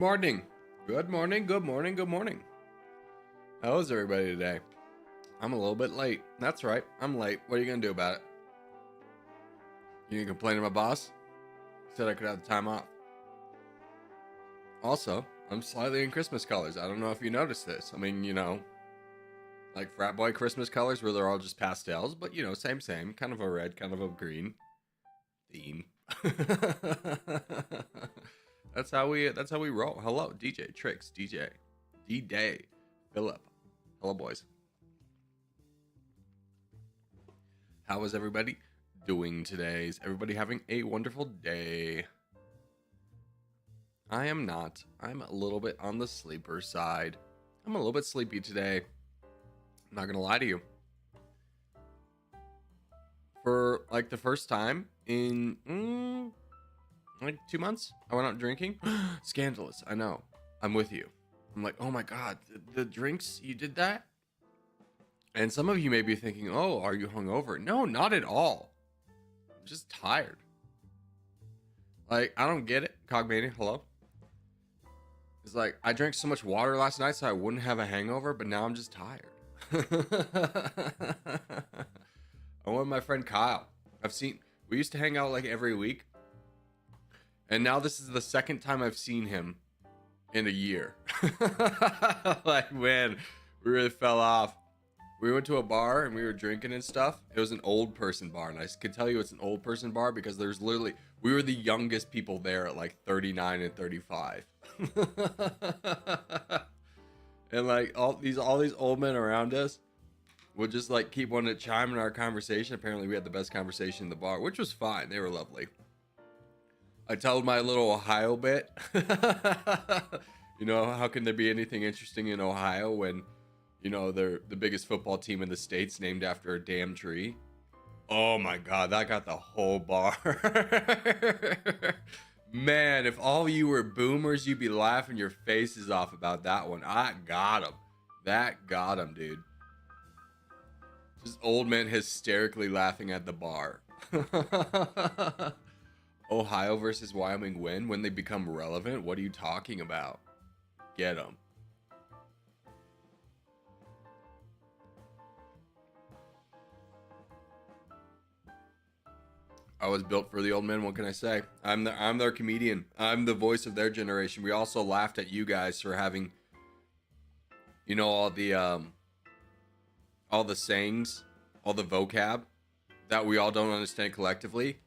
Morning. Good morning. Good morning. Good morning. How is everybody today? I'm a little bit late. That's right. I'm late. What are you going to do about it? You going to complain to my boss? Said I could have the time off. Also, I'm slightly in Christmas colors. I don't know if you noticed this. I mean, like frat boy Christmas colors where they're all just pastels, but same. Kind of a red, kind of a green theme. That's how we roll. Hello, DJ Tricks, DJ D-Day, Philip. Hello, boys. How is everybody doing today? Is everybody having a wonderful day? I am not. I'm a little bit on the sleeper side. I'm a little bit sleepy today. I'm not gonna lie to you. For like the first time in like 2 months, I went out drinking. Scandalous. I know. I'm with you. I'm like, oh my god, the drinks, you did that? And some of you may be thinking, oh, are you hungover? No, not at all. I'm just tired. Like, I don't get it. Cogmania, hello? It's like, I drank so much water last night so I wouldn't have a hangover, but now I'm just tired. I went with my friend Kyle. We used to hang out like every week. And now this is the second time I've seen him in a year. Like, man, we really fell off. We went to a bar and we were drinking and stuff. It was an old person bar. And I could tell you it's an old person bar because we were the youngest people there at like 39 and 35. And like all these old men around us would just like keep wanting to chime in our conversation. Apparently we had the best conversation in the bar, which was fine. They were lovely. I told my little Ohio bit. How can there be anything interesting in Ohio when, they're the biggest football team in the states named after a damn tree? Oh my God, that got the whole bar. Man, if all you were boomers, you'd be laughing your faces off about that one. I got him. That got him, dude. Just old men hysterically laughing at the bar. Ohio versus Wyoming win when they become relevant? What are you talking about? Get them. I was built for the old men. What can I say? I'm their comedian. I'm the voice of their generation. We also laughed at you guys for having, all the sayings, all the vocab that we all don't understand collectively.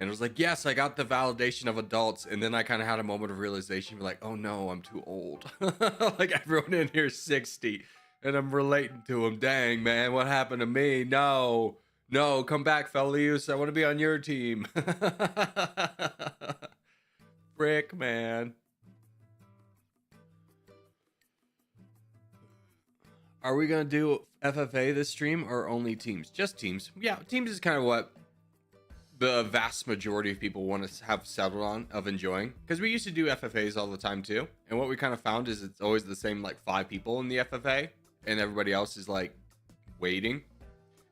And it was like, yes, I got the validation of adults. And then I kind of had a moment of realization. Like, oh no, I'm too old. Like everyone in here is 60 and I'm relating to them. Dang, man, what happened to me? No, come back, Felius. I want to be on your team. Frick, man. Are we going to do FFA this stream or only teams? Just teams. Yeah, teams is kind of what the vast majority of people want to have settled on of enjoying, because we used to do FFAs all the time too, and what we kind of found is it's always the same like 5 people in the FFA and everybody else is like waiting.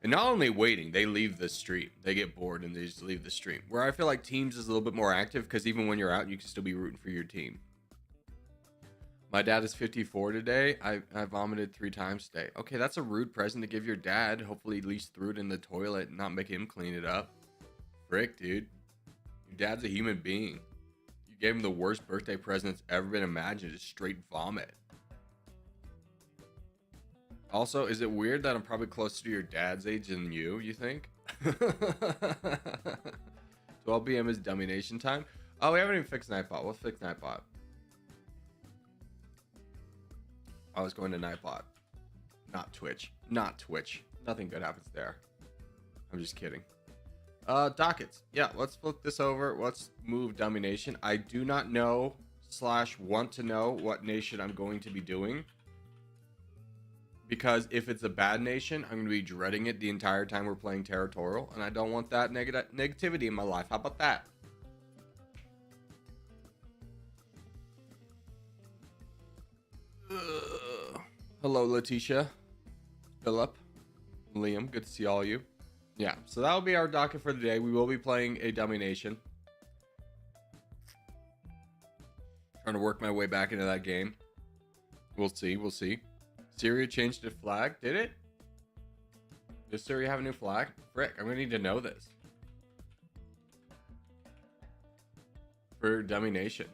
And not only waiting, they leave the stream. They get bored and they just leave the stream, where I feel like teams is a little bit more active, because even when you're out you can still be rooting for your team. My dad is 54 today. I vomited 3 times today. Okay, that's a rude present to give your dad. Hopefully at least threw it in the toilet and not make him clean it up. Frick, dude. Your dad's a human being. You gave him the worst birthday present that's ever been imagined. Just straight vomit. Also, is it weird that I'm probably closer to your dad's age than you think? 12 p.m. is Dummynation time. Oh, we haven't even fixed Nightbot. We'll fix Nightbot. I was going to Nightbot. Not Twitch. Not Twitch. Nothing good happens there. I'm just kidding. Dockets. Yeah, let's flip this over. Let's move Dummynation. I do not know / want to know what nation I'm going to be doing, because if it's a bad nation, I'm going to be dreading it the entire time we're playing Territorial, and I don't want that negativity in my life. How about that? Hello, Letitia, Philip, Liam. Good to see all you. Yeah, so that'll be our docket for the day. We will be playing a Dummynation. Trying to work my way back into that game. We'll see. We'll see. Syria changed its flag. Did it? Does Syria have a new flag? Frick, I'm gonna need to know this. For Dummynation.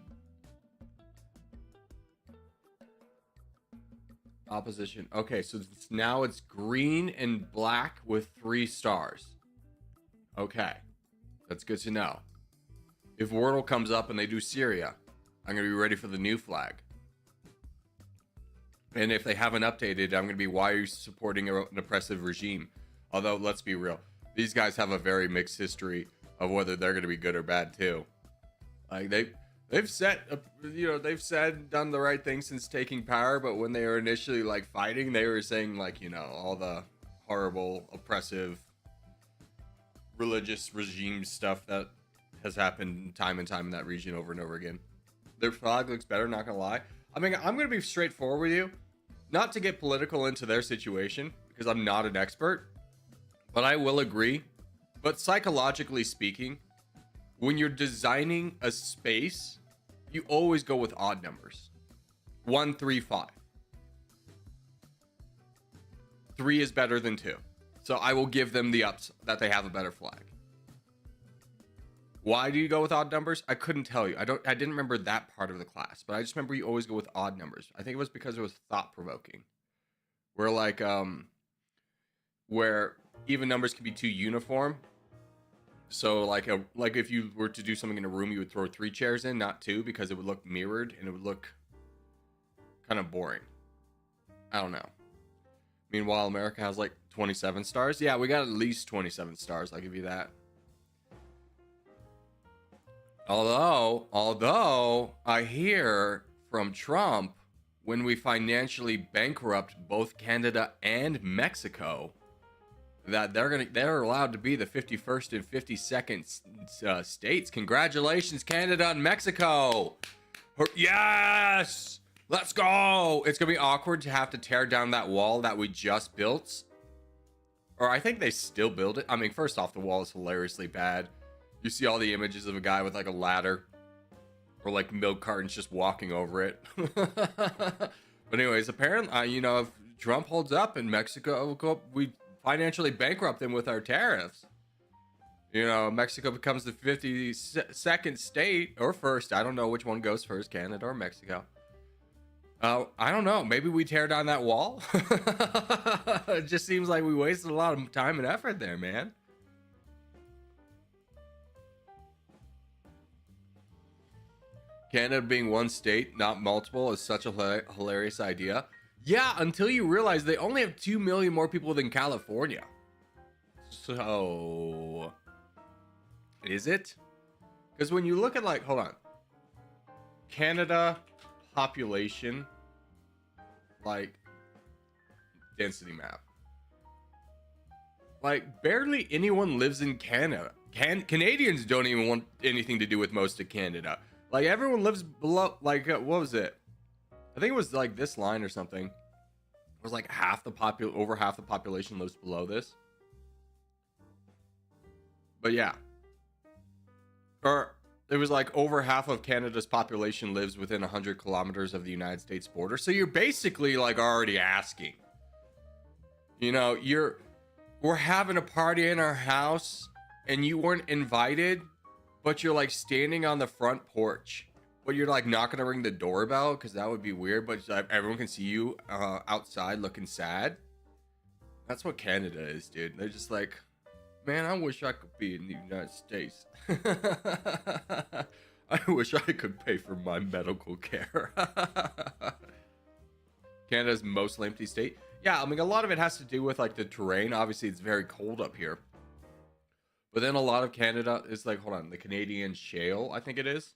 Opposition. Okay, so now it's green and black with 3 stars. Okay. That's good to know. If Wordle comes up and they do Syria, I'm going to be ready for the new flag. And if they haven't updated, I'm going to be, why are you supporting an oppressive regime? Although, let's be real. These guys have a very mixed history of whether they're going to be good or bad, too. Like, they've said, they've said, done the right thing since taking power, but when they were initially, like, fighting, they were saying, like, all the horrible, oppressive, religious regime stuff that has happened time and time in that region over and over again. Their flag looks better, not gonna lie. I mean, I'm gonna be straightforward with you, not to get political into their situation, because I'm not an expert, but I will agree. But psychologically speaking, when you're designing a space, you always go with odd numbers. 1, 3, 5. 3 is better than 2. So I will give them the ups that they have a better flag. Why do you go with odd numbers? I couldn't tell you. I didn't remember that part of the class, but I just remember you always go with odd numbers. I think it was because it was thought provoking. Where like where even numbers can be too uniform. So like if you were to do something in a room, you would throw 3 chairs in, not 2, because it would look mirrored and it would look kind of boring. I don't know. Meanwhile, America has like 27 stars. Yeah, we got at least 27 stars. I'll give you that. Although I hear from Trump, when we financially bankrupt both Canada and Mexico, that they're allowed to be the 51st and 52nd states. Congratulations, Canada and Mexico. Yes, let's go. It's gonna be awkward to have to tear down that wall that we just built, or I think they still build it. I mean, first off, the wall is hilariously bad. You see all the images of a guy with like a ladder or like milk cartons just walking over it. But anyways, apparently, if Trump holds up in Mexico, we financially bankrupt them with our tariffs. Mexico becomes the 52nd state, or first. I don't know which one goes first, Canada or Mexico. I don't know. Maybe we tear down that wall. It just seems like we wasted a lot of time and effort there, man. Canada being one state, not multiple, is such a hilarious idea. Yeah, until you realize they only have 2 million more people than California. So, is it? Because when you look at hold on. Canada population, density map. Barely anyone lives in Canada. Canadians don't even want anything to do with most of Canada. Everyone lives below, what was it? I think it was this line or something. It was over half the population lives below this. But yeah. Or it was over half of Canada's population lives within 100 kilometers of the United States border. So you're basically already asking. We're having a party in our house and you weren't invited. But you're standing on the front porch, but you're not gonna ring the doorbell because that would be weird. But everyone can see you outside looking sad. That's what Canada is, dude. They're just man, I wish I could be in the United States. I wish I could pay for my medical care. Canada's mostly empty state. Yeah, I mean, a lot of it has to do with the terrain. Obviously, it's very cold up here. But then a lot of Canada is hold on, the Canadian shale, I think it is.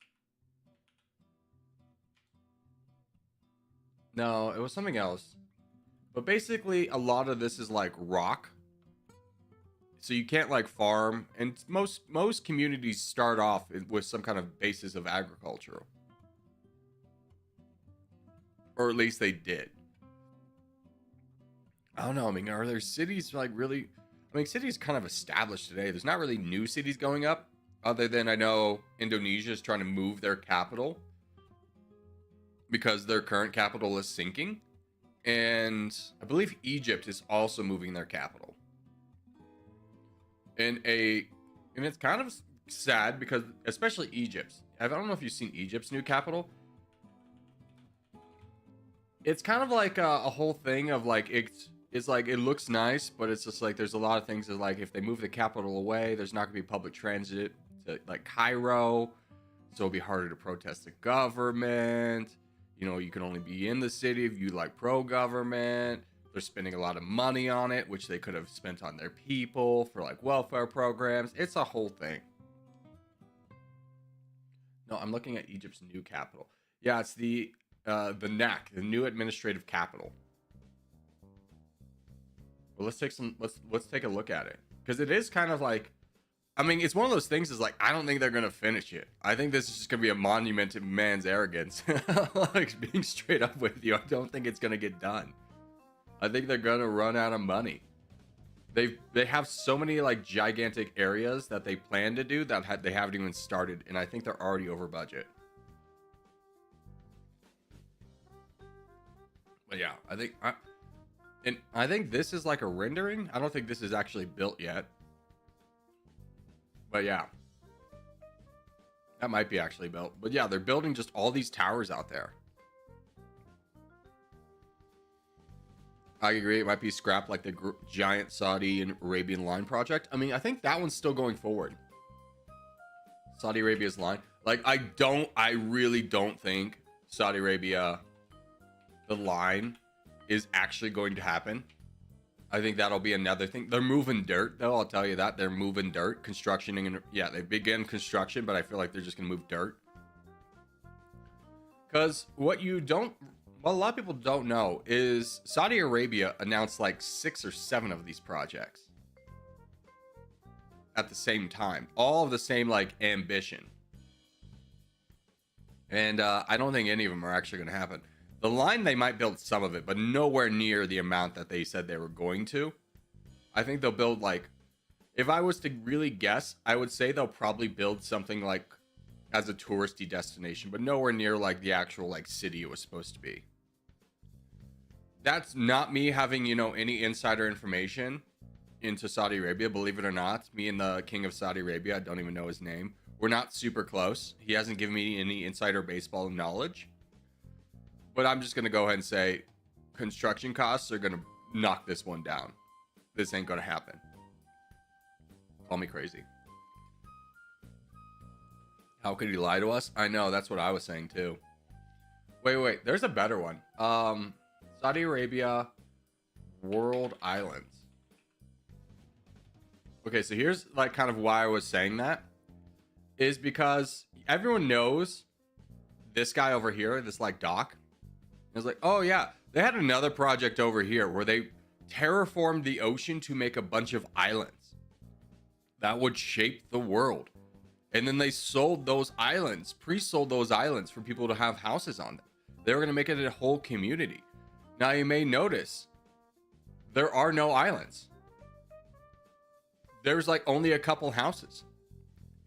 No, it was something else. But basically, a lot of this is rock. So you can't farm, and most communities start off with some kind of basis of agriculture. Or at least they did. I don't know, I mean, are there cities really... I mean, cities kind of established today. There's not really new cities going up, other than I know Indonesia is trying to move their capital. because their current capital is sinking. And I believe Egypt is also moving their capital. And it's kind of sad because especially Egypt's. I don't know if you've seen Egypt's new capital. It's kind of like a whole thing of like it's like it looks nice, but it's just like there's a lot of things that like if they move the capital away, there's not gonna be public transit to like Cairo, so it'll be harder to protest the government. You know, you can only be in the city if you like pro-government. They're spending a lot of money on it, which they could have spent on their people for like welfare programs. It's a whole thing. No, I'm looking at Egypt's new capital. Yeah, it's the NAC, the new administrative capital. Well, let's take a look at it, because it is kind of like, I mean, it's one of those things is like, I don't think they're gonna finish it. I think this is just gonna be a monument to man's arrogance. Like being straight up with you, I don't think it's gonna get done. I think they're gonna run out of money. They have so many like gigantic areas that they plan to do that they haven't even started, and I think they're already over budget. But yeah, I think this is like a rendering. I don't think this is actually built yet. But yeah, that might be actually built. But yeah, they're building just all these towers out there. I agree. It might be scrapped like the giant Saudi and Arabian line project. I mean, I think that one's still going forward. Saudi Arabia's line. Like, I really don't think Saudi Arabia, the line, is actually going to happen. I think that'll be another thing. They're moving dirt, though. I'll tell you that. They're moving dirt. Construction. And yeah, they began construction, but I feel like they're just going to move dirt. Because what a lot of people don't know is Saudi Arabia announced like 6 or 7 of these projects at the same time. All of the same like ambition. And I don't think any of them are actually going to happen. The line, they might build some of it, but nowhere near the amount that they said they were going to. I think they'll build like, if I was to really guess, I would say they'll probably build something like as a touristy destination, but nowhere near like the actual like city it was supposed to be. That's not me having, you know, any insider information into Saudi Arabia. Believe it or not, me and the king of Saudi Arabia, I don't even know his name, we're not super close. He hasn't given me any insider baseball knowledge. But I'm just going to go ahead and say construction costs are going to knock this one down. This ain't going to happen. Call me crazy. How could he lie to us? I know, that's what I was saying too. Wait, there's a better one. Saudi Arabia World Islands. Okay, so here's like kind of why I was saying that. Is because everyone knows this guy over here, this like dock. It's like, oh yeah, they had another project over here where they terraformed the ocean to make a bunch of islands that would shape the world. And then they sold those islands, pre-sold those islands for people to have houses on them. They were going to make it a whole community. Now you may notice there are no islands. There's like only a couple houses.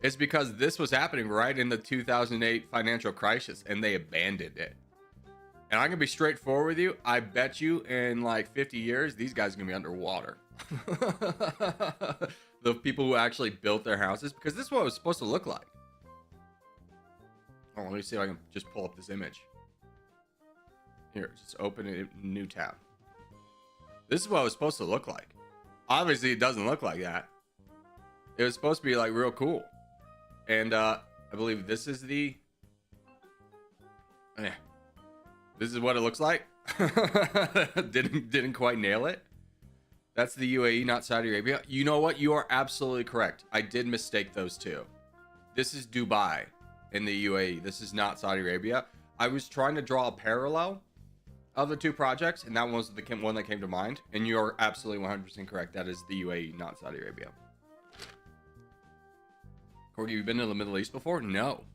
It's because this was happening right in the 2008 financial crisis and they abandoned it. And I'm going to be straightforward with you. I bet you in like 50 years, these guys are going to be underwater. The people who actually built their houses, because this is what it was supposed to look like. Oh, let me see if I can just pull up this image. Here, just open a new tab. This is what it was supposed to look like. Obviously, it doesn't look like that. It was supposed to be like real cool. And I believe this is the... This is what it looks like. Didn't quite nail it. That's the UAE, not Saudi Arabia. You know what? You are absolutely correct. I did mistake those two. This is Dubai in the UAE. This is not Saudi Arabia. I was trying to draw a parallel of the two projects, and that was the one that came to mind. And you're absolutely 100% correct. That is the UAE, not Saudi Arabia. Cordy, have you been to the Middle East before? No.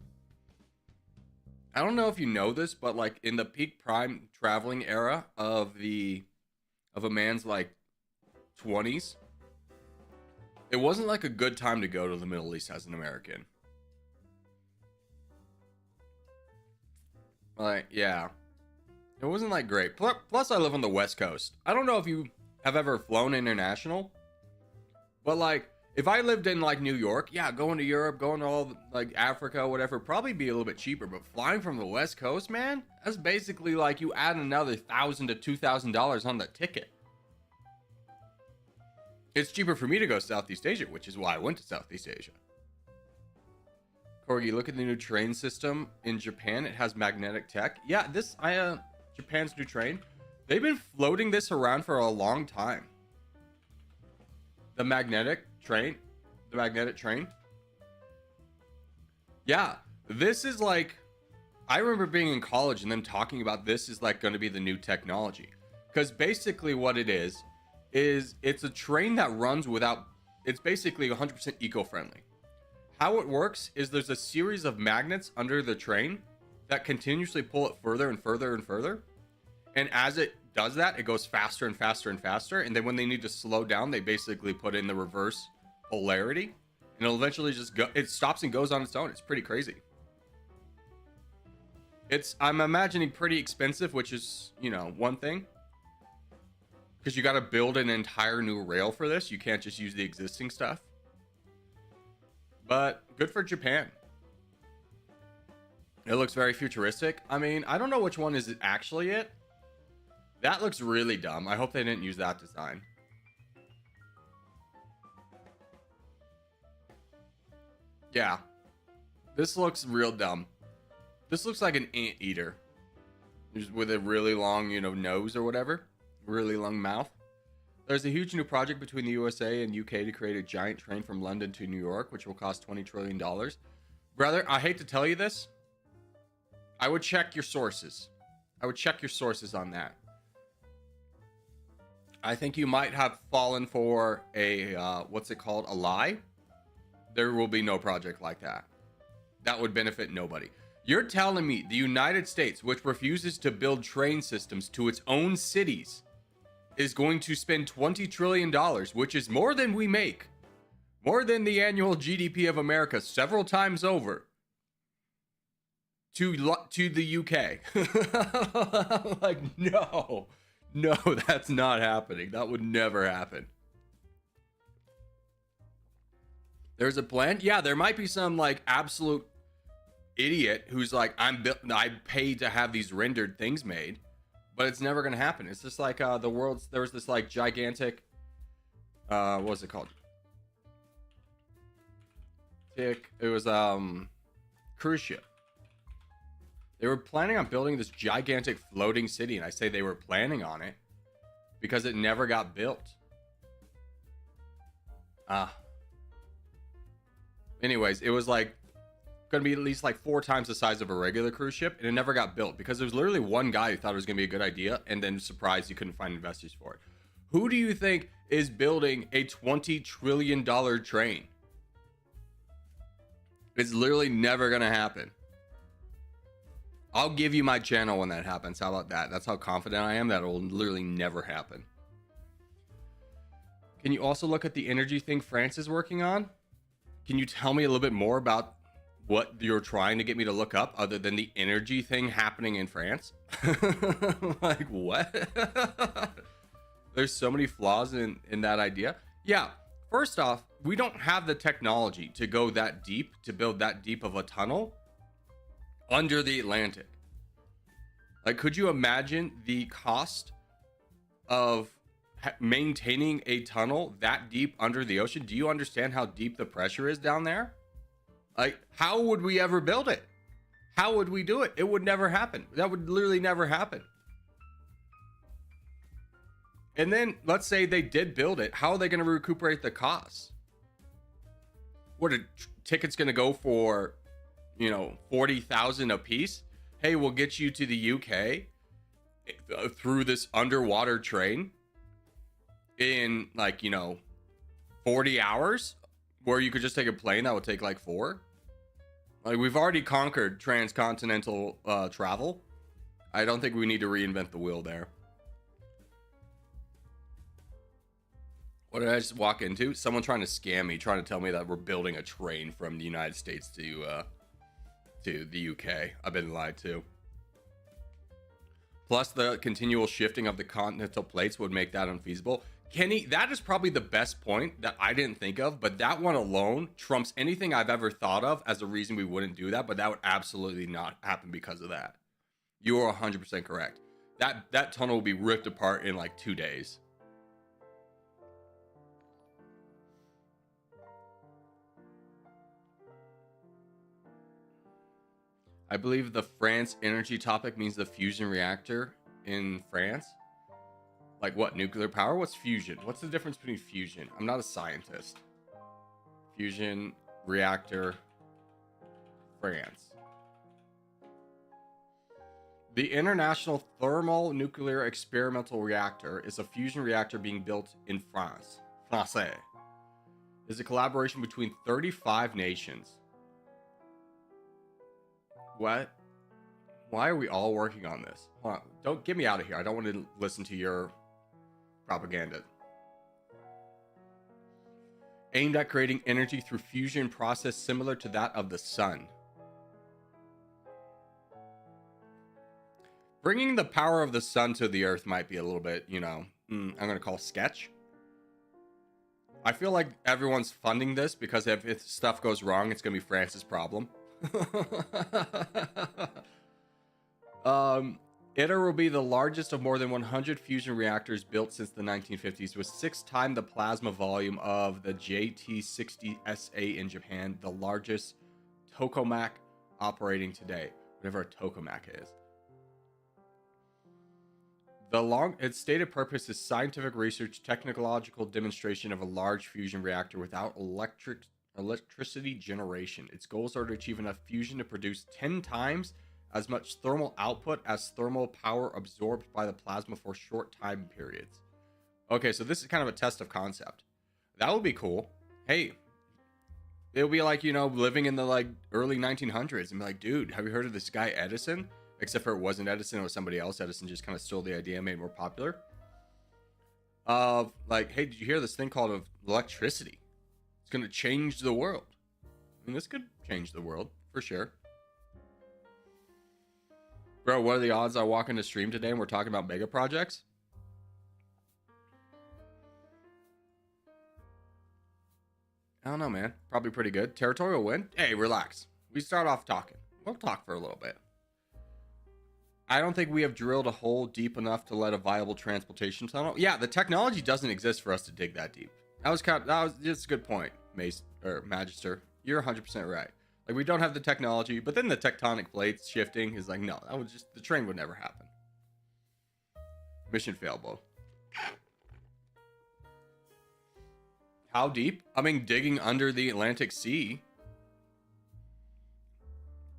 I don't know if you know this, but like in the peak prime traveling era of a man's like 20s, it wasn't like a good time to go to the Middle East as an American. Like, yeah, it wasn't like great. Plus, I live on the West Coast. I don't know if you have ever flown international, but like, if I lived in like New York, yeah, going to Europe, going to all like Africa, whatever, probably be a little bit cheaper. But flying from the West Coast, man, that's basically like you add another $1,000 to $2,000 on the ticket. It's cheaper for me to go Southeast Asia, which is why I went to Southeast Asia. Corgi, look at the new train system in Japan. It has magnetic tech. Yeah, Japan's new train. They've been floating this around for a long time. The magnetic train. Yeah, this is like, I remember being in college and them talking about this is like going to be the new technology. Because basically what it is it's a train that runs without, it's basically 100% eco-friendly. How it works is there's a series of magnets under the train that continuously pull it further and further and further. And as it does that, it goes faster and faster and faster. And then when they need to slow down, they basically put in the reverse polarity. And it'll eventually just go, it stops and goes on its own. It's pretty crazy. I'm imagining pretty expensive, which is, you know, one thing. Because you got to build an entire new rail for this. You can't just use the existing stuff. But good for Japan. It looks very futuristic. I mean, I don't know which one is actually it. That looks really dumb. I hope they didn't use that design. Yeah. This looks real dumb. This looks like an anteater. Just with a really long, you know, nose or whatever. Really long mouth. There's a huge new project between the USA and UK to create a giant train from London to New York, which will cost $20 trillion. Brother, I hate to tell you this. I would check your sources. I would check your sources on that. I think you might have fallen for a, what's it called? A lie. There will be no project like that. That would benefit nobody. You're telling me the United States, which refuses to build train systems to its own cities, is going to spend $20 trillion, which is more than we make, more than the annual GDP of America several times over, to the UK. Like, no, that's not happening. That would never happen. There's a plan. Yeah, there might be some like absolute idiot who's like, I paid to have these rendered things made. But it's never gonna happen. It's just like there was this like gigantic, what was it called? It was cruise ship. They were planning on building this gigantic floating city, and I say they were planning on it because it never got built. Anyways, it was like going to be at least like 4 times the size of a regular cruise ship, and it never got built because there was literally one guy who thought it was going to be a good idea, and then surprised he couldn't find investors for it. Who do you think is building a $20 trillion train? It's literally never going to happen. I'll give you my channel when that happens. How about that? That's how confident I am that it will literally never happen. Can you also look at the energy thing France is working on? Can you tell me a little bit more about what you're trying to get me to look up other than the energy thing happening in France? Like, what? There's so many flaws in that idea. Yeah, first off, we don't have the technology to go that deep, to build that deep of a tunnel under the Atlantic. Like, could you imagine the cost of maintaining a tunnel that deep under the ocean? Do you understand how deep the pressure is down there? Like, how would we ever build it? How would we do it? It would never happen. That would literally never happen. And then let's say they did build it. How are they going to recuperate the costs? What are tickets going to go for, you know, 40,000 a piece? Hey, we'll get you to the UK through this underwater train in like, you know, 40 hours, where you could just take a plane that would take like 4. Like, we've already conquered transcontinental travel. I don't think we need to reinvent the wheel there. What did I just walk into? Someone trying to scam me, trying to tell me that we're building a train from the United States to the UK. I've been lied to. Plus the continual shifting of the continental plates would make that unfeasible. Kenny, that is probably the best point that I didn't think of, but that one alone trumps anything I've ever thought of as a reason we wouldn't do that, but that would absolutely not happen because of that. You are 100% correct. That tunnel will be ripped apart in like 2 days. I believe the France energy topic means the fusion reactor in France. Like what? Nuclear power? What's fusion? What's the difference between fusion? I'm not a scientist. Fusion reactor, France. The International Thermal Experimental Reactor is a fusion reactor being built in France. Francais. Is a collaboration between 35 nations. What? Why are we all working on this? Hold on. Don't get me out of here. I don't want to listen to your propaganda. Aimed at creating energy through fusion process similar to that of the sun. Bringing the power of the sun to the earth might be a little bit, you know, I'm going to call sketch. I feel like everyone's funding this because if stuff goes wrong, it's going to be France's problem. ITER will be the largest of more than 100 fusion reactors built since the 1950s, with 6 times the plasma volume of the JT60SA in Japan, the largest tokamak operating today, whatever a tokamak is. Its stated purpose is scientific research, technological demonstration of a large fusion reactor without electricity generation. Its goals are to achieve enough fusion to produce 10 times as much thermal output as thermal power absorbed by the plasma for short time periods. Okay, so this is kind of a test of concept. That would be cool. Hey, it'll be like, you know, living in the like early 1900s and be like, dude, have you heard of this guy Edison? Except for it wasn't Edison, it was somebody else. Edison just kind of stole the idea and made it more popular. Of like, hey, did you hear this thing called electricity? It's going to change the world. I mean, this could change the world for sure. Bro, what are the odds I walk into stream today and we're talking about mega projects? I don't know, man. Probably pretty good. Territorial win? Hey, relax. We start off talking. We'll talk for a little bit. I don't think we have drilled a hole deep enough to let a viable transportation tunnel. Yeah, the technology doesn't exist for us to dig that deep. That was just a good point, Mace or Magister. You're 100% right. Like, we don't have the technology, but then the tectonic plates shifting is like, no, that would just, the train would never happen. Mission failed, bro. How deep? I mean, digging under the Atlantic Sea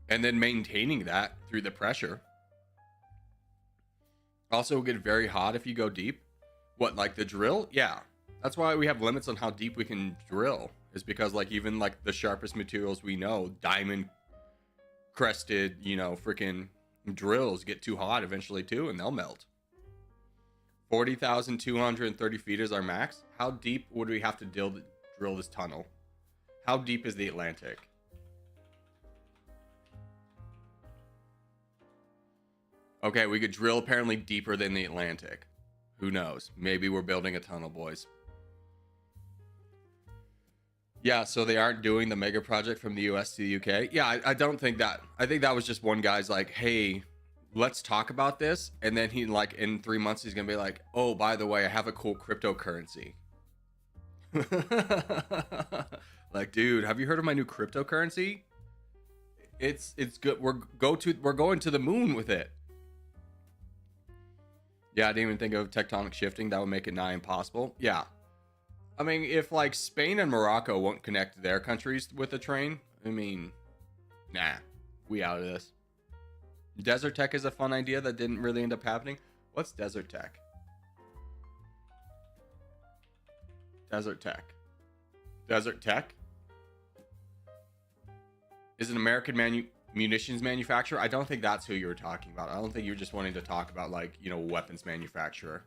and then maintaining that through the pressure. Also, it'll get very hot if you go deep. What, like the drill? Yeah. That's why we have limits on how deep we can drill. Is because, like, even like the sharpest materials we know, diamond crested, you know, freaking drills get too hot eventually too, and they'll melt. 40,230 feet is our max. How deep would we have to drill this tunnel? How deep is the Atlantic? Okay, we could drill apparently deeper than the Atlantic. Who knows? Maybe we're building a tunnel, boys. Yeah, so they aren't doing the mega project from the US to the UK. Yeah, I don't think that. I think that was just one guy's like, hey, let's talk about this. And then he, like, in 3 months, he's going to be like, oh, by the way, I have a cool cryptocurrency. Like, dude, have you heard of my new cryptocurrency? It's good. We're going to the moon with it. Yeah, I didn't even think of tectonic shifting. That would make it nigh impossible. Yeah. I mean, if like Spain and Morocco won't connect their countries with a train, I mean, nah, we out of this. Desert Tech is a fun idea that didn't really end up happening. What's Desert Tech? Desert Tech. Desert Tech? Is an American munitions manufacturer? I don't think that's who you were talking about. I don't think you were just wanting to talk about, like, you know, weapons manufacturer.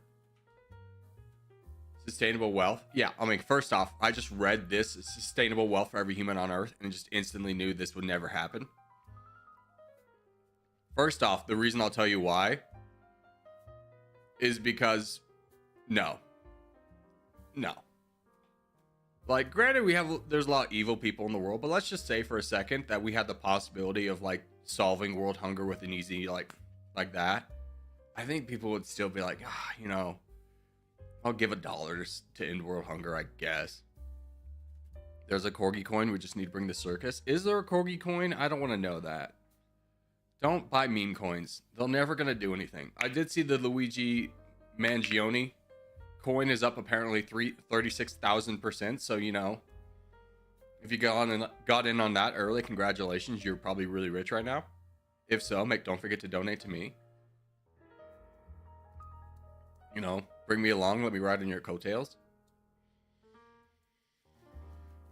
Sustainable wealth? Yeah, I mean, first off, I just read this, sustainable wealth for every human on Earth, and just instantly knew this would never happen. First off, the reason I'll tell you why is because no. Like, granted, there's a lot of evil people in the world, but let's just say for a second that we had the possibility of like solving world hunger with an easy like that. I think people would still be like, you know, I'll give $1 to end world hunger, I guess. There's a corgi coin. We just need to bring the circus. Is there a corgi coin? I don't want to know that. Don't buy meme coins. They're never going to do anything. I did see the Luigi Mangione coin is up apparently 36,000%. So, you know, if you got in on that early, congratulations. You're probably really rich right now. If so, don't forget to donate to me. You know, bring me along. Let me ride on your coattails.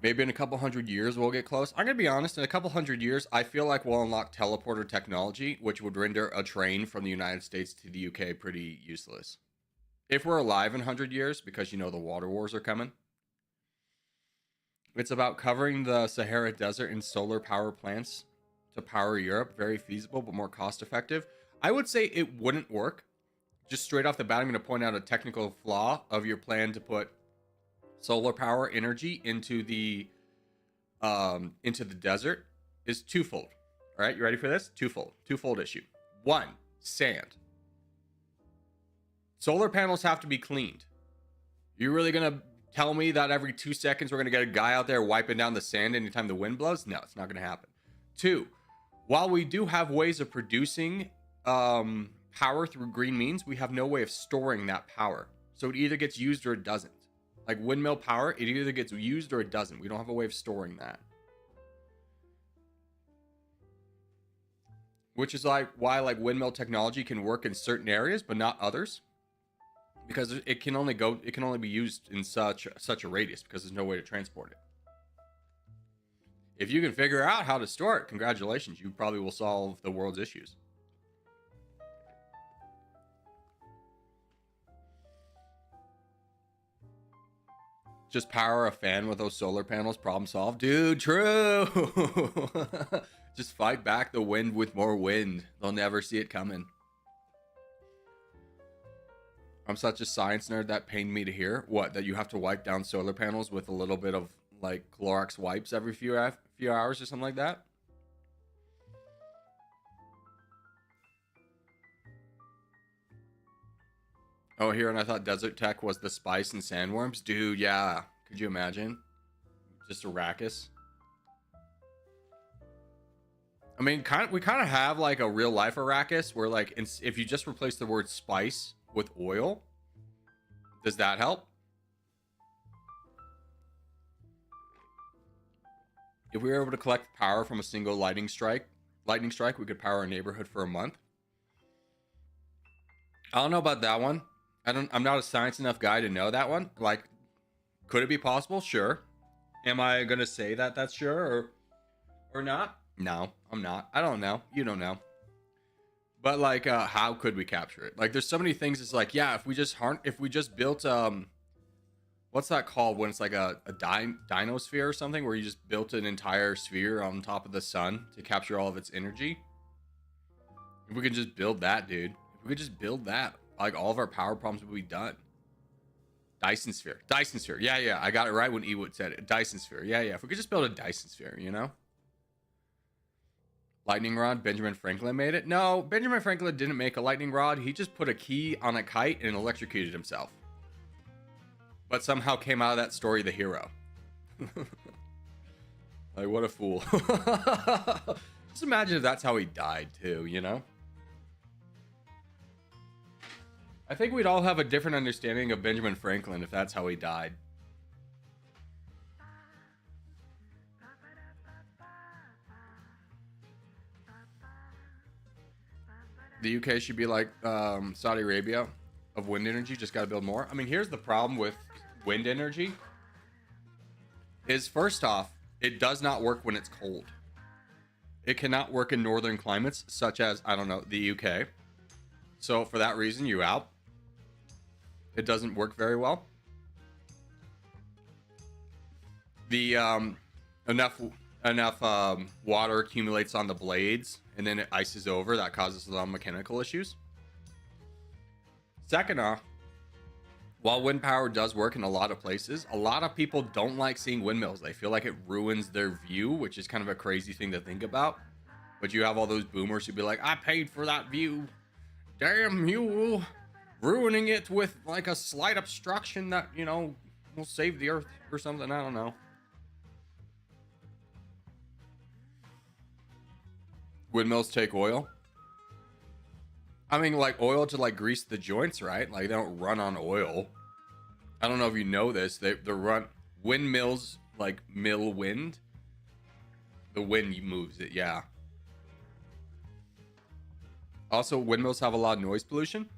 Maybe in a couple hundred years we'll get close. I'm going to be honest, in a couple hundred years, I feel like we'll unlock teleporter technology, which would render a train from the United States to the UK pretty useless. If we're alive in 100 years, because, you know, the water wars are coming. It's about covering the Sahara Desert in solar power plants to power Europe. Very feasible, but more cost effective. I would say it wouldn't work. Just straight off the bat, I'm going to point out a technical flaw of your plan to put solar power energy into the desert is twofold. All right, you ready for this? Twofold issue. One, sand. Solar panels have to be cleaned. You really gonna tell me that every 2 seconds we're gonna get a guy out there wiping down the sand anytime the wind blows? No, it's not gonna happen. Two, while we do have ways of producing power through green means, we have no way of storing that power. So it either gets used or it doesn't. Like windmill power, it either gets used or it doesn't. We don't have a way of storing that. Which is like why like windmill technology can work in certain areas but not others. Because it can only be used in such a radius because there's no way to transport it. If you can figure out how to store it, congratulations, you probably will solve the world's issues. Just power a fan with those solar panels, problem solved. Dude, true. Just fight back the wind with more wind. They'll never see it coming. I'm such a science nerd that pained me to hear. What, that you have to wipe down solar panels with a little bit of like Clorox wipes every few hours or something like that? Oh, here, and I thought desert tech was the spice and sandworms. Dude, yeah. Could you imagine? Just Arrakis. I mean, we kind of have like a real life Arrakis where like if you just replace the word spice with oil, does that help? If we were able to collect power from a single lightning strike, we could power a neighborhood for a month. I don't know about that one. I'm not a science enough guy to know that one. Like, could it be possible? Sure. Am I gonna say that that's sure or not? No, I'm not. I don't know. You don't know. But like, how could we capture it? Like, there's so many things. It's like, yeah, if we just built what's that called when it's like a dinosphere or something, where you just built an entire sphere on top of the sun to capture all of its energy. If we could just build that, dude. If we could just build that, like all of our power problems would be done. Dyson sphere. Yeah. I got it right when Ewood said it. Dyson sphere. Yeah. If we could just build a Dyson sphere, you know? Lightning rod, Benjamin Franklin made it. No, Benjamin Franklin didn't make a lightning rod. He just put a key on a kite and electrocuted himself. But somehow came out of that story the hero. Like, what a fool. Just imagine if that's how he died too, you know? I think we'd all have a different understanding of Benjamin Franklin if that's how he died. The UK should be like Saudi Arabia of wind energy. Just got to build more. I mean, here's the problem with wind energy. Is first off, it does not work when it's cold. It cannot work in northern climates, such as, I don't know, the UK. So for that reason, you're out. It doesn't work very well. The enough water accumulates on the blades and then it ices over. That causes a lot of mechanical issues. Second off, while wind power does work in a lot of places, a lot of people don't like seeing windmills. They feel like it ruins their view, which is kind of a crazy thing to think about. But you have all those boomers who be like, I paid for that view. Damn you, ruining it with like a slight obstruction that, you know, will save the earth or something. I don't know. Windmills take oil. I mean, like oil to like grease the joints, right? Like they don't run on oil. I don't know if you know this. They run windmills, like mill wind. The wind moves it, yeah. Also, windmills have a lot of noise pollution.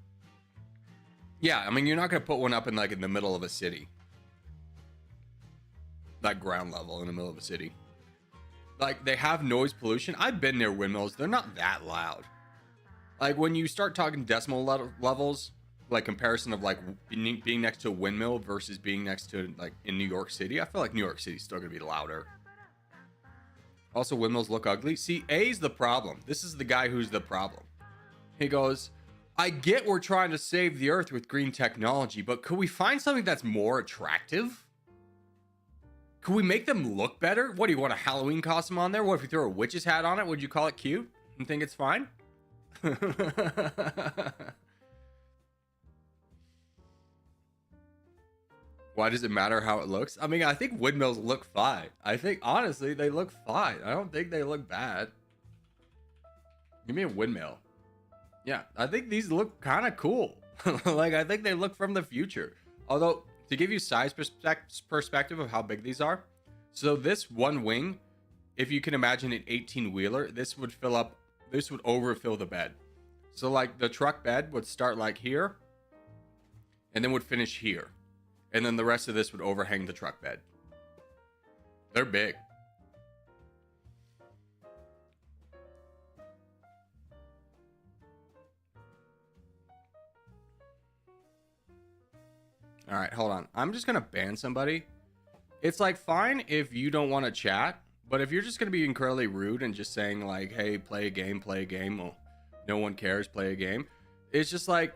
Yeah, I mean, you're not gonna put one up in like in the middle of a city, like ground level in the middle of a city. Like they have noise pollution. I've been near windmills. They're not that loud. Like when you start talking decimal levels, like comparison of like being next to a windmill versus being next to like in New York City, I feel like New York City's still gonna be louder. Also, windmills look ugly. See, A's the problem. This is the guy who's the problem. He goes, I get we're trying to save the earth with green technology, but could we find something that's more attractive? Could we make them look better? What do you want, a Halloween costume on there? What if you throw a witch's hat on it? Would you call it cute and think it's fine? Why does it matter how it looks? I mean, I think windmills look fine. I think, honestly, they look fine. I don't think they look bad. Give me a windmill. Yeah, I think these look kind of cool. Like, I think they look from the future. Although, to give you size perspective of how big these are, so this one wing, if you can imagine an 18-wheeler, this would overfill the bed. So like the truck bed would start like here and then would finish here. And then the rest of this would overhang the truck bed. They're big. All right, hold on. I'm just going to ban somebody. It's like fine if you don't want to chat, but if you're just going to be incredibly rude and just saying like, hey, play a game, well, no one cares, play a game. It's just like,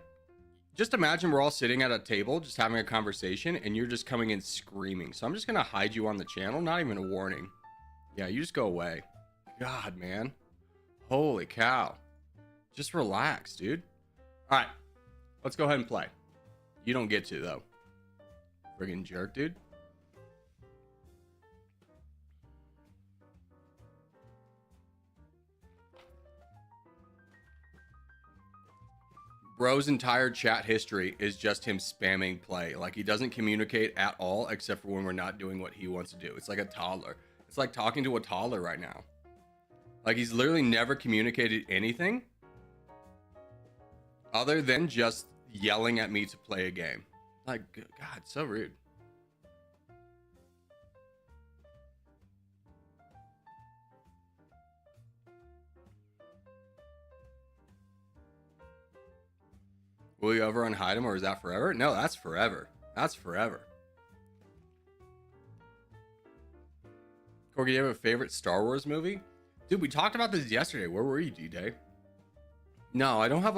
just imagine we're all sitting at a table, just having a conversation, and you're just coming in screaming. So I'm just going to hide you on the channel, not even a warning. Yeah, you just go away. God, man. Holy cow. Just relax, dude. All right, let's go ahead and play. You don't get to, though. Friggin' jerk, dude. Bro's entire chat history is just him spamming play. Like, he doesn't communicate at all, except for when we're not doing what he wants to do. It's like a toddler. It's like talking to a toddler right now. Like, he's literally never communicated anything other than just yelling at me to play a game. Like, God, so rude. Will you ever unhide him, or is that forever? No, that's forever. That's forever. Corgi, do you have a favorite Star Wars movie? Dude, we talked about this yesterday. Where were you, D-Day? No, I don't have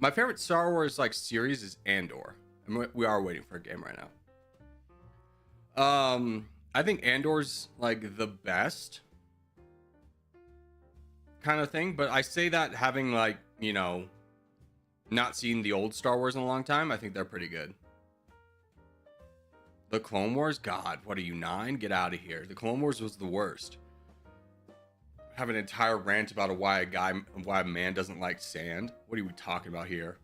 my favorite Star Wars like series is Andor. And we are waiting for a game right now. I think Andor's like the best kind of thing, but I say that having like, you know, not seen the old Star Wars in a long time. I think they're pretty good. The Clone Wars? God, what are you, 9? Get out of here. The Clone Wars was the worst. I have an entire rant about why a man doesn't like sand. What are we talking about here?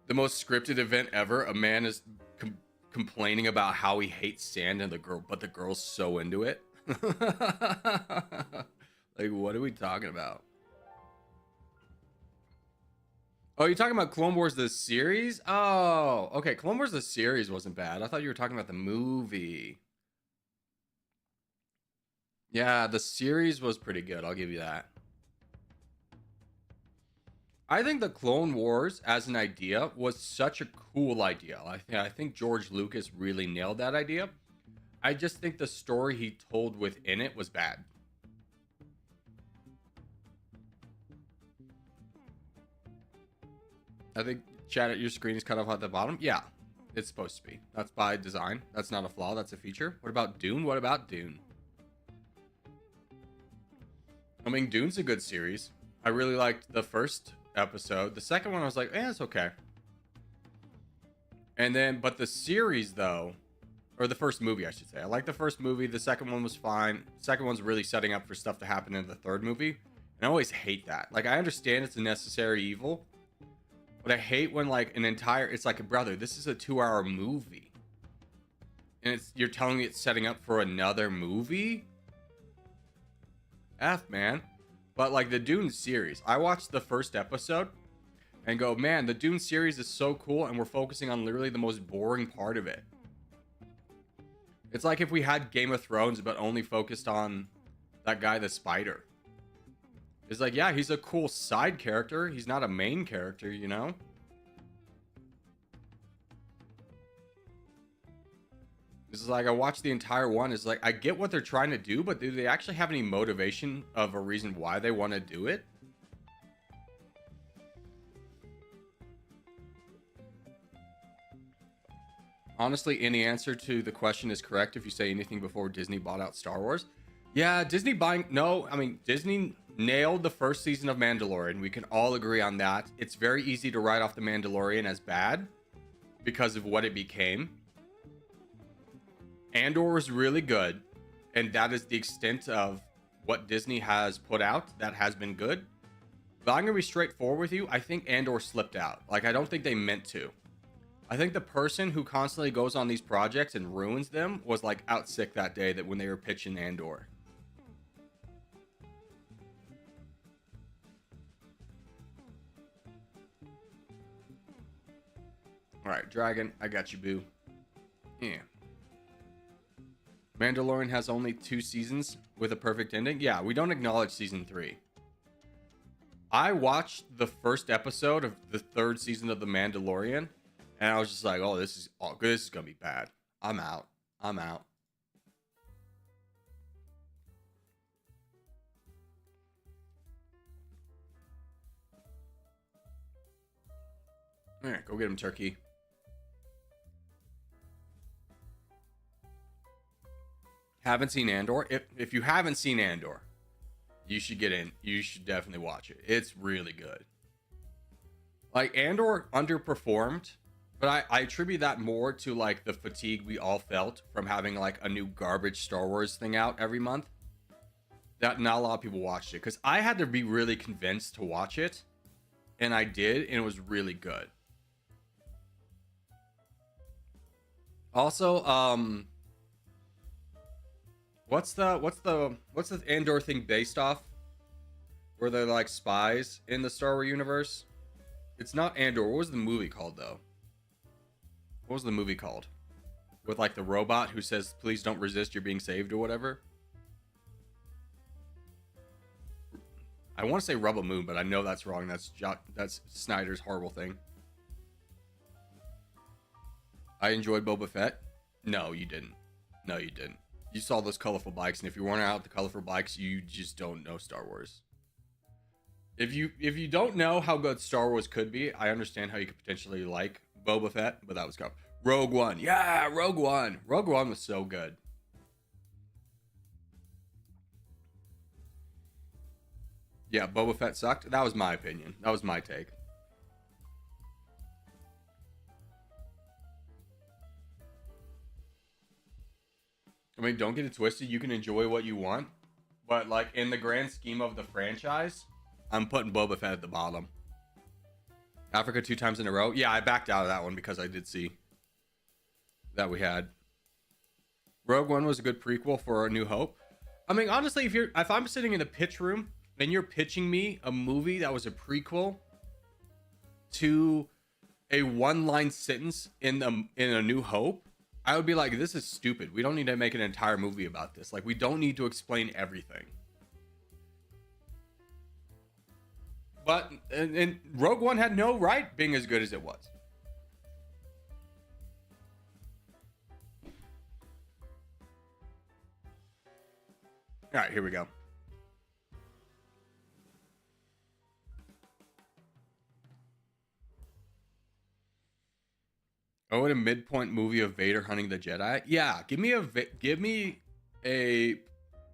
The most scripted event ever. A man is complaining about how he hates sand, and but the girl's so into it. Like, what are we talking about? Oh, you're talking about Clone Wars the series? Oh, okay. Clone Wars the series wasn't bad. I thought you were talking about the movie. Yeah, the series was pretty good. I'll give you that. I think the Clone Wars as an idea was such a cool idea. I think George Lucas really nailed that idea. I just think the story he told within it was bad. I think chat at your screen is cut off at the bottom. Yeah, it's supposed to be. That's by design. That's not a flaw. That's a feature. What about Dune? What about Dune? I mean, Dune's a good series. I really liked the first episode. The second one, I was like, it's okay. And then, but the series, though, or the first movie, I should say. I like the first movie. The second one was fine. The second one's really setting up for stuff to happen in the third movie. And I always hate that. Like, I understand it's a necessary evil, but I hate when, like, it's like, brother, this is a 2-hour movie. And you're telling me it's setting up for another movie? Man. But, like, the Dune series, I watched the first episode and go, man, the Dune series is so cool, and we're focusing on literally the most boring part of it. It's like if we had Game of Thrones, but only focused on that guy, the spider. It's like, yeah, he's a cool side character. He's not a main character, you know? This is like, I watched the entire one. It's like, I get what they're trying to do, but do they actually have any motivation of a reason why they want to do it? Honestly, any answer to the question is correct if you say anything before Disney bought out Star Wars. Yeah, Disney Disney nailed the first season of Mandalorian. We can all agree on that. It's very easy to write off the Mandalorian as bad because of what it became. Andor was really good, and that is the extent of what Disney has put out that has been good. But I'm going to be straightforward with you. I think Andor slipped out. Like, I don't think they meant to. I think the person who constantly goes on these projects and ruins them was like out sick that day that when they were pitching Andor. All right, Dragon, I got you, boo. Yeah. Mandalorian has only 2 seasons with a perfect ending. Yeah, we don't acknowledge season 3. I watched the first episode of the 3rd season of The Mandalorian, and I was just like, oh, this is gonna be bad. I'm out. All right, go get him, turkey. Haven't seen Andor? If you haven't seen Andor, you should get in. You should definitely watch it. It's really good. Like, Andor underperformed, but I attribute that more to like the fatigue we all felt from having like a new garbage Star Wars thing out every month. That not a lot of people watched it, because I had to be really convinced to watch it, and I did, and it was really good. Also, what's the Andor thing based off? Where they're like spies in the Star Wars universe? It's not Andor. What was the movie called, though? What was the movie called? With like the robot who says, please don't resist, you're being saved, or whatever. I want to say Rebel Moon, but I know that's wrong. That's Snyder's horrible thing. I enjoyed Boba Fett. No, you didn't. No, you didn't. You saw those colorful bikes, and if you weren't out the colorful bikes, you just don't know Star Wars. If you don't know how good Star Wars could be, I understand how you could potentially like Boba Fett, but that was good. Rogue One. Yeah, Rogue One. Rogue One was so good. Yeah, Boba Fett sucked. That was my opinion. That was my take. I mean, don't get it twisted. You can enjoy what you want, but like in the grand scheme of the franchise, I'm putting Boba Fett at the bottom. Africa 2 times in a row. Yeah, I backed out of that one because I did see that we had. Rogue One was a good prequel for A New Hope. I mean, honestly, if I'm sitting in the pitch room and you're pitching me a movie that was a prequel to a one-line sentence in A New Hope, I would be like, this is stupid. We don't need to make an entire movie about this. Like, we don't need to explain everything. But and Rogue One had no right being as good as it was. All right, here we go. Oh, and a midpoint movie of Vader hunting the Jedi. Yeah, give me a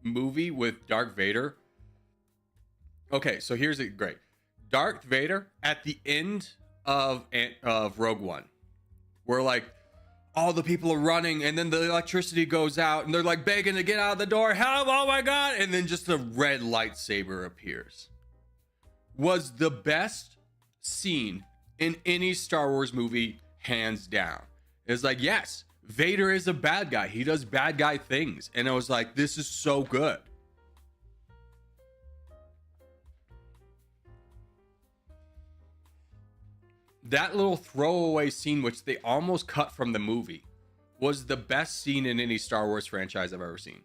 movie with Darth Vader. Okay, so here's it. Great, Darth Vader at the end of Rogue One, where like all the people are running, and then the electricity goes out, and they're like begging to get out of the door. Help! Oh my god! And then just a red lightsaber appears. Was the best scene in any Star Wars movie, hands down. It's like, yes, Vader is a bad guy. He does bad guy things. And I was like, this is so good. That little throwaway scene, which they almost cut from the movie, was the best scene in any Star Wars franchise I've ever seen.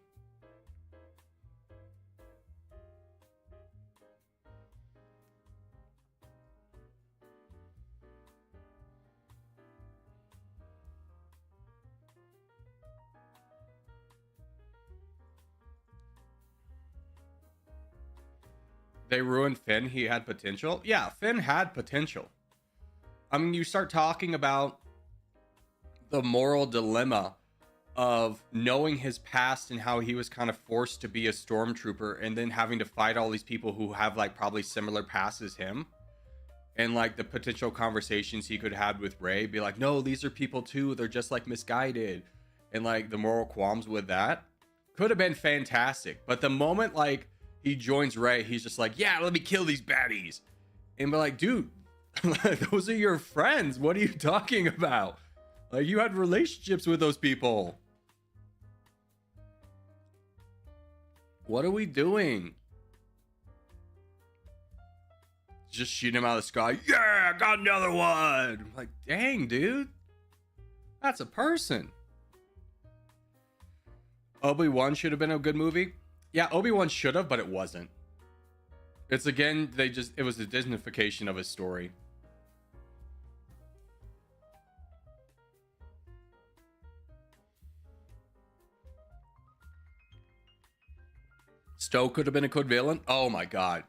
They ruined Finn. He had potential. Yeah, Finn had potential. I mean, you start talking about the moral dilemma of knowing his past and how he was kind of forced to be a stormtrooper and then having to fight all these people who have like probably similar pasts as him, and like the potential conversations he could have with Rey, be like, no, these are people too, they're just like misguided, and like the moral qualms with that could have been fantastic. But the moment like he joins Rey, he's just like, yeah, let me kill these baddies, and be like, dude, those are your friends, what are you talking about? Like, you had relationships with those people. What are we doing? Just shoot him out of the sky. Yeah, got another one. I'm like, dang, dude. That's a person. Obi-Wan should have been a good movie. Yeah, Obi-Wan should have, but it wasn't. It's again, it was a Disneyfication of his story. Stowe could have been a good villain. Oh my god.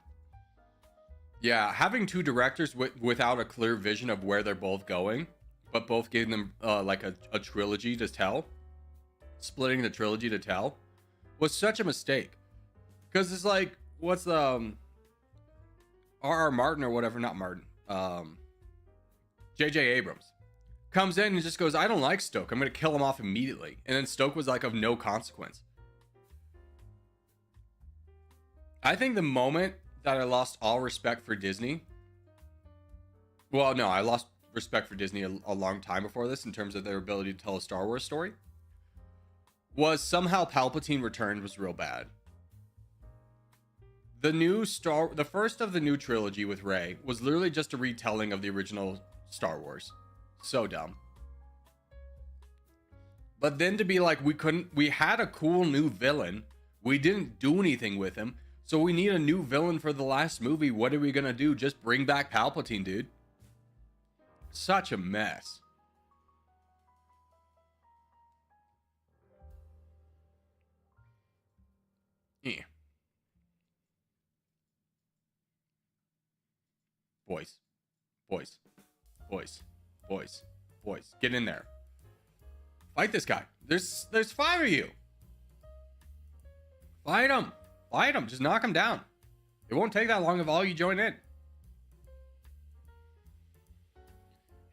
Yeah, having two directors without a clear vision of where they're both going, but both giving them like a trilogy to tell, splitting the trilogy to tell, was such a mistake. Because it's like, what's the R.R. Martin or whatever, not Martin, J.J. Abrams comes in and just goes, I don't like Stoke, I'm gonna kill him off immediately. And then Stoke was like of no consequence. I think the moment that I lost all respect for Disney, well, no, I lost respect for Disney a long time before this in terms of their ability to tell a Star Wars story, was somehow Palpatine Returned was real bad. The first of the new trilogy with Rey was literally just a retelling of the original Star Wars. So dumb. But then to be like, we had a cool new villain, we didn't do anything with him, so we need a new villain for the last movie. What are we gonna do? Just bring back Palpatine, dude. Such a mess. Yeah. Boys. Boys. Boys. Boys. Boys. Get in there. Fight this guy. There's 5 of you. Fight him. Fight him. Just knock him down. It won't take that long if all you join in.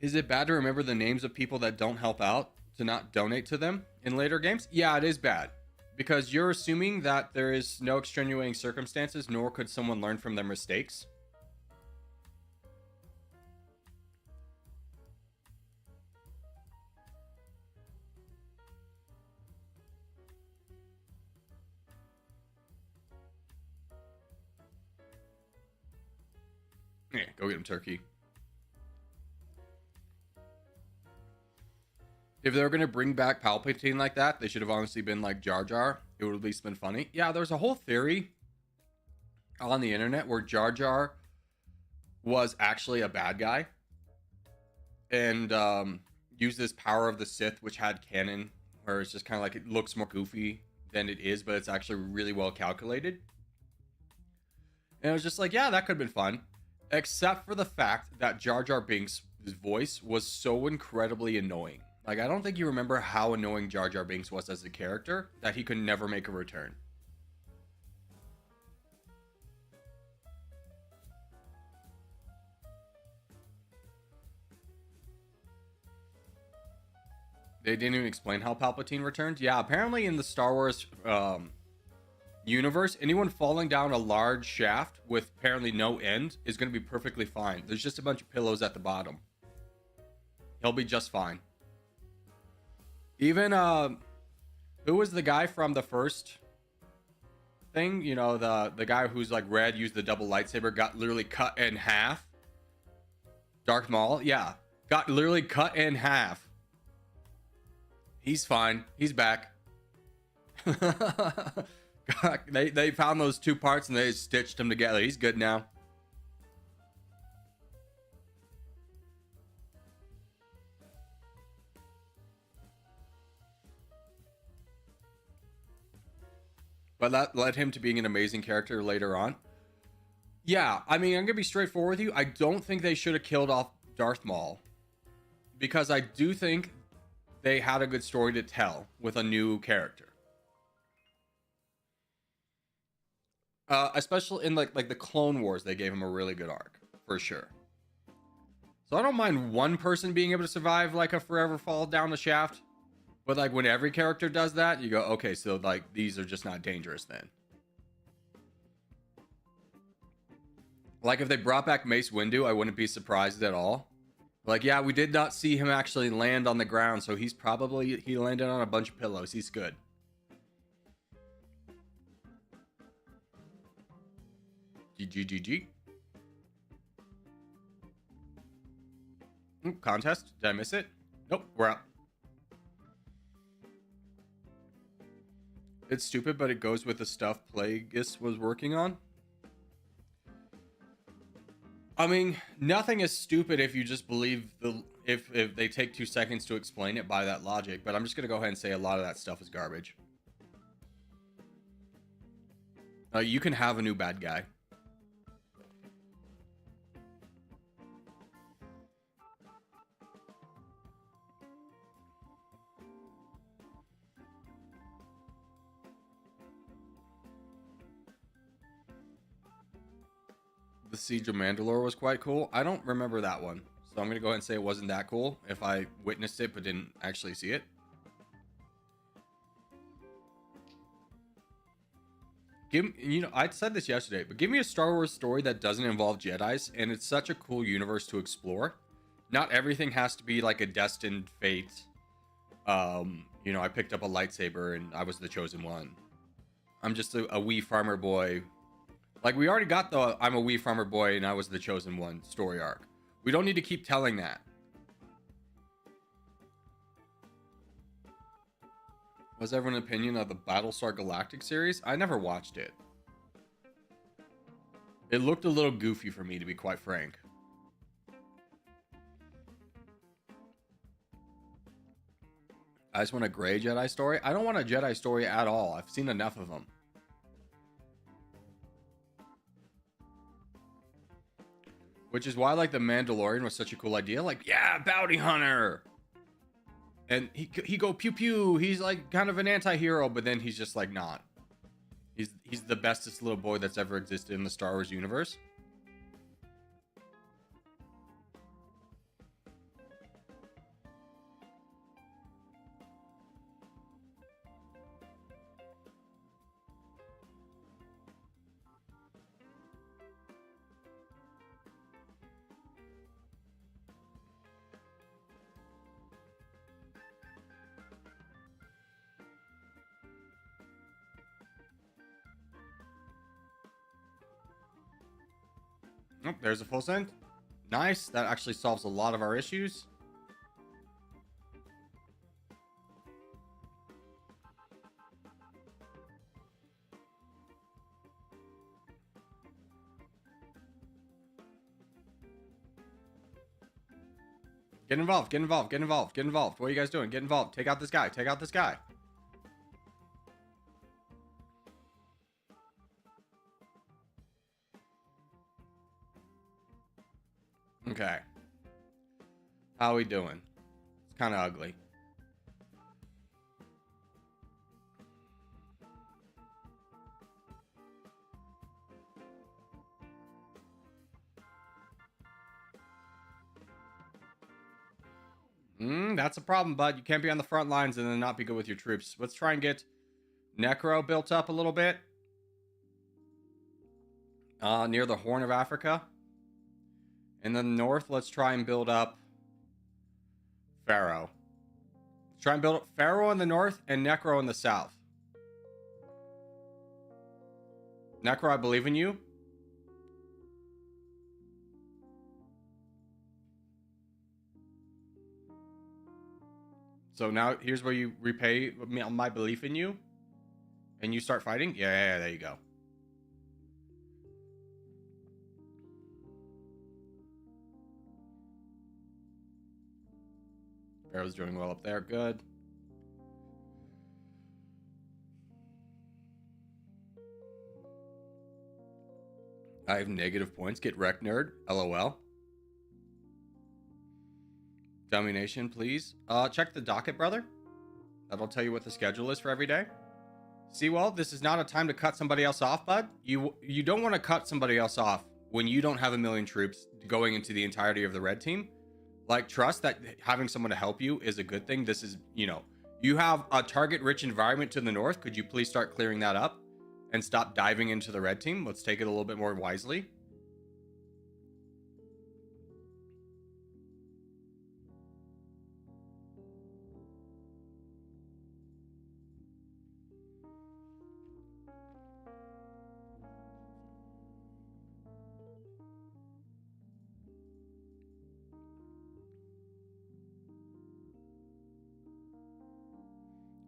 Is it bad to remember the names of people that don't help out, to not donate to them in later games? Yeah, it is bad. Because you're assuming that there is no extenuating circumstances, nor could someone learn from their mistakes. Yeah, go get him, turkey. If they were going to bring back Palpatine like that, they should have honestly been like Jar Jar. It would have at least been funny. Yeah, there's a whole theory on the internet where Jar Jar was actually a bad guy and used this power of the Sith, which had canon, where it's just kind of like it looks more goofy than it is, but it's actually really well calculated. And it was just like, yeah, that could have been fun. Except for the fact that Jar Jar Binks his voice was so incredibly annoying. Like, I don't think you remember how annoying Jar Jar Binks was as a character that he could never make a return. They didn't even explain how Palpatine returned. Yeah, apparently in the Star Wars universe, anyone falling down a large shaft with apparently no end is going to be perfectly fine. There's just a bunch of pillows at the bottom. He'll be just fine. Even who was the guy from the first thing? You know, the guy who's like red, used the double lightsaber, got literally cut in half. Darth Maul, yeah, got literally cut in half. He's fine. He's back. God, they found those two parts and they stitched them together. He's good now. But that led him to being an amazing character later on. Yeah, I mean, I'm gonna be straightforward with you. I don't think they should have killed off Darth Maul, because I do think they had a good story to tell with a new character. Especially in like the Clone Wars, they gave him a really good arc for sure. So I don't mind one person being able to survive like a forever fall down the shaft, but like when every character does that, you go, okay, so like these are just not dangerous then. Like if they brought back Mace Windu, I wouldn't be surprised at all. Like, yeah, we did not see him actually land on the ground, so he landed on a bunch of pillows. He's good. GGGG. Contest? Did I miss it? Nope, we're out. It's stupid, but it goes with the stuff Plagueis was working on. I mean, nothing is stupid if you just believe if they take 2 seconds to explain it by that logic, but I'm just gonna go ahead and say a lot of that stuff is garbage. You can have a new bad guy. The Siege of Mandalore was quite cool. I don't remember that one, so I'm gonna go ahead and say it wasn't that cool if I witnessed it but didn't actually see it. I said this yesterday, but give me a Star Wars story that doesn't involve Jedis, and it's such a cool universe to explore. Not everything has to be like a destined fate. I picked up a lightsaber and I was the chosen one. I'm just a wee farmer boy. Like, we already got the I'm a wee farmer boy and I was the chosen one story arc. We don't need to keep telling that. Was ever an opinion of the Battlestar Galactic series? I never watched it. It looked a little goofy for me, to be quite frank. I just want a gray Jedi story. I don't want a Jedi story at all. I've seen enough of them. Which is why, like, the Mandalorian was such a cool idea. Like, yeah, bounty hunter. And he go pew pew. He's like kind of an anti-hero, but then he's just like not. He's the bestest little boy that's ever existed in the Star Wars universe. Oh, there's a full send. Nice. That actually solves a lot of our issues. Get involved. Get involved. Get involved. Get involved. What are you guys doing? Get involved. Take out this guy. Take out this guy. Okay. How we doing? It's kind of ugly. That's a problem, bud. You can't be on the front lines and then not be good with your troops. Let's try and get Necro built up a little bit. Near the Horn of Africa. In the north, let's try and build up Pharaoh. Let's try and build up Pharaoh in the north and Necro in the south. Necro, I believe in you. So now here's where you repay my belief in you. And you start fighting? Yeah, there you go. Pharaoh's doing well up there. Good. I have negative points. Get wrecked, nerd. LOL. Dummynation, please. Check the docket, brother. That'll tell you what the schedule is for every day. Seawall, this is not a time to cut somebody else off, bud. You don't want to cut somebody else off when you don't have a million troops going into the entirety of the red team. Like, trust that having someone to help you is a good thing. This is, you have a target-rich environment to the north. Could you please start clearing that up and stop diving into the red team? Let's take it a little bit more wisely.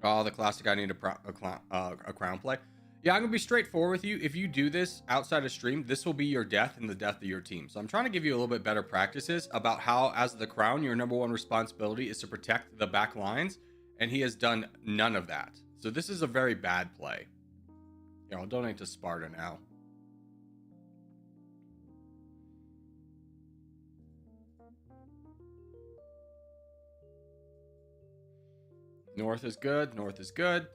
Oh, the classic. I need a crown play. Yeah, I'm gonna be straightforward with you. If you do this outside of stream, this will be your death and the death of your team. So I'm trying to give you a little bit better practices about how, as the crown, your number one responsibility is to protect the back lines, and he has done none of that. So this is a very bad play. Yeah, I'll donate to Sparta now. North is good. North is good.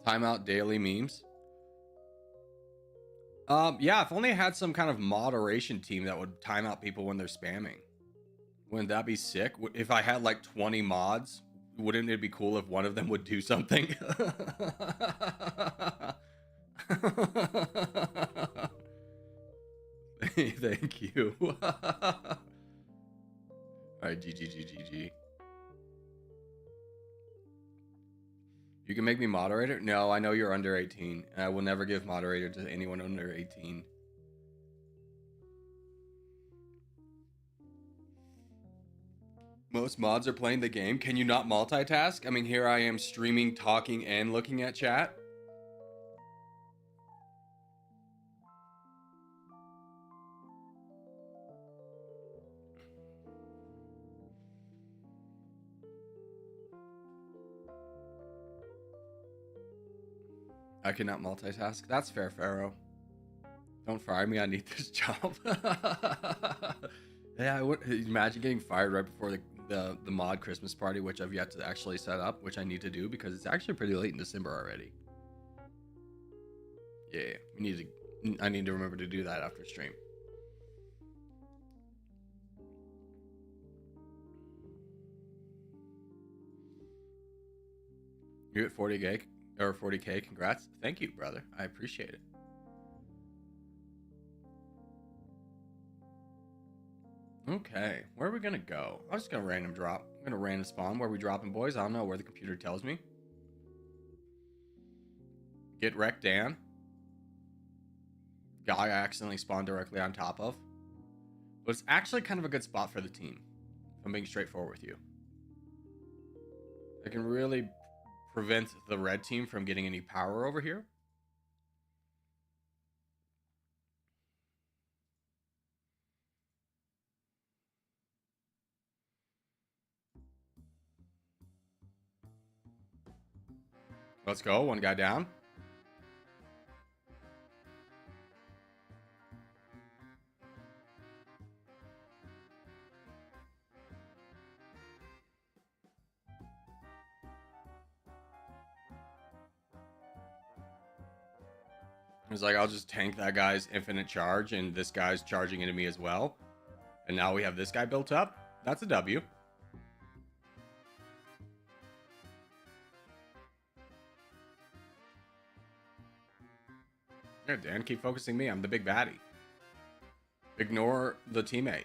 Timeout daily memes. Yeah, if only I had some kind of moderation team that would time out people when they're spamming. Wouldn't that be sick? If I had like 20 mods, wouldn't it be cool if one of them would do something? Thank you. All right, GG. You can make me moderator? No, I know you're under 18, and I will never give moderator to anyone under 18. Most mods are playing the game. Can you not multitask? I mean, here I am streaming, talking, and looking at chat. I cannot multitask. That's fair, Pharaoh. Don't fire me. I need this job. Yeah, I would imagine getting fired right before the mod Christmas party, which I've yet to actually set up, which I need to do because it's actually pretty late in December already. Yeah, I need to remember to do that after stream. You're at 40K or 40K. Congrats. Thank you, brother. I appreciate it. Okay, where are we gonna go? I'm just gonna random drop. I'm gonna random spawn. Where are we dropping, boys? I don't know where the computer tells me. Get wrecked, Dan. Guy I accidentally spawned directly on top of. But it's actually kind of a good spot for the team, if I'm being straightforward with you. I can really prevent the red team from getting any power over here. Let's go. One guy down. It's like, I'll just tank that guy's infinite charge, and this guy's charging into me as well. And now we have this guy built up. That's a W. Yeah, Dan, keep focusing me. I'm the big baddie. Ignore the teammate.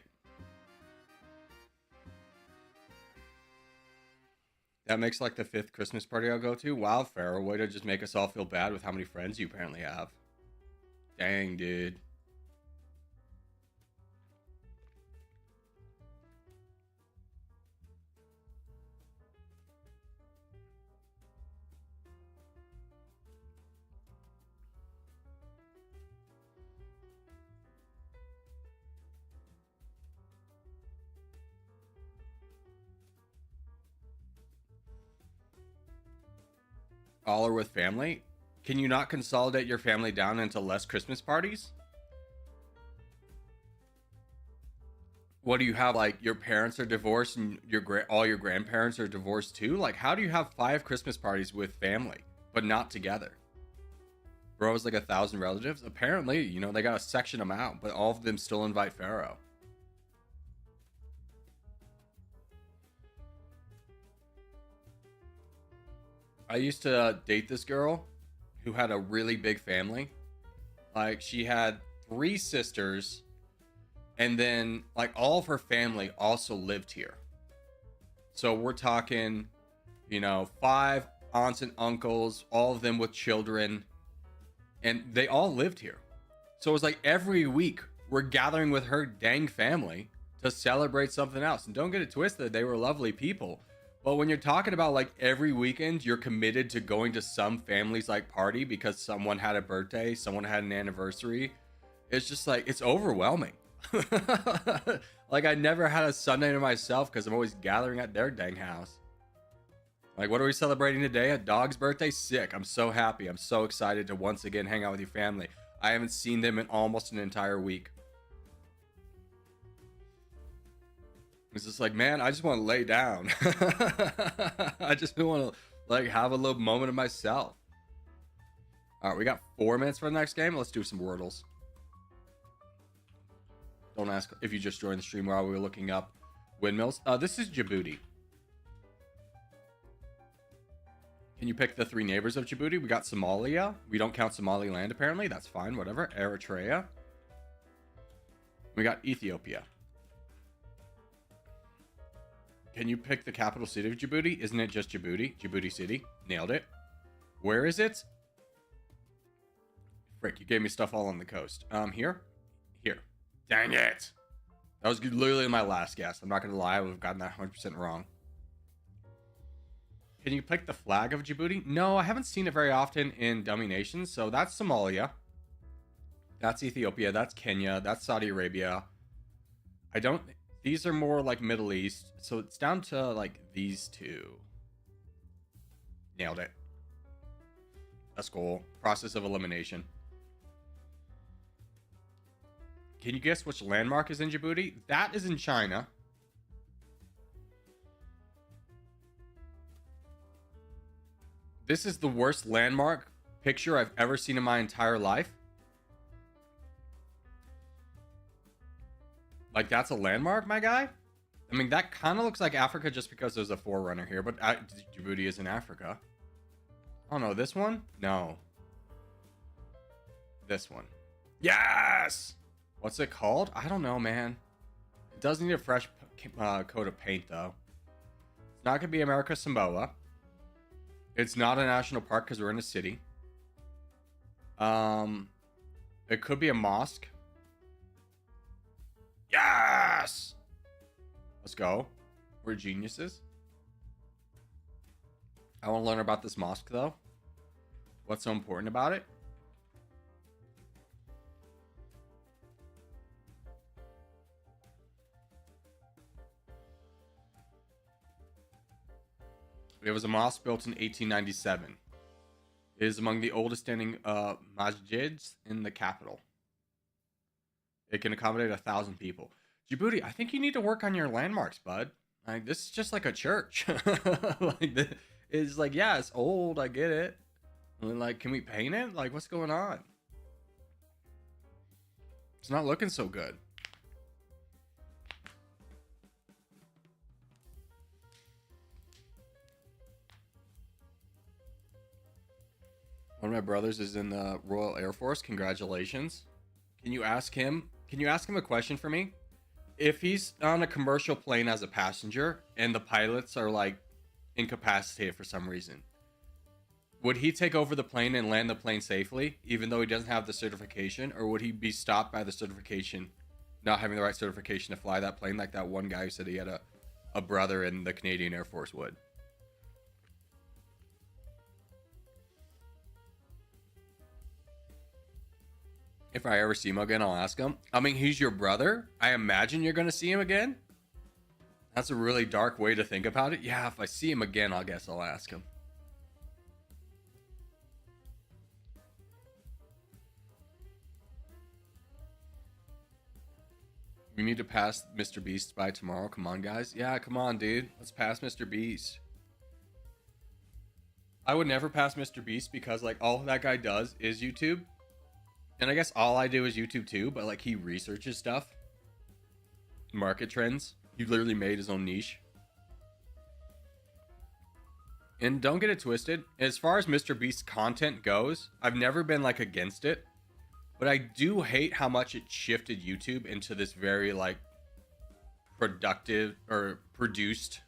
That makes like the 5th Christmas party I'll go to. Wow, Pharaoh, way to just make us all feel bad with how many friends you apparently have. Dang, dude. All are with family? Can you not consolidate your family down into less Christmas parties? What do you have? Like, your parents are divorced and all your grandparents are divorced too? Like, how do you have 5 Christmas parties with family but not together? Bro has like 1,000 relatives. Apparently, you know, they gotta section them out, but all of them still invite Pharaoh. I used to date this girl who had a really big family. Like, she had 3 sisters, and then like all of her family also lived here. So we're talking, you know, 5 aunts and uncles, all of them with children, and they all lived here. So it was like every week we're gathering with her dang family to celebrate something else. And don't get it twisted, they were lovely people. But when you're talking about like every weekend, you're committed to going to some family's like party because someone had a birthday, someone had an anniversary. It's just like, it's overwhelming. Like, I never had a Sunday to myself because I'm always gathering at their dang house. Like, what are we celebrating today? A dog's birthday? Sick. I'm so happy. I'm so excited to once again hang out with your family. I haven't seen them in almost an entire week. It's just like, man, I just want to lay down. I just want to like have a little moment of myself. All right, we got 4 minutes for the next game. Let's do some Wordles. Don't ask if you just joined the stream while we were looking up windmills. This is Djibouti. Can you pick the 3 neighbors of Djibouti? We got Somalia. We don't count Somaliland, apparently. That's fine, whatever. Eritrea. We got Ethiopia. Can you pick the capital city of Djibouti? Isn't it just Djibouti? Djibouti City. Nailed it. Where is it? Frick, you gave me stuff all on the coast. Here? Here. Dang it. That was literally my last guess. I'm not going to lie. I would have gotten that 100% wrong. Can you pick the flag of Djibouti? No, I haven't seen it very often in Dummynation. So that's Somalia. That's Ethiopia. That's Kenya. That's Saudi Arabia. I don't... These are more like Middle East. So it's down to like these 2. Nailed it. That's cool. Process of elimination. Can you guess which landmark is in Djibouti? That is in China. This is the worst landmark picture I've ever seen in my entire life. Like, that's a landmark, my guy? I mean, that kind of looks like Africa just because there's a forerunner here, but Djibouti is in Africa. Oh, no, this one? No. This one. Yes! What's it called? I don't know, man. It does need a fresh coat of paint, though. It's not going to be America Samoa. It's not a national park because we're in a city. It could be a mosque. Yes! Let's go. We're geniuses. I want to learn about this mosque, though. What's so important about it? It was a mosque built in 1897. It is among the oldest standing masjids in the capital. It can accommodate 1,000 people. Djibouti, I think you need to work on your landmarks, bud. Like, this is just like a church. Like, it's like, yeah, it's old. I get it. And like, can we paint it? Like, what's going on? It's not looking so good. One of my brothers is in the Royal Air Force. Congratulations. Can you ask him? Can you ask him a question for me? If he's on a commercial plane as a passenger and the pilots are like incapacitated for some reason, would he take over the plane and land the plane safely, even though he doesn't have the certification? Or would he be stopped by the certification, not having the right certification to fly that plane, like that one guy who said he had a brother in the Canadian Air Force would? If I ever see him again, I'll ask him. I mean, he's your brother. I imagine you're going to see him again. That's a really dark way to think about it. Yeah, if I see him again, I guess I'll ask him. We need to pass Mr. Beast by tomorrow. Come on, guys. Yeah, come on, dude. Let's pass Mr. Beast. I would never pass Mr. Beast because, like, all that guy does is YouTube. And I guess all I do is YouTube too, but like he researches stuff, market trends. He literally made his own niche. And don't get it twisted. As far as Mr. Beast's content goes, I've never been like against it, but I do hate how much it shifted YouTube into this very like productive or produced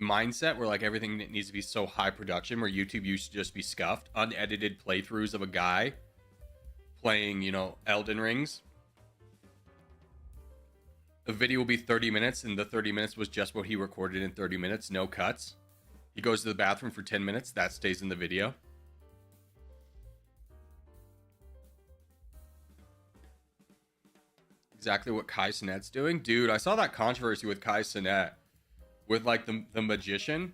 mindset where like everything needs to be so high production, where YouTube used to just be scuffed, unedited playthroughs of a guy playing, you know, Elden Rings. The video will be 30 minutes and the 30 minutes was just what he recorded in 30 minutes, no cuts. He goes to the bathroom for 10 minutes, that stays in the video. Exactly what Kai Cenat's doing. Dude, I saw that controversy with Kai Cenat with like the magician,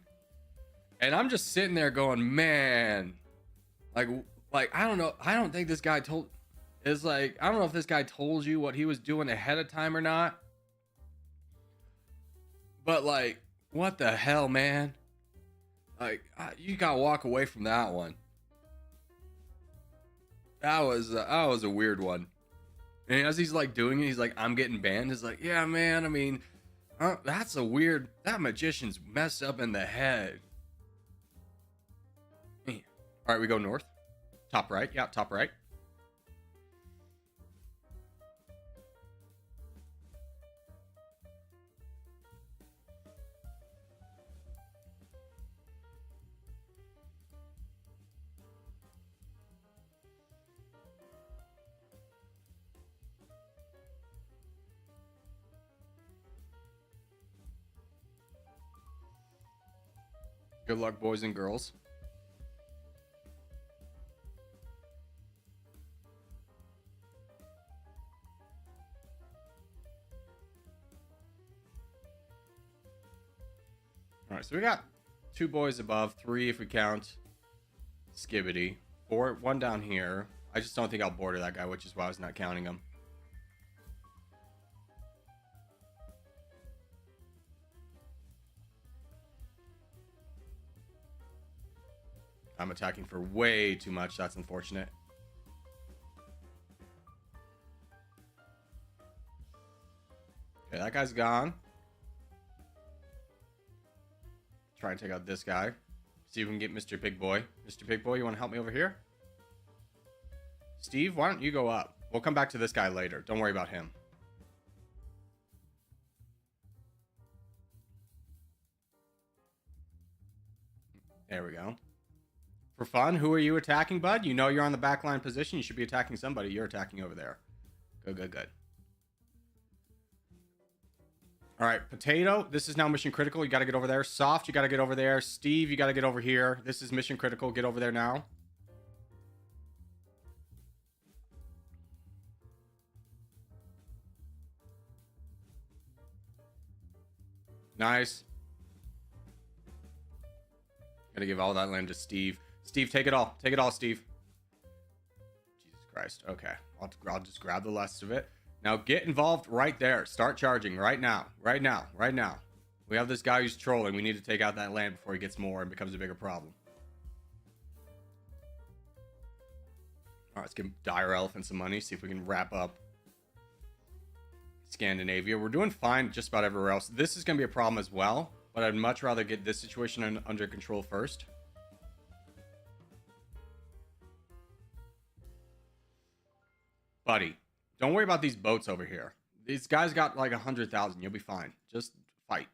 and I'm just sitting there going, man, like I don't know, I don't think this guy told, is like, I don't know if this guy told you what he was doing ahead of time or not, but like, what the hell, man? Like, you gotta walk away from that one. That was a weird one. And as he's like doing it, he's like, I'm getting banned. He's like, yeah, man, I mean, that's a weird, that magician's messed up in the head. All right, we go north. Top right. Yeah, top right. Good luck, boys and girls. All right, so we got 2 boys above, 3 if we count Skibbity, 4, 1 down here. I just don't think I'll border that guy, which is why I was not counting him. I'm attacking for way too much. That's unfortunate. Okay, that guy's gone. Try and take out this guy. See if we can get Mr. Big Boy. Mr. Big Boy, you want to help me over here? Steve, why don't you go up? We'll come back to this guy later. Don't worry about him. There we go. For fun, who are you attacking, bud? You know you're on the backline position. You should be attacking somebody. You're attacking over there. Good, good, good. All right, Potato, this is now mission critical. You got to get over there. Soft, you got to get over there. Steve, you got to get over here. This is mission critical. Get over there now. Nice. Gonna give all that land to Steve. Steve, take it all. Take it all, Steve. Jesus Christ. Okay. I'll just grab the rest of it. Now get involved right there. Start charging right now. Right now. Right now. We have this guy who's trolling. We need to take out that land before he gets more and becomes a bigger problem. All right, let's give Dire Elephant some money. See if we can wrap up Scandinavia. We're doing fine just about everywhere else. This is going to be a problem as well, but I'd much rather get this situation under control first. Buddy, don't worry about these boats over here. These guys got like 100,000. You'll be fine. Just fight.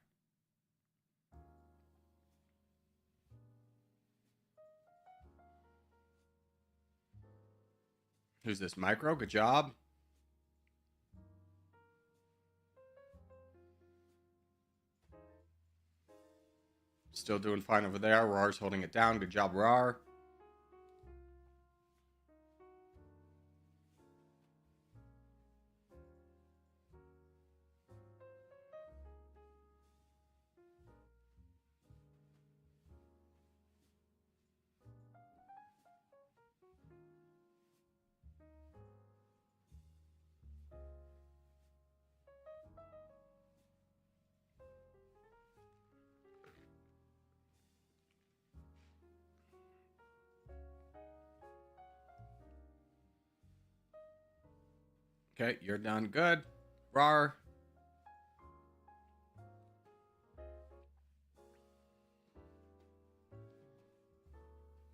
Who's this? Micro? Good job. Still doing fine over there. Rar's holding it down. Good job, Rar. Okay, you're done. Good. Rar.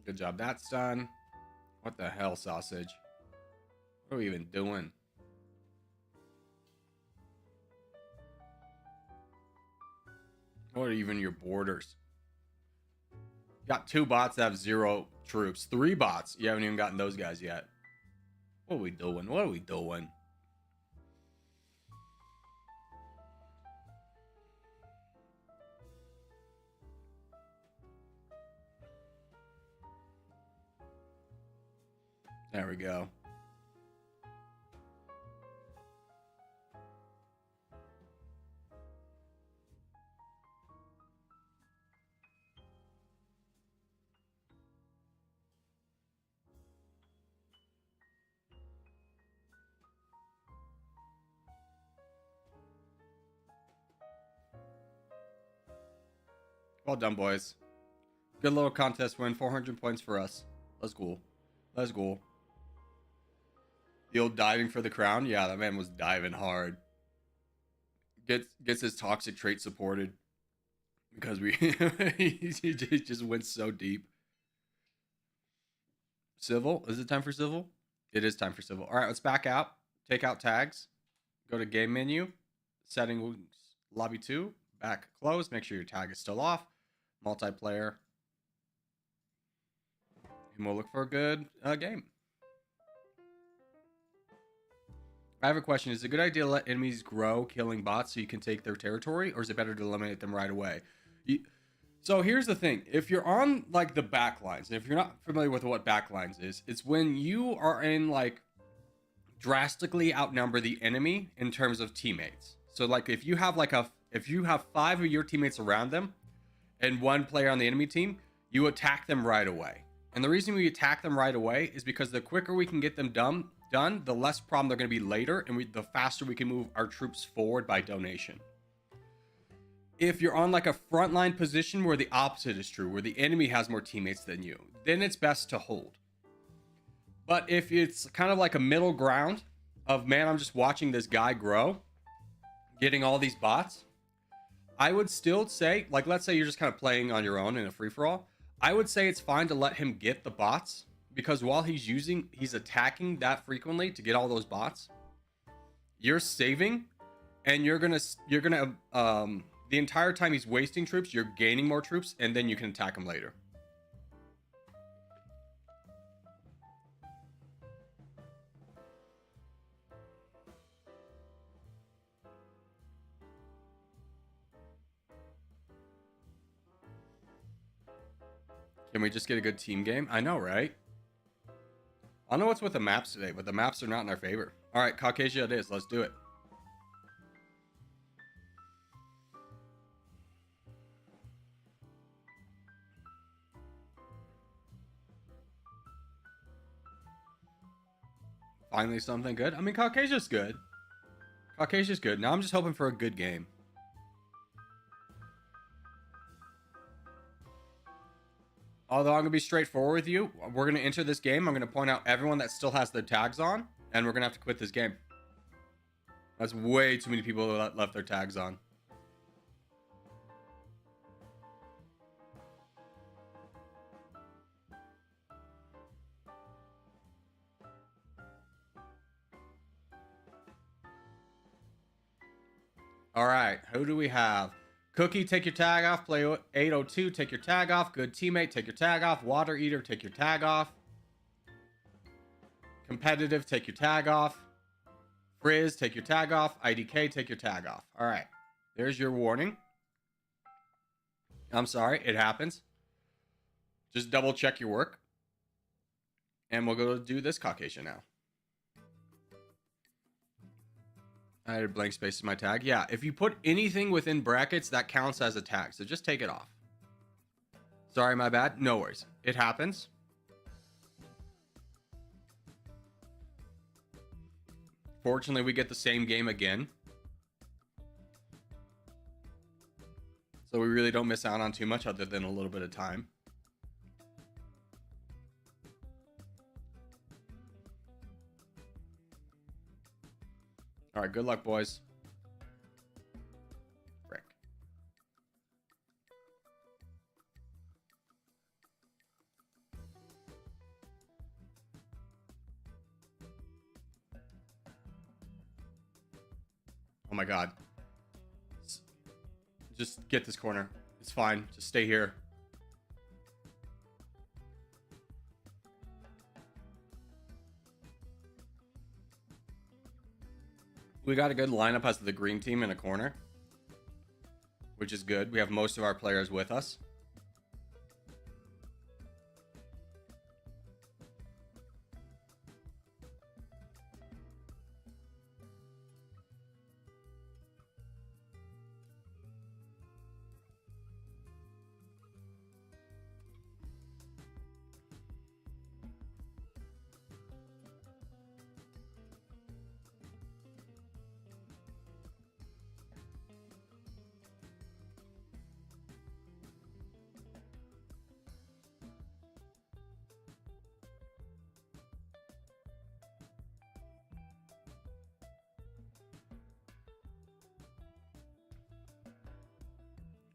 Good job. That's done. What the hell, sausage? What are we even doing? What are even your borders? You got 2 bots that have 0 troops. 3 bots. You haven't even gotten those guys yet. What are we doing? What are we doing? There we go. Well done, boys. Good little contest win. 400 points for us. Let's go. Let's go. The old diving for the crown. Yeah, that man was diving hard. Gets his toxic trait supported because he just went so deep. Civil? Is it time for civil? It is time for civil. All right, let's back out. Take out tags. Go to game menu. Settings lobby 2. Back close. Make sure your tag is still off. Multiplayer. And we'll look for a good game. I have a question. Is it a good idea to let enemies grow, killing bots so you can take their territory? Or is it better to eliminate them right away? So here's the thing. If you're on like the backlines, and if you're not familiar with what backlines is, it's when you are in like drastically outnumber the enemy in terms of teammates. So like if you have 5 of your teammates around them and 1 player on the enemy team, you attack them right away. And the reason we attack them right away is because the quicker we can get them done, the less problem they're going to be later, and the faster we can move our troops forward by donation. If you're on like a frontline position where the opposite is true, where the enemy has more teammates than you, then it's best to hold. But if it's kind of like a middle ground of, man, I'm just watching this guy grow, getting all these bots, I would still say, like, let's say you're just kind of playing on your own in a free-for-all, I would say it's fine to let him get the bots, because while he's attacking that frequently to get all those bots, you're saving, and you're gonna the entire time he's wasting troops, you're gaining more troops, and then you can attack him later. Can we just get a good team game? I know, right? I don't know what's with the maps today, but the maps are not in our favor. All right, Caucasia it is. Let's do it. Finally something good. I mean, Caucasia's good. Caucasia's good. Now I'm just hoping for a good game. Although I'm going to be straightforward with you. We're going to enter this game. I'm going to point out everyone that still has their tags on. And we're going to have to quit this game. That's way too many people that left their tags on. All right, who do we have? Cookie, take your tag off. Play 802, take your tag off. Good teammate, take your tag off. Water Eater, take your tag off. Competitive, take your tag off. Frizz, take your tag off. IDK, take your tag off. All right, there's your warning. I'm sorry, it happens. Just double check your work. And we'll go do this Caucasian now. I had a blank space in my tag. Yeah, if you put anything within brackets, that counts as a tag. So just take it off. Sorry, my bad. No worries. It happens. Fortunately, we get the same game again. So we really don't miss out on too much other than a little bit of time. All right, good luck, boys. Frick. Oh my God. Just get this corner. It's fine. Just stay here. We got a good lineup as the green team in a corner, which is good. We have most of our players with us.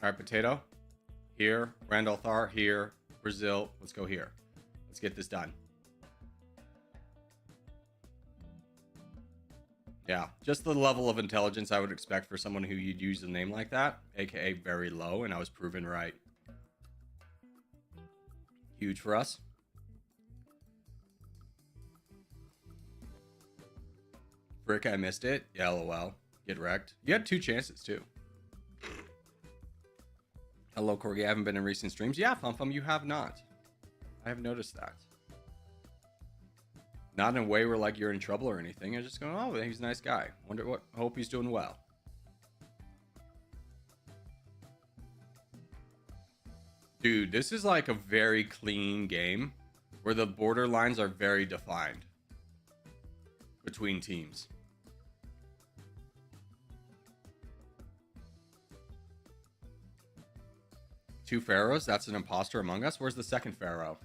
All right, Potato. Here. Randall Thar. Here. Brazil. Let's go here. Let's get this done. Yeah, just the level of intelligence I would expect for someone who you'd use a name like that, aka very low, and I was proven right. Huge for us. Frick, I missed it. Yeah, LOL. Get wrecked. You had 2 chances, too. Hello, Corgi. I haven't been in recent streams. Yeah, Fum, you have not. I have noticed that. Not in a way where, like, you're in trouble or anything. I'm just going, oh, he's a nice guy. Wonder what. Hope he's doing well. Dude, this is like a very clean game where the border lines are very defined between teams. Two pharaohs? That's an imposter among us? Where's the second pharaoh?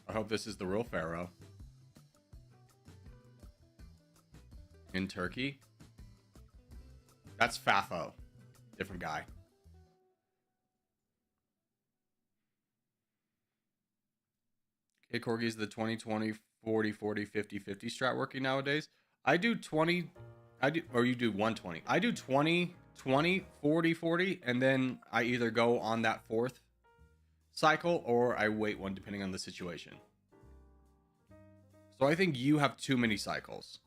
I hope this is the real pharaoh. In Turkey? That's Fafo. Different guy. Okay, Corgi's the 20-20, 40-40, 50-50 strat working nowadays. I do 20, or you do 120. I do 20, 20, 40, 40, and then I either go on that 4th cycle or I wait one depending on the situation. So I think you have too many cycles.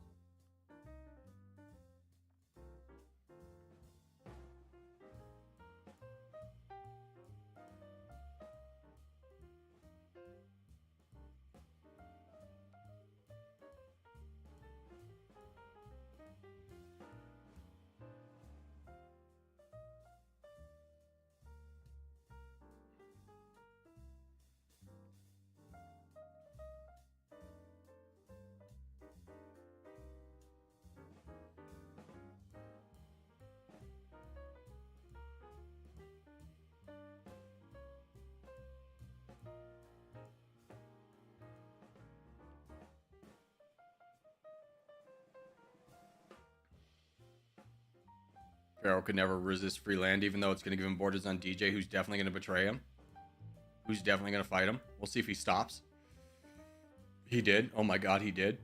Pharaoh could never resist free land, even though it's going to give him borders on DJ, who's definitely going to betray him. Who's definitely going to fight him. We'll see if he stops. He did. Oh my god, he did.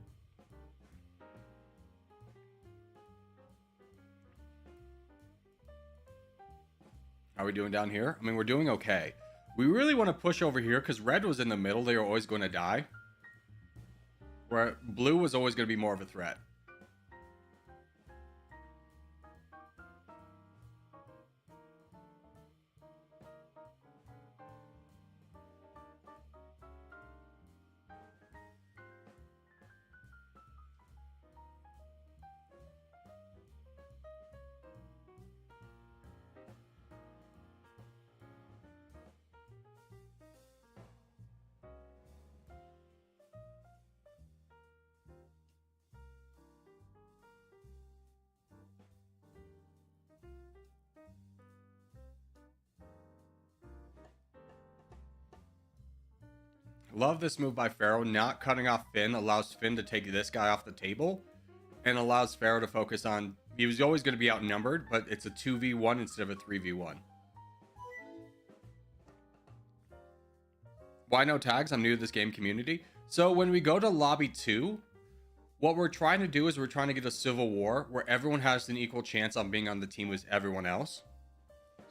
How are we doing down here? I mean, we're doing okay. We really want to push over here because red was in the middle. They were always going to die. Where blue was always going to be more of a threat. Love this move by Pharaoh. Not cutting off Finn allows Finn to take this guy off the table and allows Pharaoh to focus on... He was always going to be outnumbered, but it's a 2v1 instead of a 3v1. Why no tags? I'm new to this game community. So when we go to lobby 2, what we're trying to do is we're trying to get a civil war where everyone has an equal chance on being on the team with everyone else.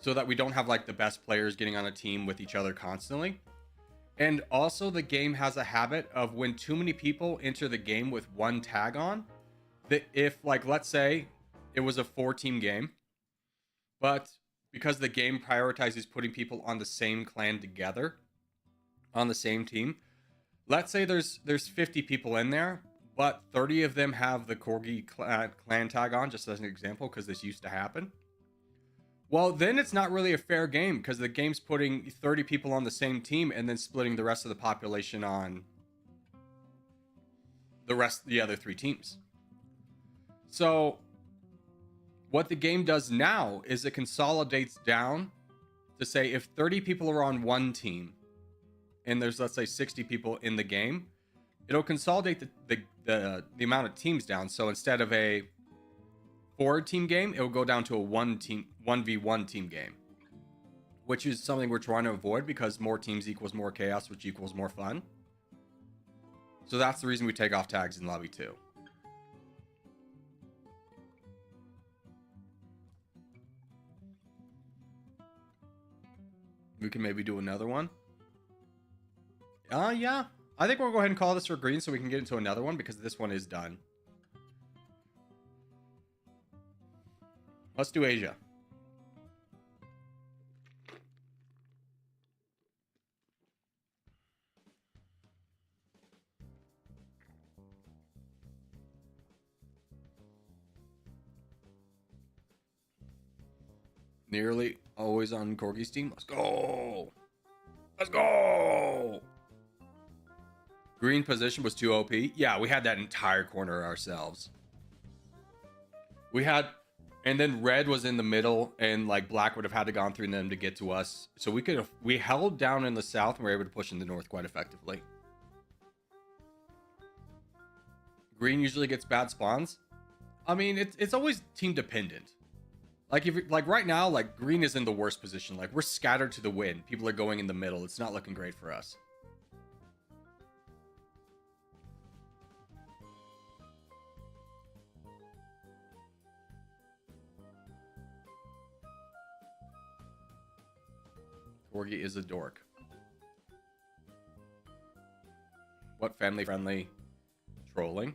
So that we don't have like the best players getting on a team with each other constantly. And also the game has a habit of when too many people enter the game with one tag on, that if like, let's say it was a 4-team game, but because the game prioritizes putting people on the same clan together on the same team, let's say there's 50 people in there, but 30 of them have the Corgi clan tag on, just as an example, because this used to happen. Well, then it's not really a fair game because the game's putting 30 people on the same team and then splitting the rest of the population on the other 3 teams. So what the game does now is it consolidates down to say if 30 people are on one team and there's, let's say, 60 people in the game, it'll consolidate the amount of teams down. So instead of a 4-team game, it will go down to a 1v1 team game, which is something we're trying to avoid because more teams equals more chaos, which equals more fun. So that's the reason we take off tags in lobby 2. We can maybe do another one. Yeah. I think we'll go ahead and call this for green so we can get into another one because this one is done. Let's do Asia. Nearly always on Corgi's team. Let's go. Let's go. Green position was too OP. Yeah, we had that entire corner ourselves. We had... And then red was in the middle, and like black would have had to gone through them to get to us. So we held down in the south and were able to push in the north quite effectively. Green usually gets bad spawns. I mean, it's always team dependent. Like right now, like green is in the worst position. Like we're scattered to the wind. People are going in the middle. It's not looking great for us. Corgi is a dork. What family-friendly trolling?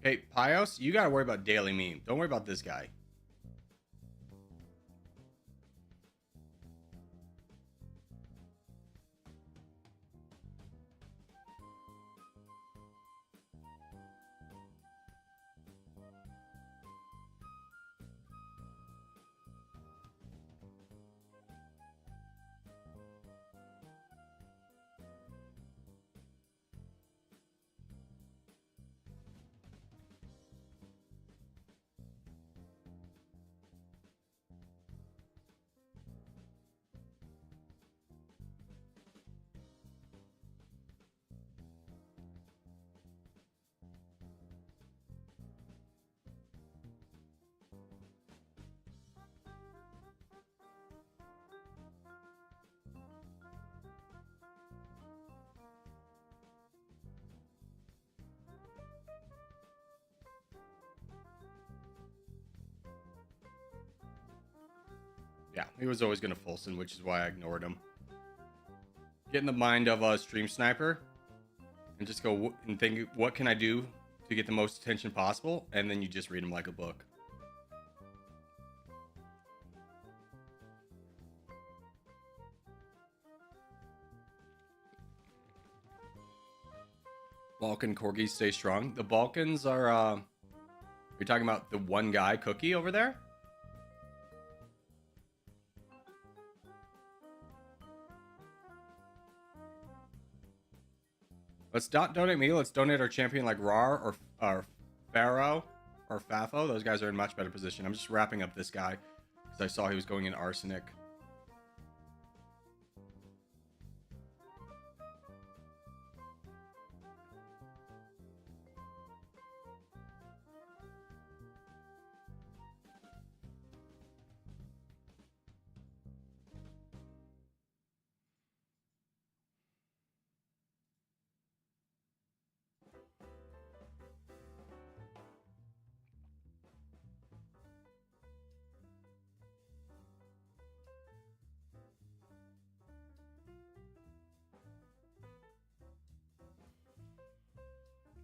Hey, Pios, you gotta worry about Daily Meme. Don't worry about this guy. Yeah, he was always going to Fulson, which is why I ignored him. Get in the mind of a stream sniper and just go and think, what can I do to get the most attention possible? And then you just read him like a book. Balkan corgis stay strong. The Balkans are, you're talking about the one guy cookie over there? Let's not donate me. Let's donate our champion like Rar or Pharaoh or Fafo. Those guys are in much better position. I'm just wrapping up this guy because I saw he was going in Arsenic.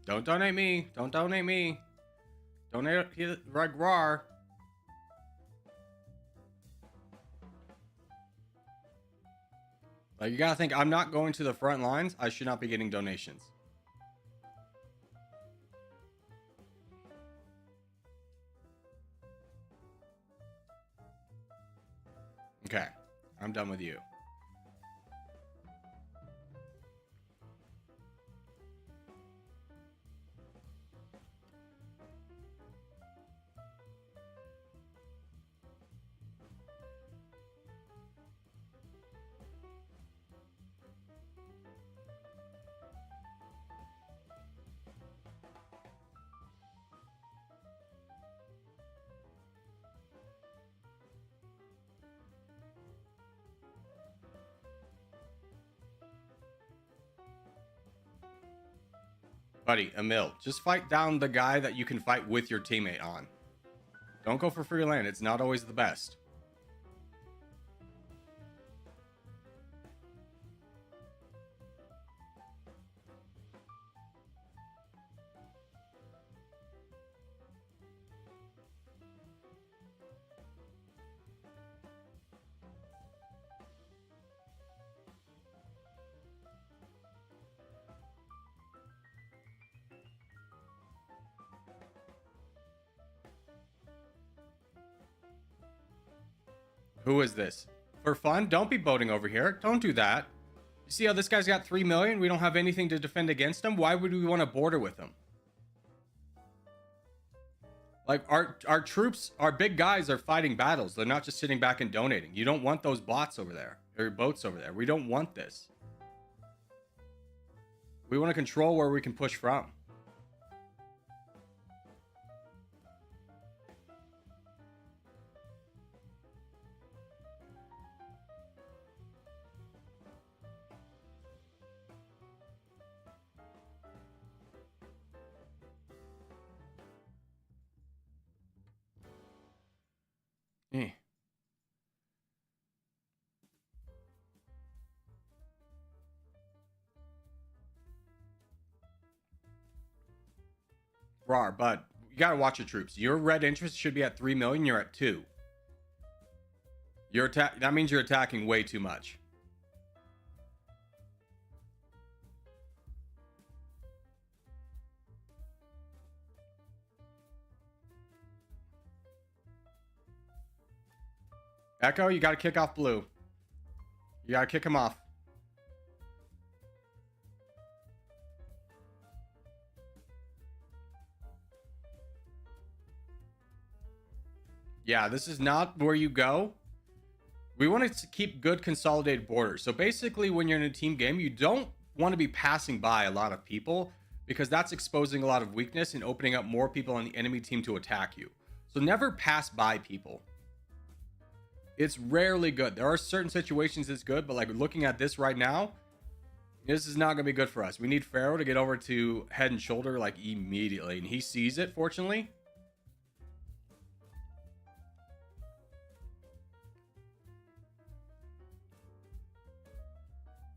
Don't donate me. Don't donate me. Donate Rar. Like, you gotta think, I'm not going to the front lines. I should not be getting donations. Okay, I'm done with you. Buddy, Emil, just fight down the guy that you can fight with your teammate on. Don't go for free land. It's not always the best. Who is this? For fun? Don't be boating over here. Don't do that. You see how this guy's got 3 million? We don't have anything to defend against him. Why would we want to border with him? Like, our troops, our big guys are fighting battles. They're not just sitting back and donating. You don't want those bots over there. Or boats over there. We don't want this. We want to control where we can push from. Eh. Rar, but you gotta watch your troops. Your red interest should be at 3 million. You're at 2. That means you're attacking way too much. Echo, you gotta kick off blue. You gotta kick him off. Yeah, this is not where you go. We want to keep good consolidated borders. So basically, when you're in a team game, you don't want to be passing by a lot of people because that's exposing a lot of weakness and opening up more people on the enemy team to attack you. So never pass by people. It's rarely good. There are certain situations it's good, but like looking at this right now, this is not going to be good for us. We need Pharaoh to get over to head and shoulder like immediately. And he sees it, fortunately.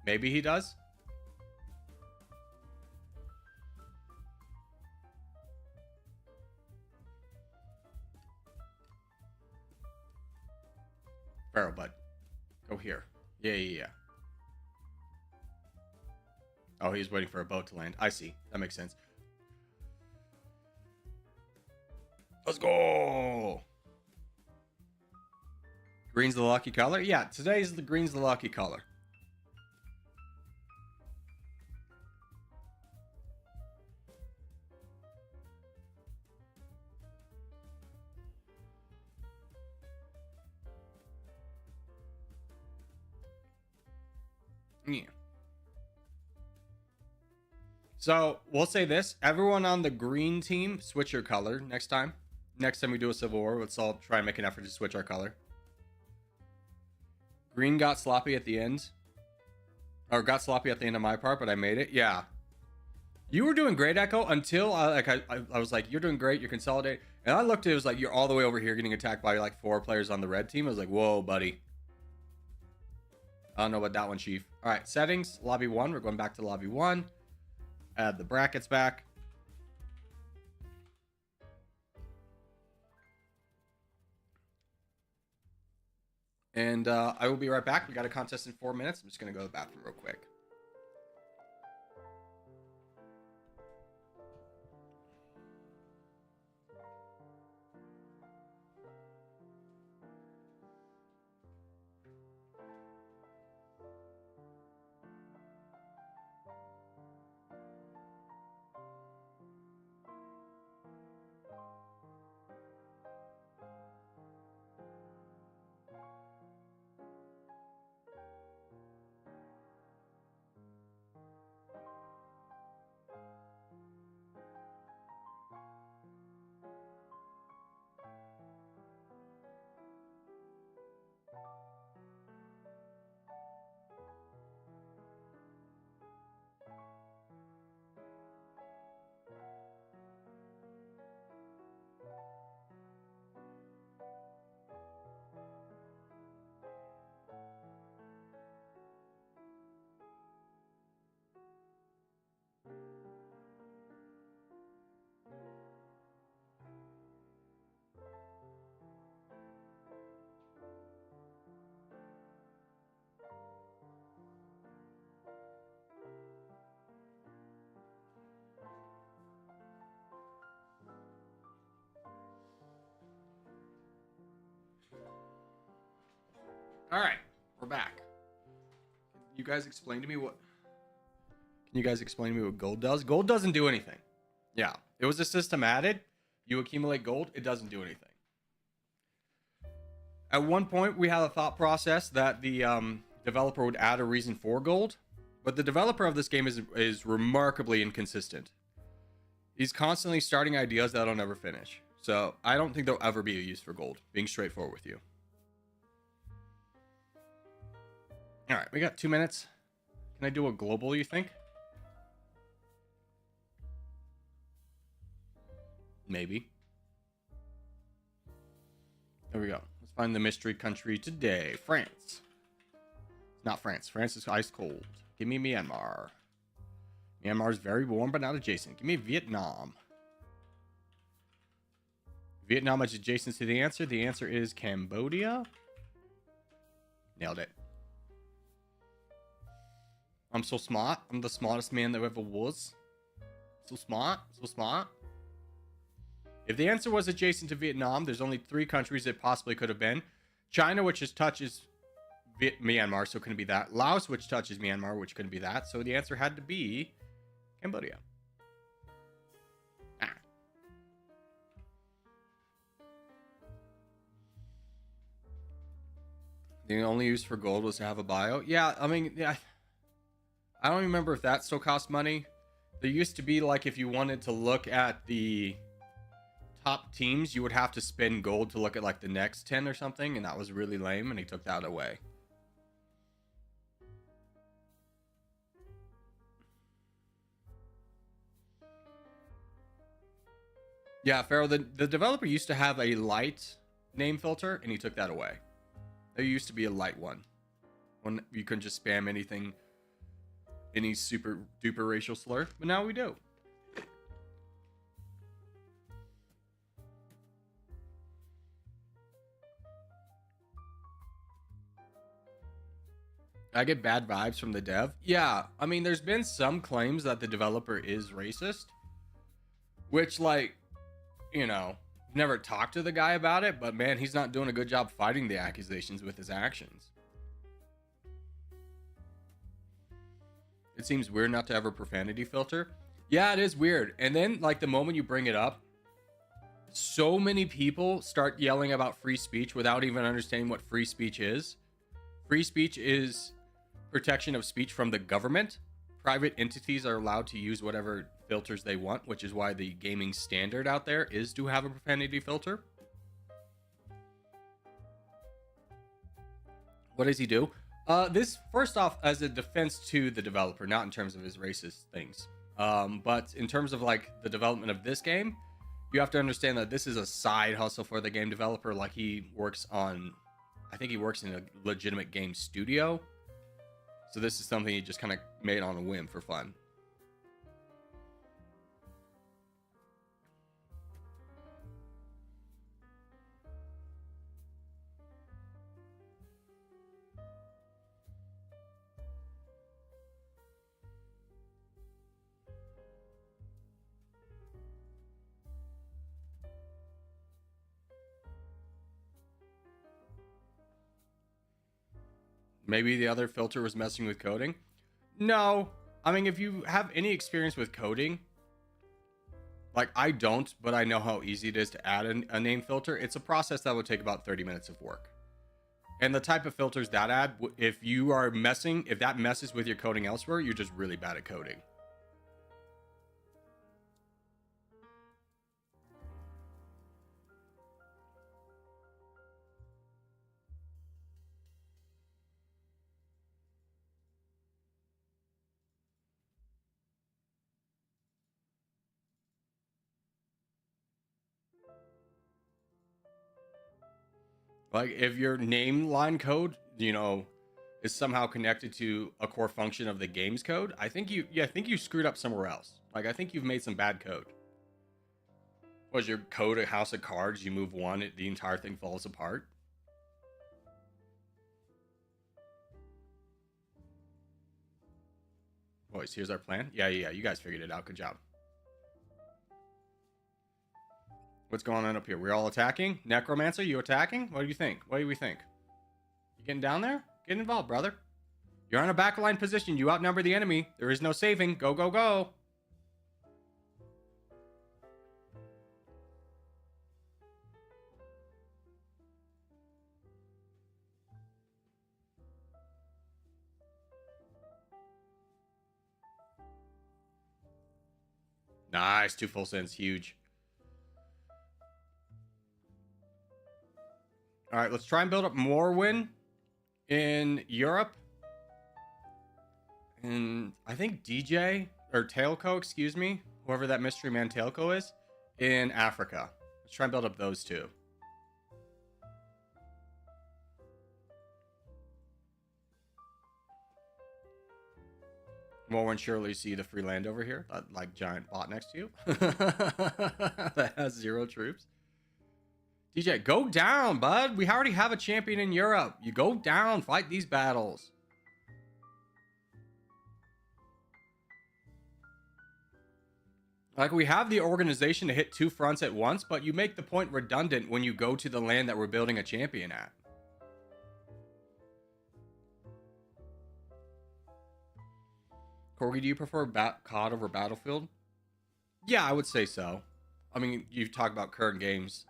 Maybe he does. Pharaoh, bud. Go here. Yeah. Oh, he's waiting for a boat to land. I see. That makes sense. Let's go. Green's the lucky color? Yeah, today's the green's the lucky color. Yeah. So we'll say this: everyone on the green team, switch your color next time. Next time we do a civil war, let's all try and make an effort to switch our color. Green got sloppy at the end, or got sloppy at the end of my part, but I made it. Yeah, you were doing great, Echo. Until I was like, you're doing great. You're consolidating, and I looked. It was like you're all the way over here getting attacked by like 4 players on the red team. I was like, whoa, buddy. I don't know about that one, Chief. All right, settings, lobby 1. We're going back to lobby 1. Add the brackets back. And I will be right back. We got a contest in 4 minutes. I'm just going to go to the bathroom real quick. All right, we're back. Can you guys explain to me what gold does? Gold doesn't do anything. Yeah, it was a system added. You accumulate gold, it doesn't do anything. At one point, we had a thought process that the developer would add a reason for gold, but the developer of this game is remarkably inconsistent. He's constantly starting ideas that'll never finish. So I don't think there'll ever be a use for gold, being straightforward with you. All right, we got 2 minutes. Can I do a global, you think? Maybe. There we go. Let's find the mystery country today. France. Not France. France is ice cold. Give me Myanmar. Myanmar is very warm, but not adjacent. Give me Vietnam. Vietnam is adjacent to the answer. The answer is Cambodia. Nailed it. I'm so smart. I'm the smartest man there ever was. So smart. So smart. If the answer was adjacent to Vietnam, there's only 3 countries it possibly could have been. China, which touches Myanmar, so it couldn't be that. Laos, which touches Myanmar, which couldn't be that. So the answer had to be Cambodia. The only use for gold was to have a bio. Yeah, I mean, yeah. I don't remember if that still cost money. There used to be, like, if you wanted to look at the top teams, you would have to spend gold to look at, like, the next 10 or something, and that was really lame, and he took that away. Yeah, Pharaoh, the developer used to have a light name filter, and he took that away. There used to be a light one. When you couldn't just spam anything, any super duper racial slur, but now we do. I get bad vibes from the dev. Yeah, I mean, there's been some claims that the developer is racist, which, like, you know, never talked to the guy about it, but man, he's not doing a good job fighting the accusations with his actions. It seems weird not to have a profanity filter. Yeah, it is weird. And then, like, the moment you bring it up, so many people start yelling about free speech without even understanding what free speech is. Free speech is protection of speech from the government. Private entities are allowed to use whatever filters they want, which is why the gaming standard out there is to have a profanity filter. What does he do? This, first off, as a defense to the developer, not in terms of his racist things, but in terms of, like, the development of this game, you have to understand that this is a side hustle for the game developer. Like, he works on, I think he works in a legitimate game studio. So this is something he just kind of made on a whim for fun. Maybe the other filter was messing with coding. No, I mean, if you have any experience with coding, like I don't, but I know how easy it is to add a name filter. It's a process that would take about 30 minutes of work. And the type of filters that add, if you are messing, if that messes with your coding elsewhere, you're just really bad at coding. Like if your name line code, you know, is somehow connected to a core function of the game's code, I think you screwed up somewhere else. Like I think you've made some bad code. Was your code a house of cards? You move one, the entire thing falls apart. Boys, here's our plan. Yeah, you guys figured it out. Good job. What's going on up here? We're all attacking? Necromancer, you attacking? What do you think? What do we think? You getting down there? Get involved, brother. You're on a backline position. You outnumber the enemy. There is no saving. Go, go, go. Nice. 2 full sends. Huge. All right, let's try and build up more win in Europe. And I think DJ, or Tailco, excuse me, whoever that mystery man Tailco is, in Africa. Let's try and build up those two. More when surely see the free land over here, that like giant bot next to you that has 0 troops. DJ, go down, bud. We already have a champion in Europe. You go down, fight these battles. Like, we have the organization to hit 2 fronts at once, but you make the point redundant when you go to the land that we're building a champion at. Corgi, do you prefer COD over Battlefield? Yeah, I would say so. I mean, you talk about current games.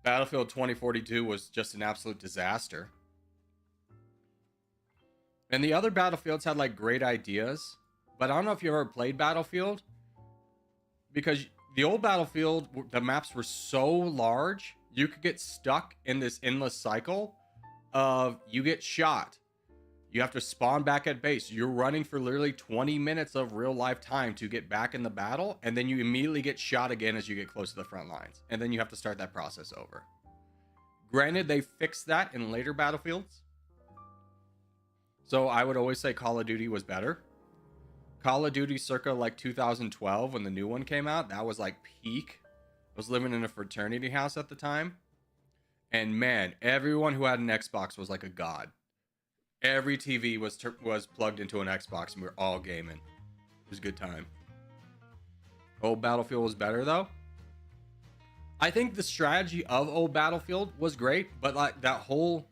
Battlefield 2042 was just an absolute disaster. And the other Battlefields had, like, great ideas. But I don't know if you ever played Battlefield. Because the old Battlefield, the maps were so large, you could get stuck in this endless cycle of you get shot. You have to spawn back at base. You're running for literally 20 minutes of real life time to get back in the battle. And then you immediately get shot again as you get close to the front lines. And then you have to start that process over. Granted, they fixed that in later Battlefields. So I would always say Call of Duty was better. Call of Duty circa like 2012 when the new one came out, that was like peak. I was living in a fraternity house at the time. And man, everyone who had an Xbox was like a god. Every TV was plugged into an Xbox and we were all gaming. It was a good time. Old Battlefield was better though. I think the strategy of old Battlefield was great, but like that old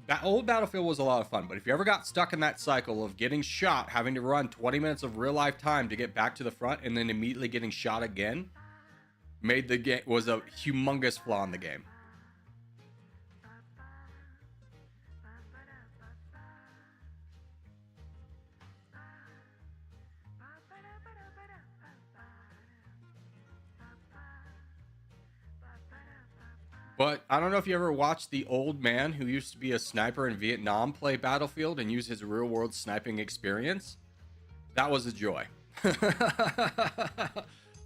Battlefield was a lot of fun. But if you ever got stuck in that cycle of getting shot, having to run 20 minutes of real life time to get back to the front, and then immediately getting shot again, made the game was a humongous flaw in the game. But I don't know if you ever watched the old man who used to be a sniper in Vietnam play Battlefield and use his real world sniping experience. That was a joy.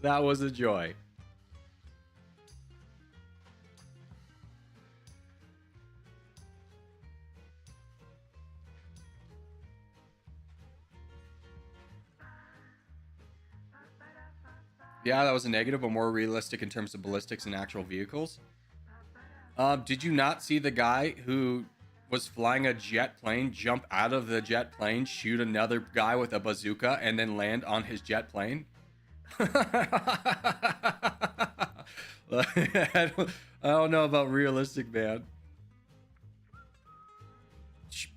That was a joy. Yeah, that was a negative, but more realistic in terms of ballistics and actual vehicles. Did you not see the guy who was flying a jet plane jump out of the jet plane, shoot another guy with a bazooka, and then land on his jet plane? I don't know about realistic, man.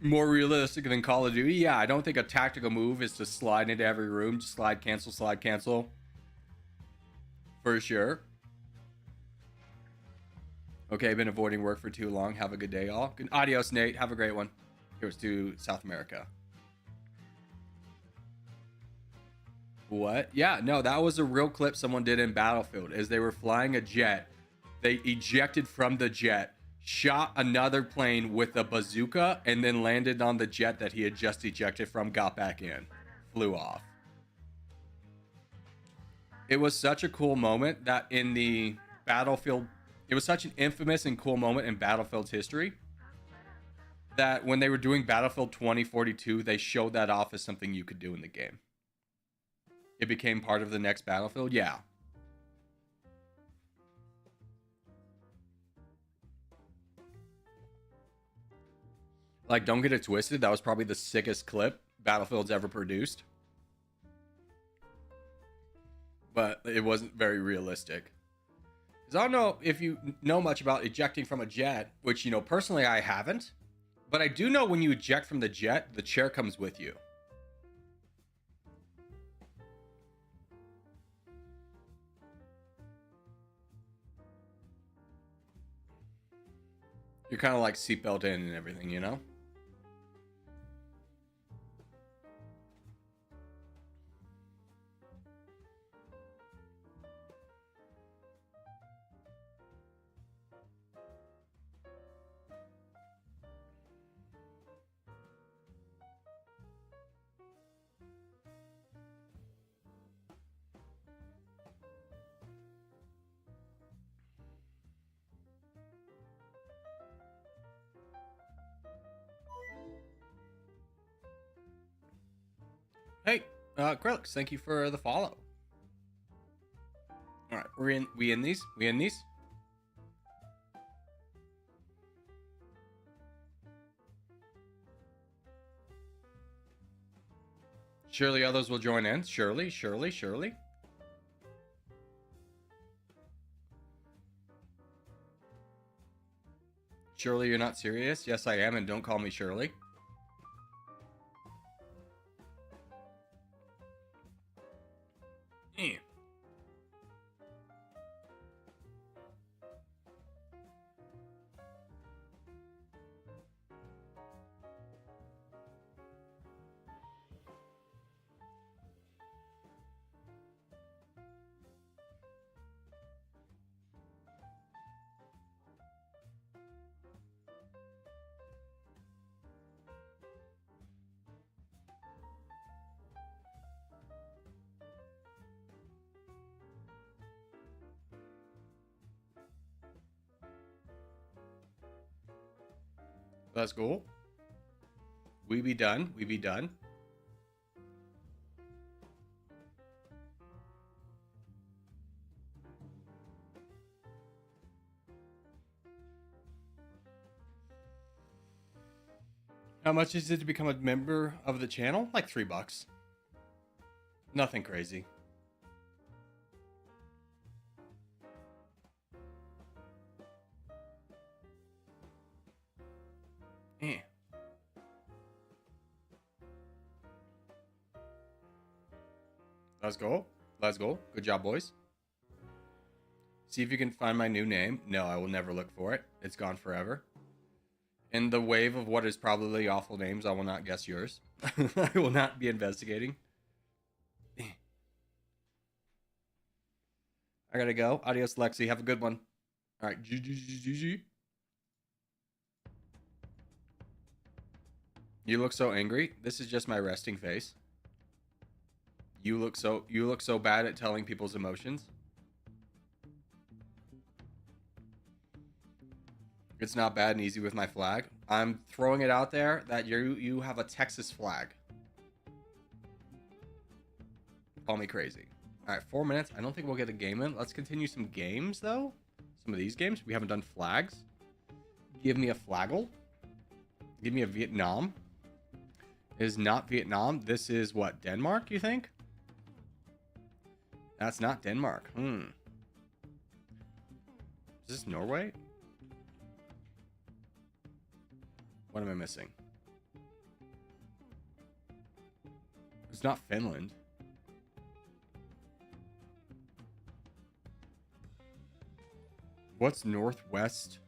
More realistic than Call of Duty? Yeah, I don't think a tactical move is to slide into every room, just slide, cancel. For sure. Okay, been avoiding work for too long. Have a good day, all. Good. Adios, Nate. Have a great one. Here's to South America. What? Yeah, no, that was a real clip someone did in Battlefield. As they were flying a jet, they ejected from the jet, shot another plane with a bazooka, and then landed on the jet that he had just ejected from, got back in, flew off. It was such a cool moment that in the Battlefield, it was such an infamous and cool moment in Battlefield's history that when they were doing Battlefield 2042, they showed that off as something you could do in the game. It became part of the next Battlefield. Yeah. Like, don't get it twisted. That was probably the sickest clip Battlefield's ever produced. But it wasn't very realistic. Because I don't know if you know much about ejecting from a jet, which, you know, personally I haven't. But I do know when you eject from the jet, the chair comes with you. You're kind of like seatbelt in and everything, you know? Hey, Krellix, thank you for the follow. All right, we in these? We in these? Surely others will join in. Surely, surely, surely. Surely you're not serious? Yes, I am, and don't call me Shirley. Eh. Let's go. We be done. We be done. How much is it to become a member of the channel? Like $3. Nothing crazy. Eh. Let's go. Let's go. Good job, boys. See if you can find my new name. No, I will never look for it. It's gone forever. In the wave of what is probably awful names, I will not guess yours. I will not be investigating. I gotta go. Adios, Lexi. Have a good one. All right. GG. You look so angry. This is just my resting face. You look so bad at telling people's emotions. It's not bad and easy with my flag. I'm throwing it out there that you have a Texas flag. Call me crazy. All right, 4 minutes. I don't think we'll get a game in. Let's continue some games though. Some of these games we haven't done flags. Give me a flaggle. Give me a Vietnam. It is not Vietnam. This is what, Denmark, you think? That's not Denmark. Is this Norway? What am I missing? It's not Finland. What's northeast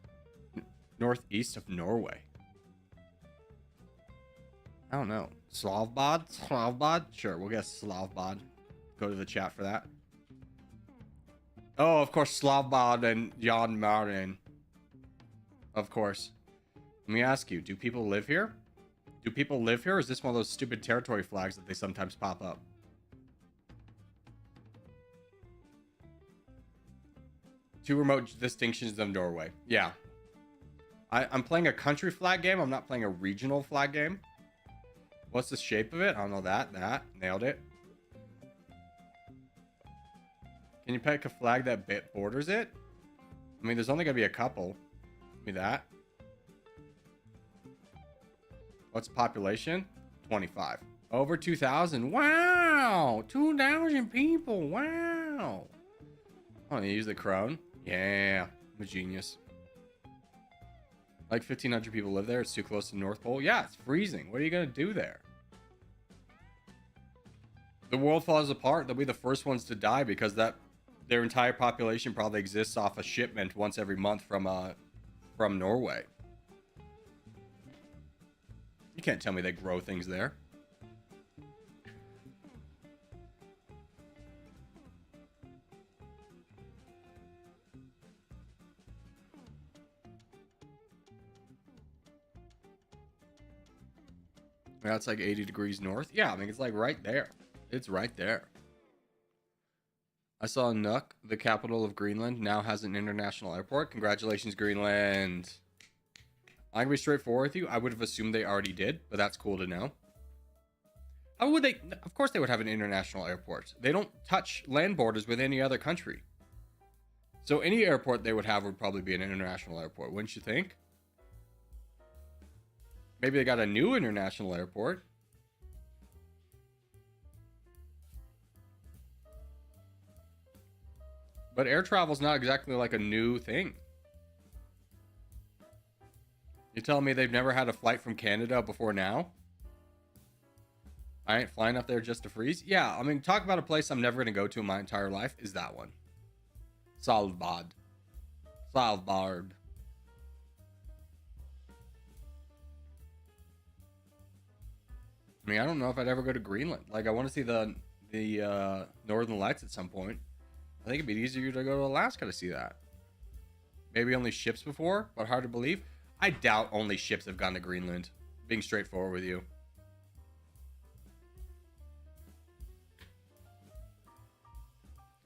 of Norway? I don't know. Slavbod? Sure, we'll guess Slavbod. Go to the chat for that. Oh, of course, Slavbod and Jan Marin. Of course. Let me ask you, do people live here? Do people live here, or is this one of those stupid territory flags that they sometimes pop up? Two remote distinctions of Norway. Yeah. I'm playing a country flag game. I'm not playing a regional flag game. What's the shape of it? I don't know that. Nailed it. Can you pick a flag that borders it? I mean, there's only going to be a couple. Give me that. What's the population? 25. Over 2,000. Wow! 2,000 people. Wow! Oh, they use the crone? Yeah. I'm a genius. Like 1,500 people live there. It's too close to the North Pole. Yeah, it's freezing. What are you going to do there? The world falls apart. They'll be the first ones to die because their entire population probably exists off a shipment once every month from Norway. You can't tell me they grow things there. That's like 80 degrees north. Yeah, I mean, it's like right there. It's right there. I saw Nuuk, the capital of Greenland, now has an international airport. Congratulations, Greenland. I'm gonna be straightforward with you. I would have assumed they already did, but that's cool to know. How would they? Of course they would have an international airport. They don't touch land borders with any other country. So any airport they would have would probably be an international airport, wouldn't you think? Maybe they got a new international airport. But air travel's not exactly like a new thing. You telling me they've never had a flight from Canada before now? I ain't flying up there just to freeze? Yeah, I mean, talk about a place I'm never going to go to in my entire life is that one. Svalbard. Svalbard. I mean, I don't know if I'd ever go to Greenland. Like, I want to see the Northern Lights at some point. I think it'd be easier to go to Alaska to see that. Maybe only ships before, but hard to believe. I doubt only ships have gone to Greenland. Being straightforward with you.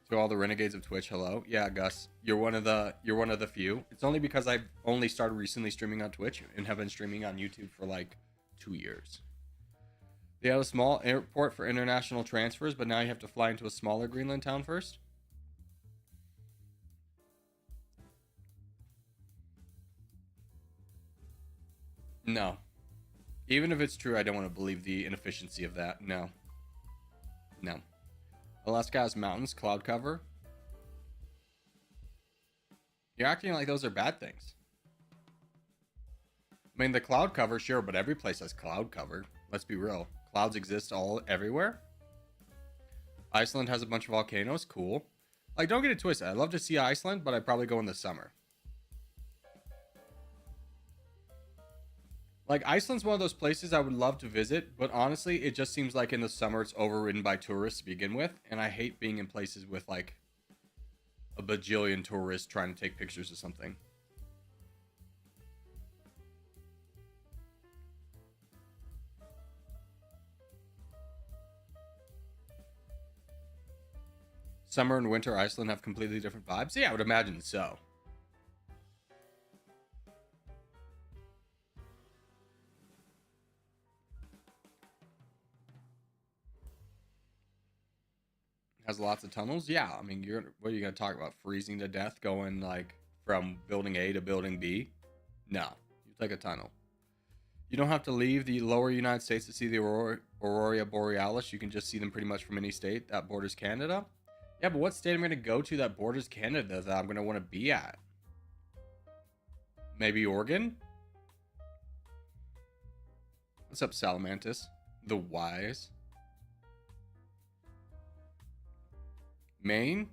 To all the renegades of Twitch, hello. Yeah, Gus, you're one of the few. It's only because I've only started recently streaming on Twitch and have been streaming on YouTube for like 2 years. They have a small airport for international transfers, but now you have to fly into a smaller Greenland town first. No. Even if it's true, I don't want to believe the inefficiency of that. No. No. Alaska has mountains, cloud cover. You're acting like those are bad things. I mean, the cloud cover, sure, but every place has cloud cover. Let's be real. Clouds exist everywhere. Iceland has a bunch of volcanoes. Cool. Like, don't get it twisted. I'd love to see Iceland, but I'd probably go in the summer. Like, Iceland's one of those places I would love to visit, but honestly, it just seems like in the summer it's overridden by tourists to begin with, and I hate being in places with, like, a bajillion tourists trying to take pictures of something. Summer and winter Iceland have completely different vibes? Yeah, I would imagine so. Has lots of tunnels? Yeah, I mean, what are you going to talk about? Freezing to death going, like, from building A to building B? No, you take a tunnel. You don't have to leave the lower United States to see the Aurora Borealis. You can just see them pretty much from any state that borders Canada. Yeah, but what state am I going to go to that borders Canada that I'm going to want to be at? Maybe Oregon? What's up, Salamantis? The Wise. Maine?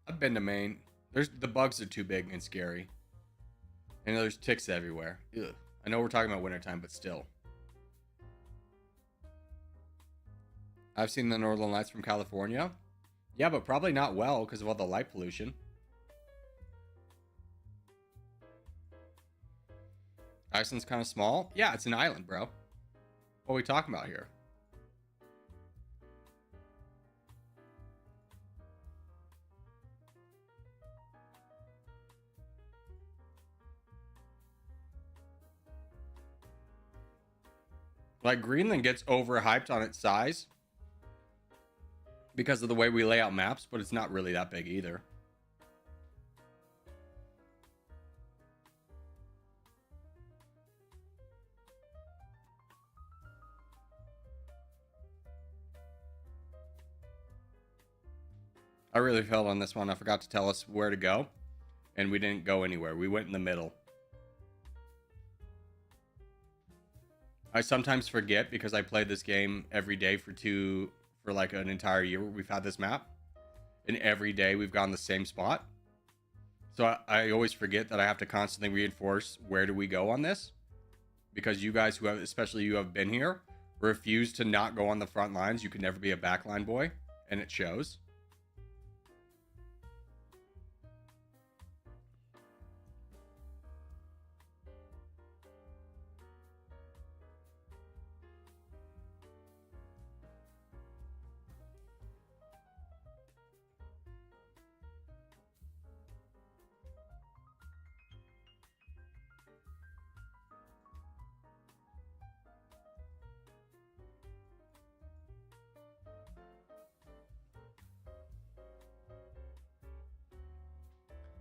I've been to Maine. The bugs are too big and scary. And there's ticks everywhere. Ugh. I know we're talking about wintertime, but still. I've seen the Northern Lights from California. Yeah, but probably not well because of all the light pollution. Iceland's kind of small. Yeah, it's an island, bro. What are we talking about here? Like, Greenland gets overhyped on its size because of the way we lay out maps, but it's not really that big either. I really failed on this one. I forgot to tell us where to go, and we didn't go anywhere. We went in the middle. I sometimes forget because I played this game every day for like an entire year. We've had this map, and every day we've gone the same spot. So I always forget that I have to constantly reinforce where do we go on this, because you guys who have, especially you have been here, refuse to not go on the front lines. You can never be a backline boy, and it shows.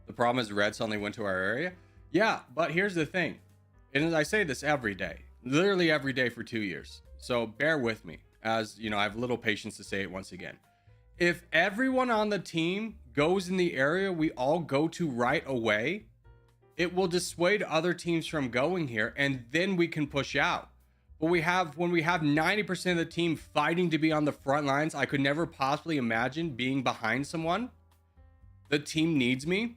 The problem is red suddenly went to our area. Yeah, but here's the thing. And I say this every day, literally every day for 2 years. So bear with me, as you know, I have little patience to say it once again. If everyone on the team goes in the area we all go to right away, it will dissuade other teams from going here, and then we can push out. But when we have 90% of the team fighting to be on the front lines, I could never possibly imagine being behind someone. The team needs me.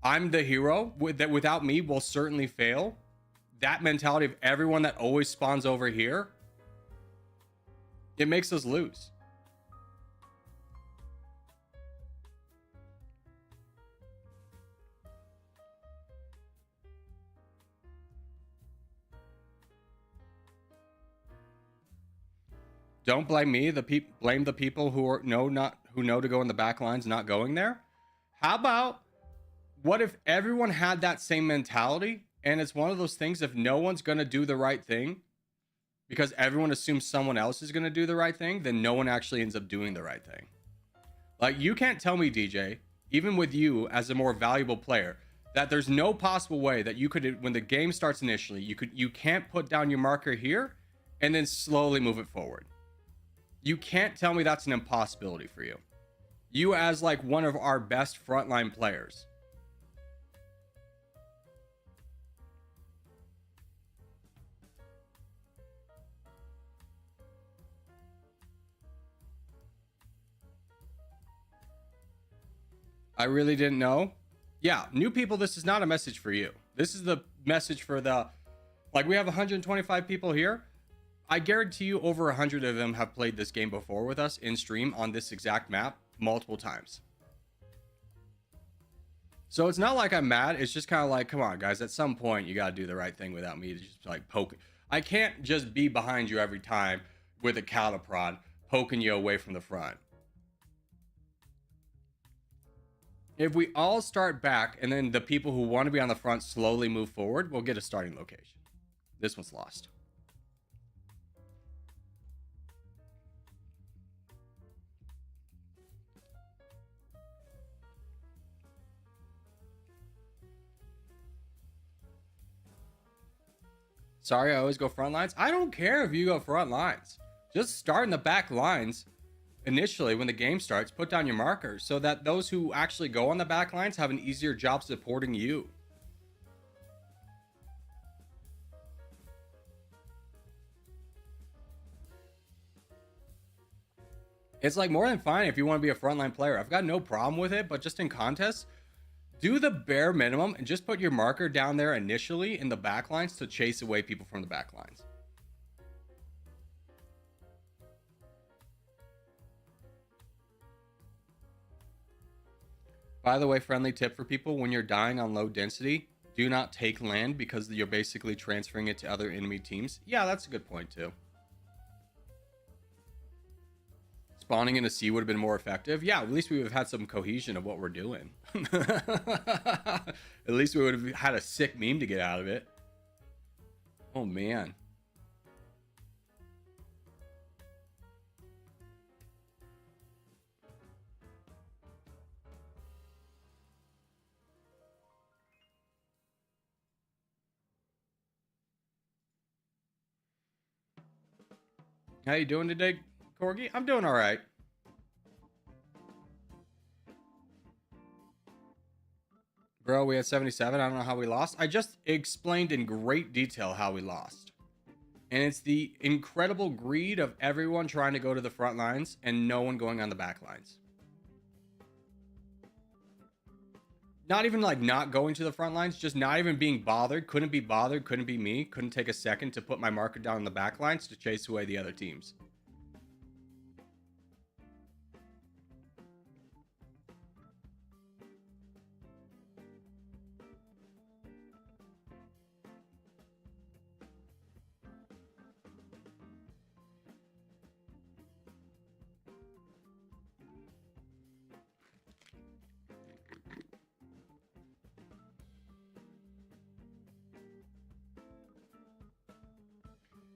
I'm the hero. That without me, we'll certainly fail. That mentality of everyone that always spawns over here, it makes us lose. Don't blame me. Blame the people who know to go in the back lines, not going there. How about, what if everyone had that same mentality? And it's one of those things, if no one's going to do the right thing because everyone assumes someone else is going to do the right thing, then no one actually ends up doing the right thing. Like, you can't tell me, DJ, even with you as a more valuable player, that there's no possible way that you could, when the game starts initially, you can't put down your marker here and then slowly move it forward. You can't tell me that's an impossibility for you. You as like one of our best frontline players. I really didn't know. Yeah, new people, this is not a message for you. This is the message for the, like, we have 125 people here. I guarantee you over 100 of them have played this game before with us in stream on this exact map multiple times. So it's not like I'm mad. It's just kind of like, come on, guys, at some point you got to do the right thing without me just like poking. I can't just be behind you every time with a cattle prod poking you away from the front. If we all start back and then the people who want to be on the front slowly move forward, we'll get a starting location. This one's lost. Sorry, I always go front lines. I don't care if you go front lines. Just start in the back lines initially when the game starts. Put down your markers so that those who actually go on the back lines have an easier job supporting you. It's like more than fine if you want to be a frontline player. I've got no problem with it, but just in contests, do the bare minimum and just put your marker down there initially in the backlines to chase away people from the backlines. By the way, friendly tip for people, when you're dying on low density, do not take land because you're basically transferring it to other enemy teams. Yeah, that's a good point too. Spawning in a sea would have been more effective. Yeah, at least we would have had some cohesion of what we're doing. At least we would have had a sick meme to get out of it. Oh, man. How you doing today, Corgi? I'm doing all right. Bro, we had 77. I don't know how we lost. I just explained in great detail how we lost. And it's the incredible greed of everyone trying to go to the front lines and no one going on the back lines. Not even like not going to the front lines, just not even being bothered. Couldn't be bothered. Couldn't be me. Couldn't take a second to put my marker down in the back lines to chase away the other teams.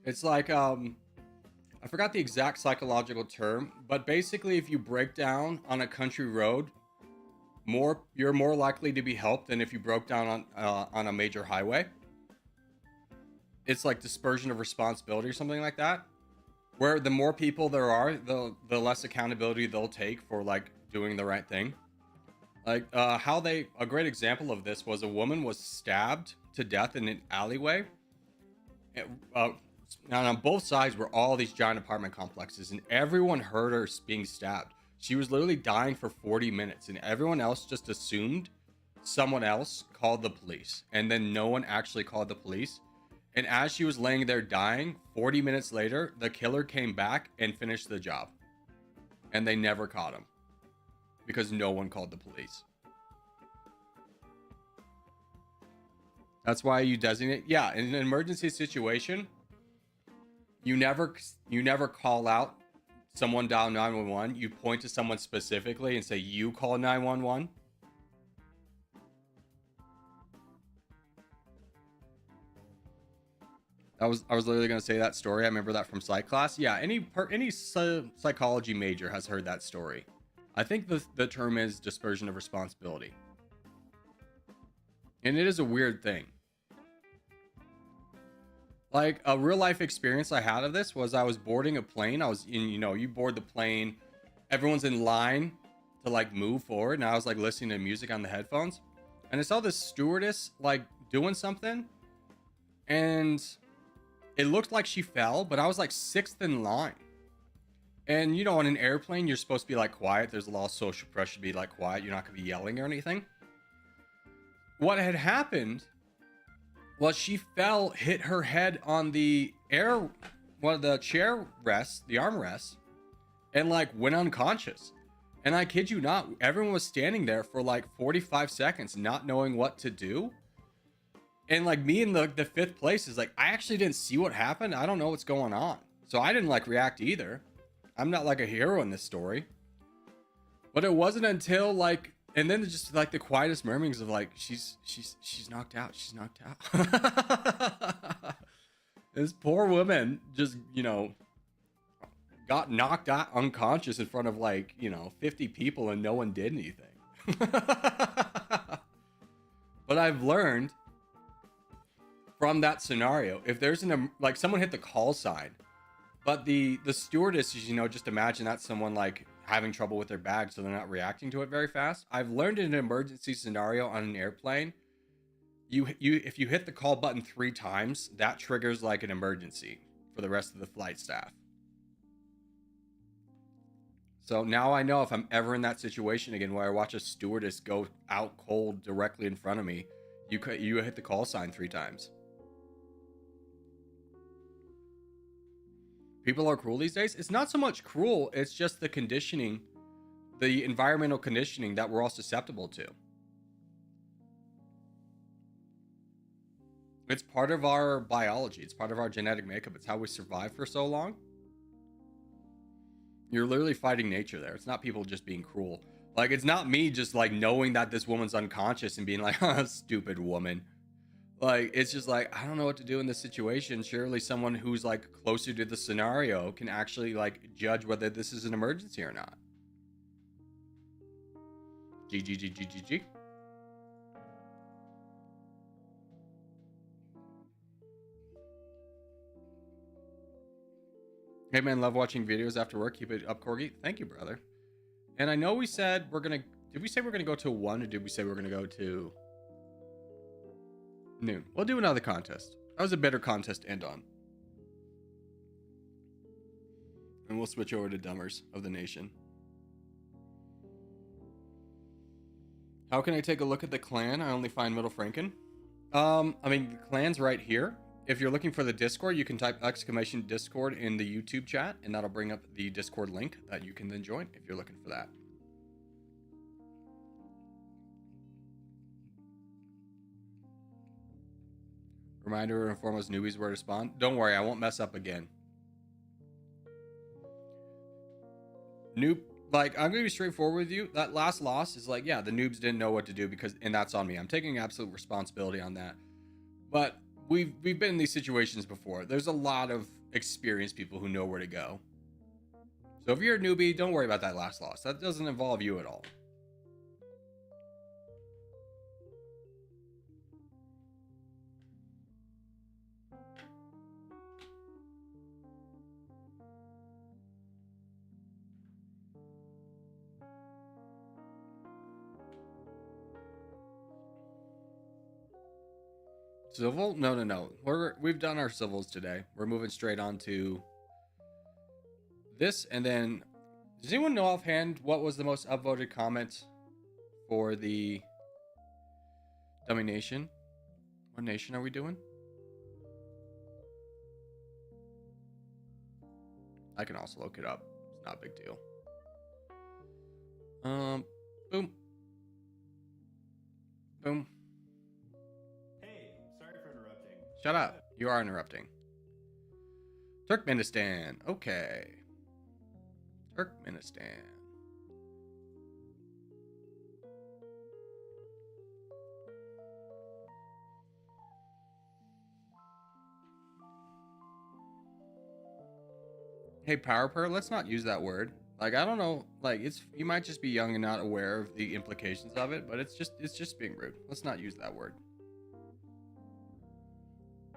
It's like, I forgot the exact psychological term, but basically if you break down on a country road, you're more likely to be helped than if you broke down on a major highway. It's like dispersion of responsibility or something like that. where the more people there are, the less accountability they'll take for like doing the right thing. Like how they a great example of this was a woman was stabbed to death in an alleyway. And on both sides were all these giant apartment complexes, and everyone heard her being stabbed. She was literally dying for 40 minutes, and everyone else just assumed someone else called the police, and then no one actually called the police. And as she was laying there dying, 40 minutes later, the killer came back and finished the job. And they never caught him because no one called the police. That's why you designate. Yeah, in an emergency situation, you never call out someone dial 911. You point to someone specifically and say, you call 911. I was literally going to say that story. I remember that from psych class. Yeah, any psychology major has heard that story. I think the term is dispersion of responsibility. And it is a weird thing. Like a real life experience I had of this was I was boarding a plane. I was in, you board the plane, everyone's in line to like move forward, and I was like listening to music on the headphones, and I saw this stewardess like doing something, and it looked like she fell, but I was like 6th in line. And on an airplane, you're supposed to be like quiet. There's a lot of social pressure to be like quiet. You're not gonna be yelling or anything. What had happened was she fell, hit her head on the the chair rest, the armrest, and like went unconscious. And I kid you not, everyone was standing there for like 45 seconds, not knowing what to do. And like me in the 5th place is like, I actually didn't see what happened. I don't know what's going on. So I didn't like react either. I'm not like a hero in this story. But it wasn't until like, and then just like the quietest murmurings of like, she's knocked out. She's knocked out. This poor woman just, got knocked out unconscious in front of like, 50 people and no one did anything. But I've learned from that scenario, if there's like someone hit the call sign, but the stewardess is, just imagine that's someone like having trouble with their bag, so they're not reacting to it very fast. I've learned in an emergency scenario on an airplane, if you hit the call button 3 times, that triggers like an emergency for the rest of the flight staff. So now I know if I'm ever in that situation again where I watch a stewardess go out cold directly in front of me, you hit the call sign 3 times. People are cruel these days. It's not so much cruel, it's just the conditioning, the environmental conditioning that we're all susceptible to. It's part of our biology. It's part of our genetic makeup. It's how we survived for so long. You're literally fighting nature there. It's not people just being cruel. Like, it's not me just like knowing that this woman's unconscious and being like, oh, stupid woman. Like, it's just like, I don't know what to do in this situation. Surely someone who's like closer to the scenario can actually like judge whether this is an emergency or not. GGGGGG. Hey man, love watching videos after work. Keep it up, Corgi. Thank you, brother. And I know we said did we say we're gonna go to 1, or did we say we're gonna go to noon? We'll do another contest. That was a better contest to end on. And we'll switch over to Dummers of the Nation. How can I take a look at the clan? I only find Middle Franken. I mean, the clan's right here. If you're looking for the Discord, you can type !Discord in the YouTube chat, and that'll bring up the Discord link that you can then join if you're looking for that. Reminder to inform us newbies where to spawn. Don't worry, I won't mess up again. Like, I'm gonna be straightforward with you. That last loss is like, yeah, the noobs didn't know what to do and that's on me. I'm taking absolute responsibility on that. But we've been in these situations before. There's a lot of experienced people who know where to go. So if you're a newbie, don't worry about that last loss. That doesn't involve you at all. Civil? No. We've done our civils today. We're moving straight on to this, and then does anyone know offhand what was the most upvoted comment for the Dummynation? What nation are we doing? I can also look it up. It's not a big deal. Boom. Boom. Hey, sorry for interrupting. Shut up. You are interrupting. Turkmenistan. Okay. Turkmenistan. Hey, Power, let's not use that word. Like, I don't know, like, you might just be young and not aware of the implications of it, but it's just being rude. Let's not use that word.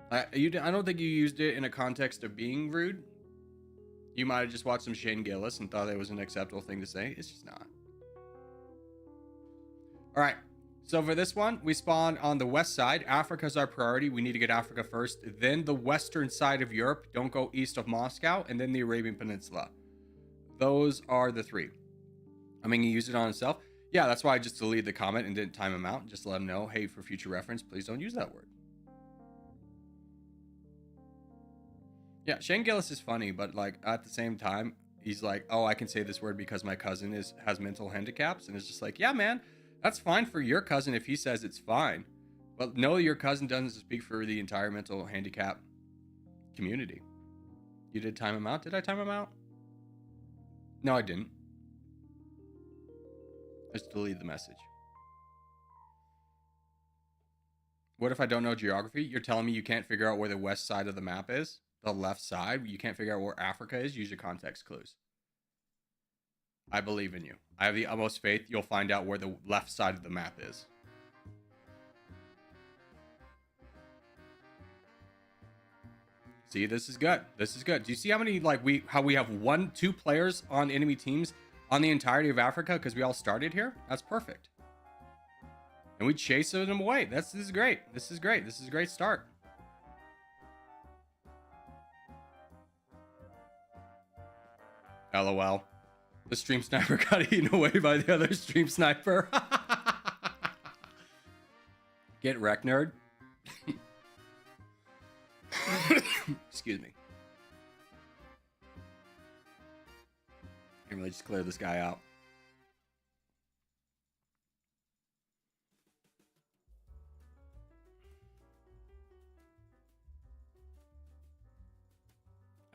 I don't think you used it in a context of being rude. You might have just watched some Shane Gillis and thought it was an acceptable thing to say. It's just not. All right. So for this one, we spawn on the west side. Africa's our priority. We need to get Africa first. Then the western side of Europe. Don't go east of Moscow. And then the Arabian Peninsula. Those are the three. I mean, he used it on himself. Yeah, that's why I just deleted the comment and didn't time him out. Just to let him know, hey, for future reference, please don't use that word. Yeah, Shane Gillis is funny, but like at the same time, he's like, oh, I can say this word because my cousin has mental handicaps. And it's just like, yeah, man, that's fine for your cousin if he says it's fine. But no, your cousin doesn't speak for the entire mental handicap community. You did time him out? Did I time him out? No, I didn't. Just delete the message. What if I don't know geography? You're telling me you can't figure out where the west side of the map is? The left side? You can't figure out where Africa is? Use your context clues. I believe in you. I have the utmost faith you'll find out where the left side of the map is. See, this is good. This is good. Do you see how many, like, how we have 2 players on enemy teams on the entirety of Africa because we all started here? That's perfect. And we chased them away. This is great. This is great. This is a great start. LOL. The stream sniper got eaten away by the other stream sniper. Get wrecked, nerd. Excuse me. Can really just clear this guy out.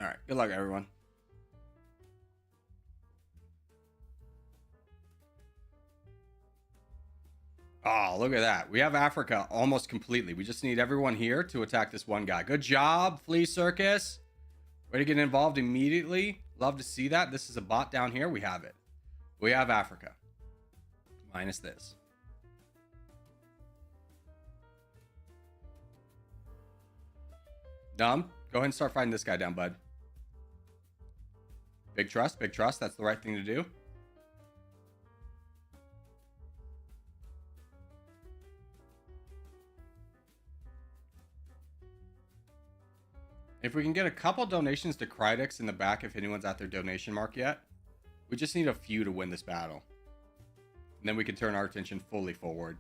All right. Good luck, everyone. Oh, look at that. We have Africa almost completely. We just need everyone here to attack this one guy. Good job, Flea Circus. Way to get involved immediately. Love to see that. This is a bot down here. We have it. We have Africa. Minus this. Dumb. Go ahead and start fighting this guy down, bud. Big trust. Big trust. That's the right thing to do. If we can get a couple donations to Crydex in the back if anyone's at their donation mark yet. We just need a few to win this battle. And then we can turn our attention fully forward.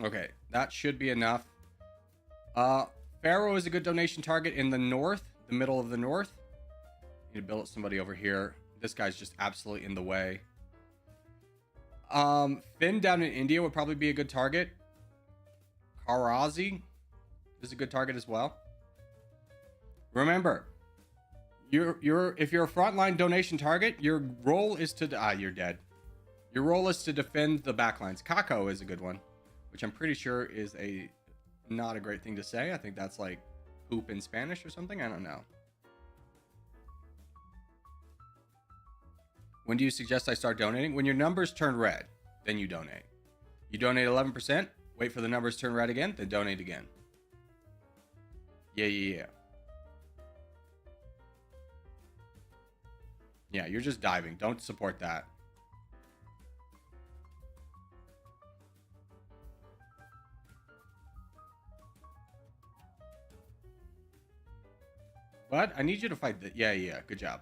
Okay, that should be enough. Pharaoh is a good donation target in the north, the middle of the north. Need to build somebody over here. This guy's just absolutely in the way. Finn down in India would probably be a good target. Karazi is a good target as well. Remember, if you're a frontline donation target, your role is to you're dead. Your role is to defend the backlines. Kako is a good one, which I'm pretty sure is not a great thing to say. I think that's like poop in Spanish or something. I don't know. When do you suggest I start donating? When your numbers turn red, then you donate. You donate 11%, wait for the numbers to turn red again, then donate again. Yeah. Yeah, you're just diving. Don't support that. What? I need you to fight the... Yeah. Good job.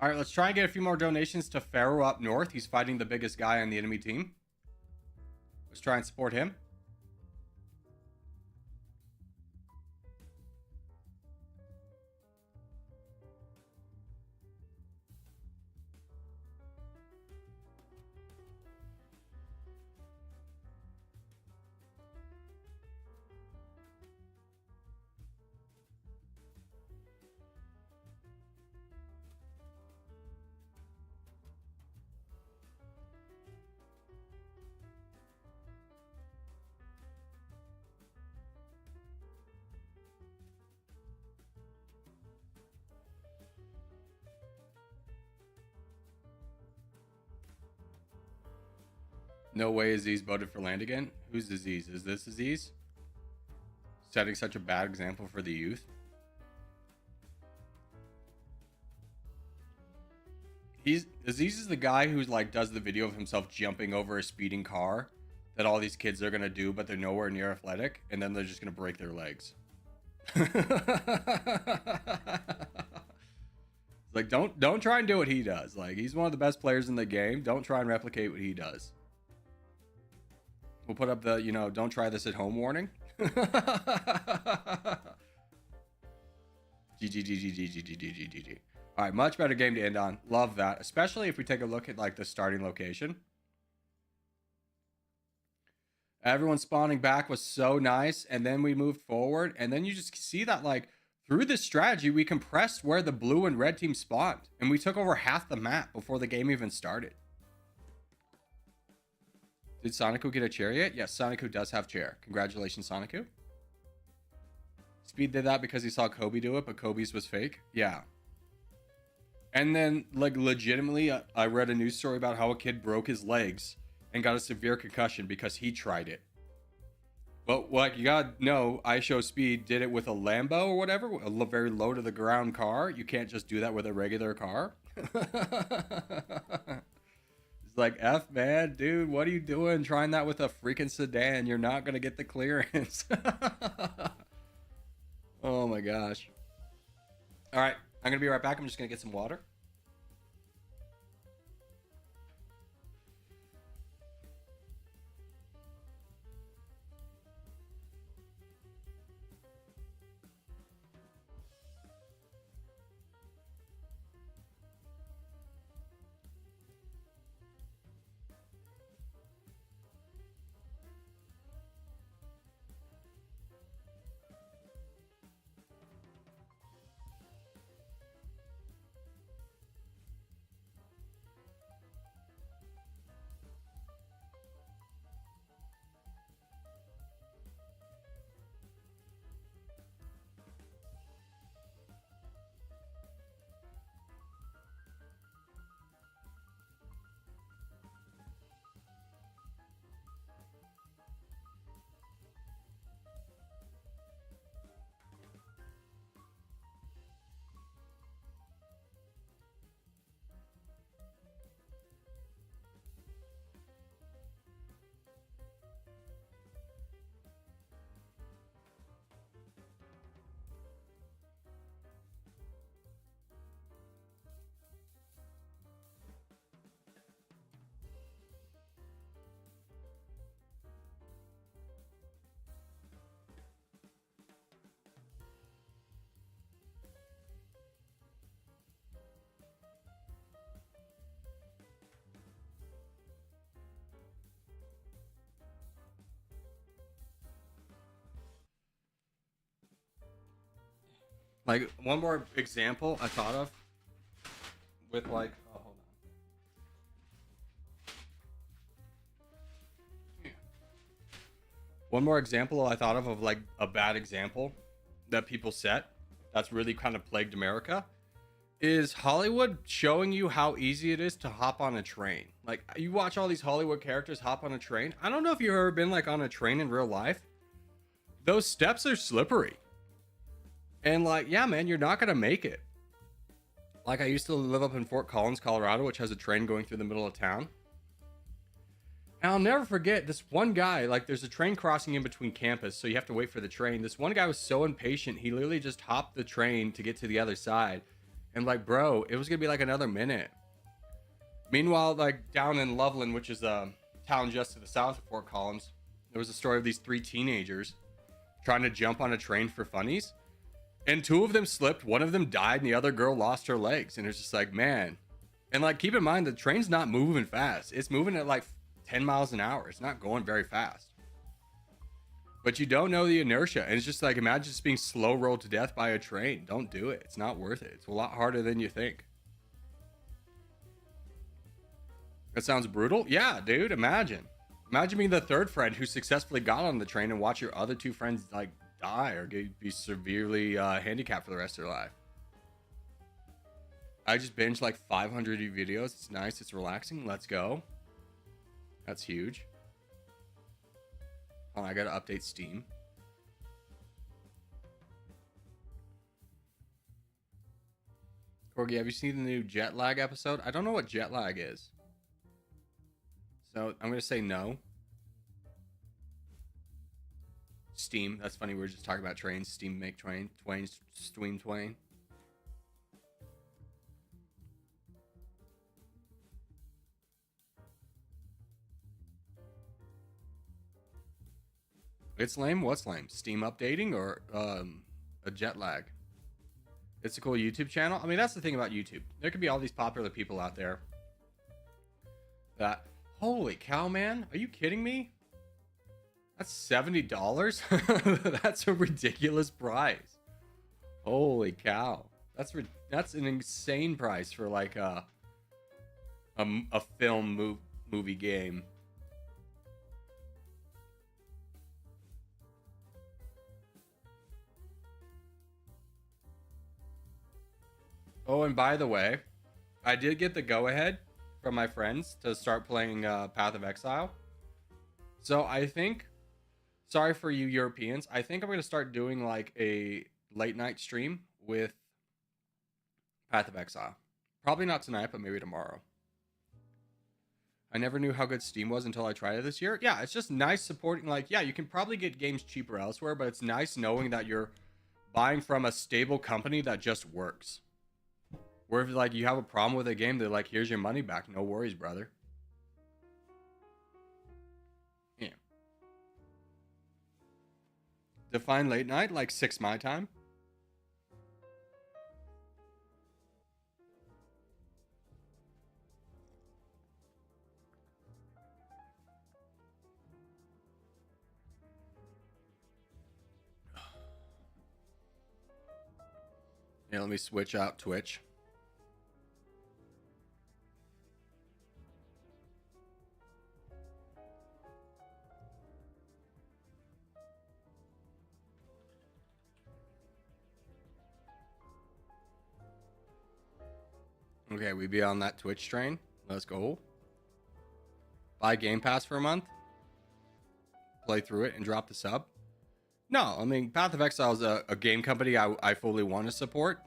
All right, let's try and get a few more donations to Pharaoh up north. He's fighting the biggest guy on the enemy team. Let's try and support him. No way Aziz voted for land again. Who's Aziz? Is this Aziz? Setting such a bad example for the youth. Aziz is the guy who's like does the video of himself jumping over a speeding car that all these kids are gonna do, but they're nowhere near athletic, and then they're just gonna break their legs. Like don't try and do what he does. Like, he's one of the best players in the game. Don't try and replicate what he does. We'll put up the, you know, don't try this at home warning. GG. All right, much better game to end on. Love that, especially if we take a look at like the starting location. Everyone spawning back was so nice, and then we moved forward, and then you just see that like through this strategy we compressed where the blue and red team spawned, and we took over half the map before the game even started. Did Soniku get a chair yet? Yes, Soniku does have chair. Congratulations, Soniku. Speed did that because he saw Kobe do it, but Kobe's was fake. Yeah. And then, like, legitimately, I read a news story about how a kid broke his legs and got a severe concussion because he tried it. But, like, you gotta know, IShowSpeed did it with a Lambo or whatever, a very low to the ground car. You can't just do that with a regular car. It's like, F, man, dude, what are you doing trying that with a freaking sedan? You're not gonna get the clearance. Oh my gosh. All right, I'm gonna be right back. I'm just gonna get some water. Like, one more example I thought of with like, oh, hold on. One more example I thought of like a bad example that people set that's really kind of plagued America is Hollywood showing you how easy it is to hop on a train. Like, you watch all these Hollywood characters hop on a train. I don't know if you've ever been like on a train in real life. Those steps are slippery. And like, yeah, man, you're not gonna make it. Like, I used to live up in Fort Collins, Colorado, which has a train going through the middle of town. And I'll never forget this one guy, like, there's a train crossing in between campus, so you have to wait for the train. This one guy was so impatient, he literally just hopped the train to get to the other side. And like, bro, it was gonna be like another minute. Meanwhile, like down in Loveland, which is a town just to the south of Fort Collins, there was a story of these 3 teenagers trying to jump on a train for funnies. And 2 of them slipped, one of them died, and the other girl lost her legs. And it's just like, man. And like, keep in mind, the train's not moving fast. It's moving at like 10 miles an hour. It's not going very fast. But you don't know the inertia. And it's just like, imagine just being slow rolled to death by a train. Don't do it. It's not worth it. It's a lot harder than you think. That sounds brutal. Yeah, dude, imagine. Imagine being the 3rd friend who successfully got on the train and watch your other 2 friends like die or be severely handicapped for the rest of their life. I just binged like 500 videos. It's nice. It's relaxing. Let's go. That's huge. Oh, I gotta update Steam. Corgi, have you seen the new jet lag episode? I don't know what jet lag is. So I'm gonna say no. Steam. That's funny. We were just talking about trains. Steam make train. Twain. It's lame. What's lame? Steam updating or a jet lag? It's a cool YouTube channel. I mean, that's the thing about YouTube. There could be all these popular people out there that, holy cow, man. Are you kidding me? That's $70. That's a ridiculous price. Holy cow. That's an insane price for like a film movie game. Oh, and by the way, I did get the go-ahead from my friends to start playing Path of Exile. So I think, sorry for you Europeans, I think I'm going to start doing like a late night stream with Path of Exile. Probably not tonight, but maybe tomorrow. I never knew how good Steam was until I tried it this year. Yeah, it's just nice supporting, like, yeah, you can probably get games cheaper elsewhere, but it's nice knowing that you're buying from a stable company that just works. Where if like you have a problem with a game, they're like, here's your money back. No worries, brother. Yeah. Define late night, like 6 my time. Yeah, let me switch out Twitch. Okay, we be on that Twitch train. Let's go. Buy Game Pass for a month. Play through it and drop the sub. No, I mean, Path of Exile is a game company I fully want to support.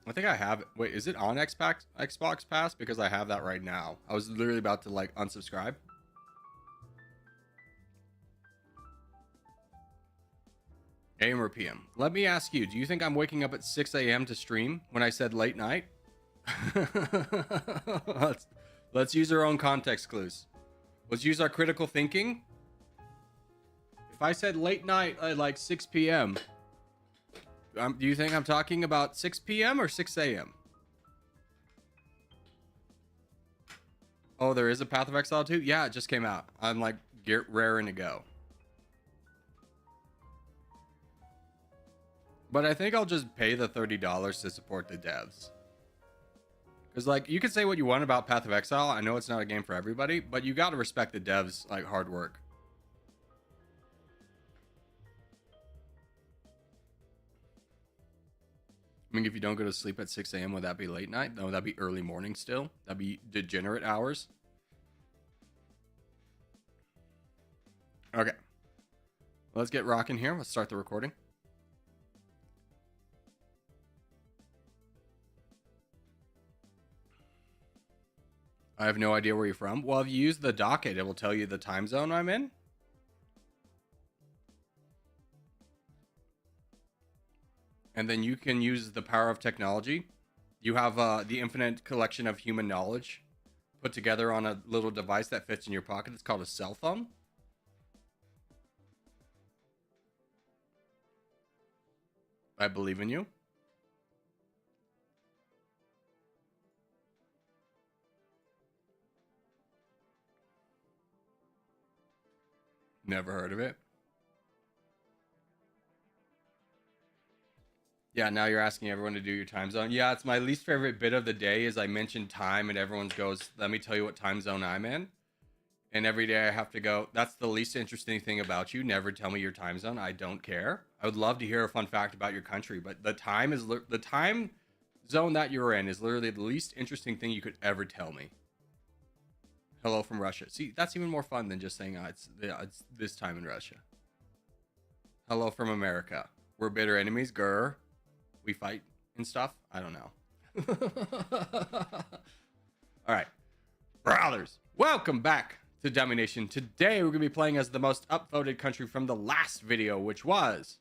I think I have it. Wait, is it on Xbox Pass? Because I have that right now. I was literally about to, like, unsubscribe. AM or PM? Let me ask you, do you think I'm waking up at 6 a.m. to stream when I said late night? let's use our own context clues. Let's use our critical thinking. If I said late night at like 6 p.m., do you think I'm talking about 6 p.m. or 6 a.m.? Oh, there is a Path of Exile 2? Yeah, it just came out. I'm like raring to go. But I think I'll just pay the $30 to support the devs. Because, like, you can say what you want about Path of Exile. I know it's not a game for everybody, but you got to respect the devs, like, hard work. I mean, if you don't go to sleep at 6 a.m., would that be late night? No, that'd be early morning still. That'd be degenerate hours. Okay. Let's get rocking here. Let's start the recording. I have no idea where you're from. Well, if you use the docket, it will tell you the time zone I'm in. And then you can use the power of technology. You have the infinite collection of human knowledge put together on a little device that fits in your pocket. It's called a cell phone. I believe in you. Never heard of it. Yeah, now you're asking everyone to do your time zone. Yeah, it's my least favorite bit of the day is I mention time and everyone goes, let me tell you what time zone I'm in. And every day I have to go, that's the least interesting thing about you. Never tell me your time zone. I don't care. I would love to hear a fun fact about your country, but the time zone that you're in is literally the least interesting thing you could ever tell me. Hello from Russia. See, that's even more fun than just saying it's this time in Russia. Hello from America. We're bitter enemies. Grr. We fight and stuff. I don't know. All right, brothers, welcome back to Dummynation. Today we're gonna be playing as the most upvoted country from the last video, which was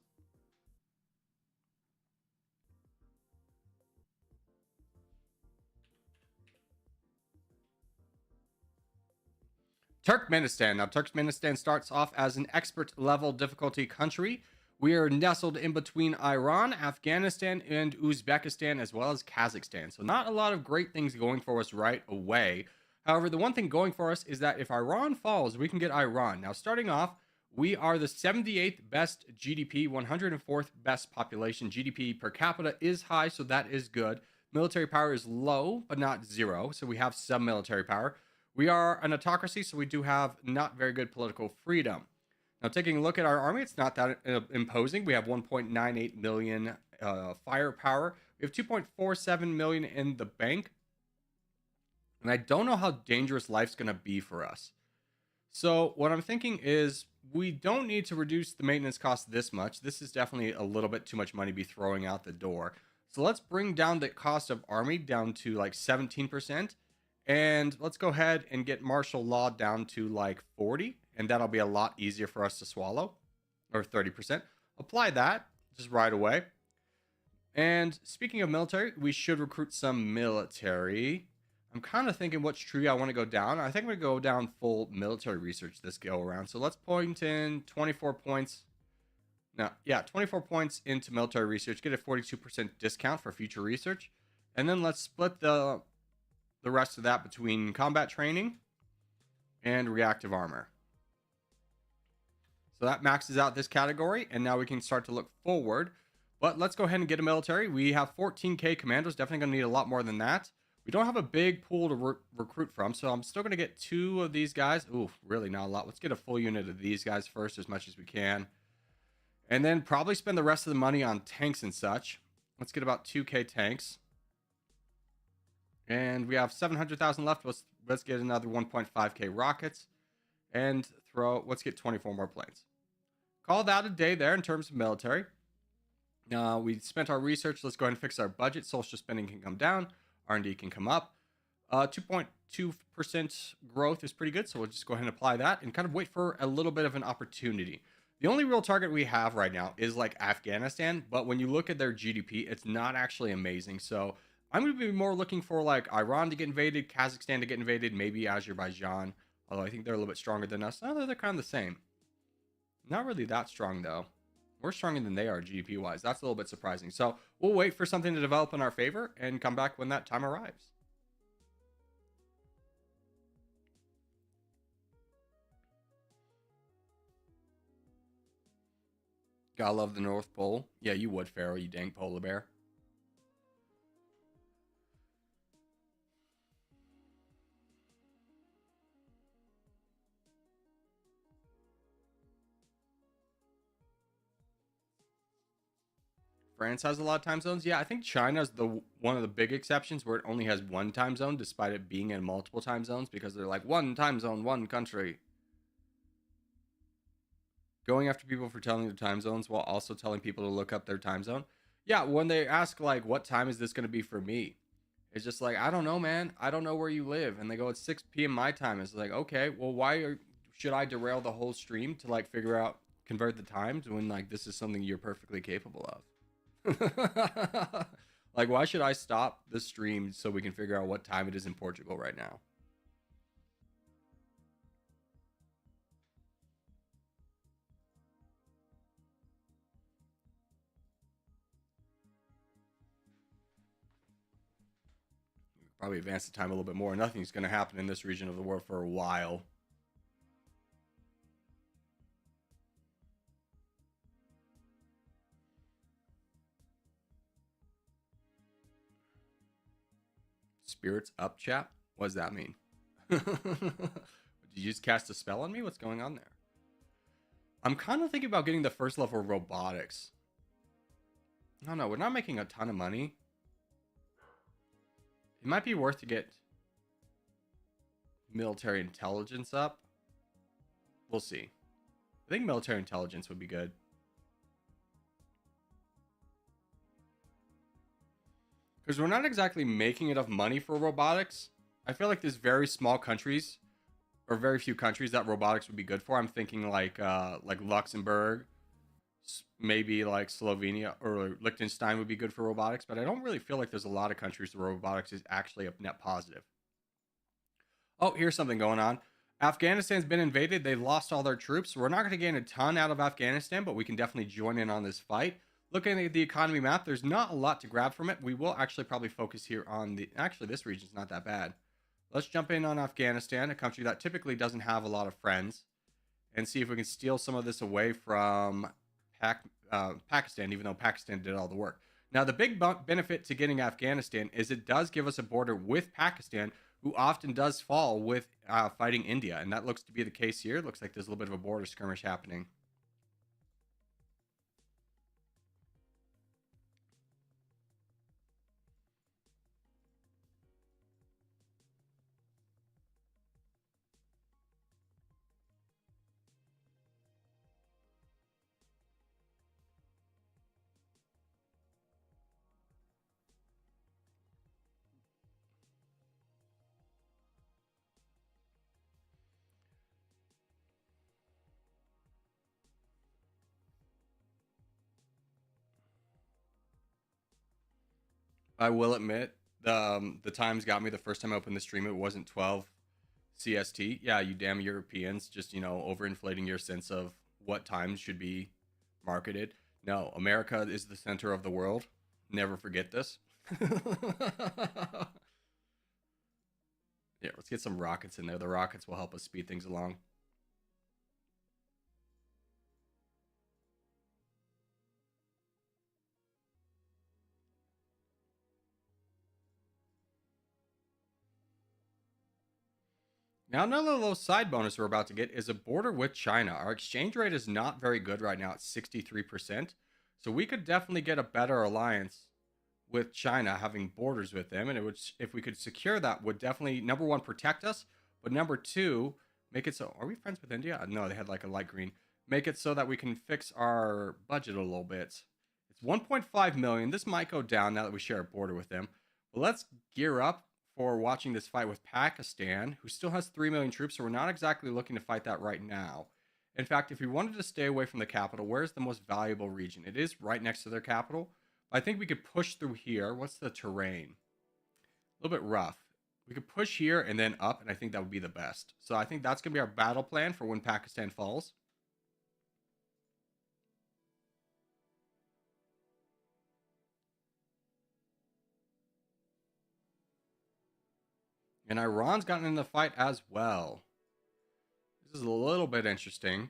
Turkmenistan. Now, Turkmenistan starts off as an expert level difficulty country. We are nestled in between Iran, Afghanistan, and Uzbekistan, as well as Kazakhstan. So not a lot of great things going for us right away. However, the one thing going for us is that if Iran falls, we can get Iran. Now, starting off, we are the 78th best GDP, 104th best population. GDP per capita is high, so that is good. Military power is low, but not zero. So we have some military power. We are an autocracy, so we do have not very good political freedom. Now, taking a look at our army, it's not that imposing. We have 1.98 million firepower. We have 2.47 million in the bank. And I don't know how dangerous life's going to be for us. So what I'm thinking is we don't need to reduce the maintenance cost this much. This is definitely a little bit too much money to be throwing out the door. So let's bring down the cost of army down to like 17%. And let's go ahead and get martial law down to like 40. And that'll be a lot easier for us to swallow. Or 30%. Apply that just right away. And speaking of military, we should recruit some military. I'm kind of thinking which tree I want to go down. I think I'm going to go down full military research this go around. So let's point in 24 points. No, yeah, 24 points into military research. Get a 42% discount for future research. And then let's split the rest of that between combat training and reactive armor. So that maxes out this category, and now we can start to look forward. But let's go ahead and get a military. We have 14k commandos, definitely going to need a lot more than that. We don't have a big pool to recruit from, so I'm still going to get 2 of these guys. Ooh, really not a lot. Let's get a full unit of these guys first as much as we can. And then probably spend the rest of the money on tanks and such. Let's get about 2k tanks. And we have 700,000 left. Let's get another 1.5k rockets. And let's get 24 more planes. Call that a day there in terms of military. We spent our research. Let's go ahead and fix our budget. Social spending can come down. R&D can come up. 2.2% growth is pretty good. So we'll just go ahead and apply that and kind of wait for a little bit of an opportunity. The only real target we have right now is like Afghanistan. But when you look at their GDP, it's not actually amazing. So I'm going to be more looking for like Iran to get invaded, Kazakhstan to get invaded, maybe Azerbaijan. Although I think they're a little bit stronger than us. No, they're kind of the same. Not really that strong, though. We're stronger than they are GDP-wise. That's a little bit surprising. So we'll wait for something to develop in our favor and come back when that time arrives. Gotta love the North Pole. Yeah, you would, Pharaoh, you dang polar bear. France has a lot of time zones. Yeah, I think China's the one of the big exceptions where it only has one time zone, despite it being in multiple time zones, because they're like one time zone, one country. Going after people for telling their time zones while also telling people to look up their time zone. Yeah, when they ask like, "What time is this going to be for me?" It's just like, I don't know, man. I don't know where you live, and they go, "It's 6 p.m. my time." It's like, okay, well, should I derail the whole stream to like figure out convert the times when like this is something you're perfectly capable of? Like, why should I stop the stream so we can figure out what time it is in Portugal right now? Probably advance the time a little bit more. Nothing's going to happen in this region of the world for a while. Spirits up, chat? What does that mean? Did you just cast a spell on me? What's going on there? I'm kind of thinking about getting the first level of robotics. I don't know. We're not making a ton of money. It might be worth to get military intelligence up. We'll see. I think military intelligence would be good. Because we're not exactly making enough money for robotics. I feel like there's very small countries, or very few countries that robotics would be good for. I'm thinking like Luxembourg, maybe like Slovenia or Liechtenstein would be good for robotics. But I don't really feel like there's a lot of countries where robotics is actually a net positive. Oh, here's something going on. Afghanistan's been invaded. They lost all their troops. We're not going to gain a ton out of Afghanistan, but we can definitely join in on this fight. Looking at the economy map, there's not a lot to grab from it. We will actually probably focus here on the... Actually, this region's not that bad. Let's jump in on Afghanistan, a country that typically doesn't have a lot of friends, and see if we can steal some of this away from Pakistan, even though Pakistan did all the work. Now, the big benefit to getting Afghanistan is it does give us a border with Pakistan, who often does fall with fighting India, and that looks to be the case here. It looks like there's a little bit of a border skirmish happening. I will admit, the times got me the first time I opened the stream. It wasn't 12 CST. Yeah, you damn Europeans, just, overinflating your sense of what times should be marketed. No, America is the center of the world. Never forget this. Yeah, let's get some rockets in there. The rockets will help us speed things along. Now, another little side bonus we're about to get is a border with China. Our exchange rate is not very good right now at 63%. So we could definitely get a better alliance with China, having borders with them. And it would, if we could secure that, would definitely, number one, protect us. But number two, make it so, are we friends with India? No, they had like a light green. Make it so that we can fix our budget a little bit. It's 1.5 million. This might go down now that we share a border with them. But let's gear up for watching this fight with Pakistan, who still has 3 million troops, so we're not exactly looking to fight that right now. In fact, if we wanted to stay away from the capital, where's the most valuable region? It is right next to their capital. I think we could push through here. What's the terrain? A little bit rough. We could push here and then up, and I think that would be the best. So I think that's going to be our battle plan for when Pakistan falls. And Iran's gotten in the fight as well. This is a little bit interesting.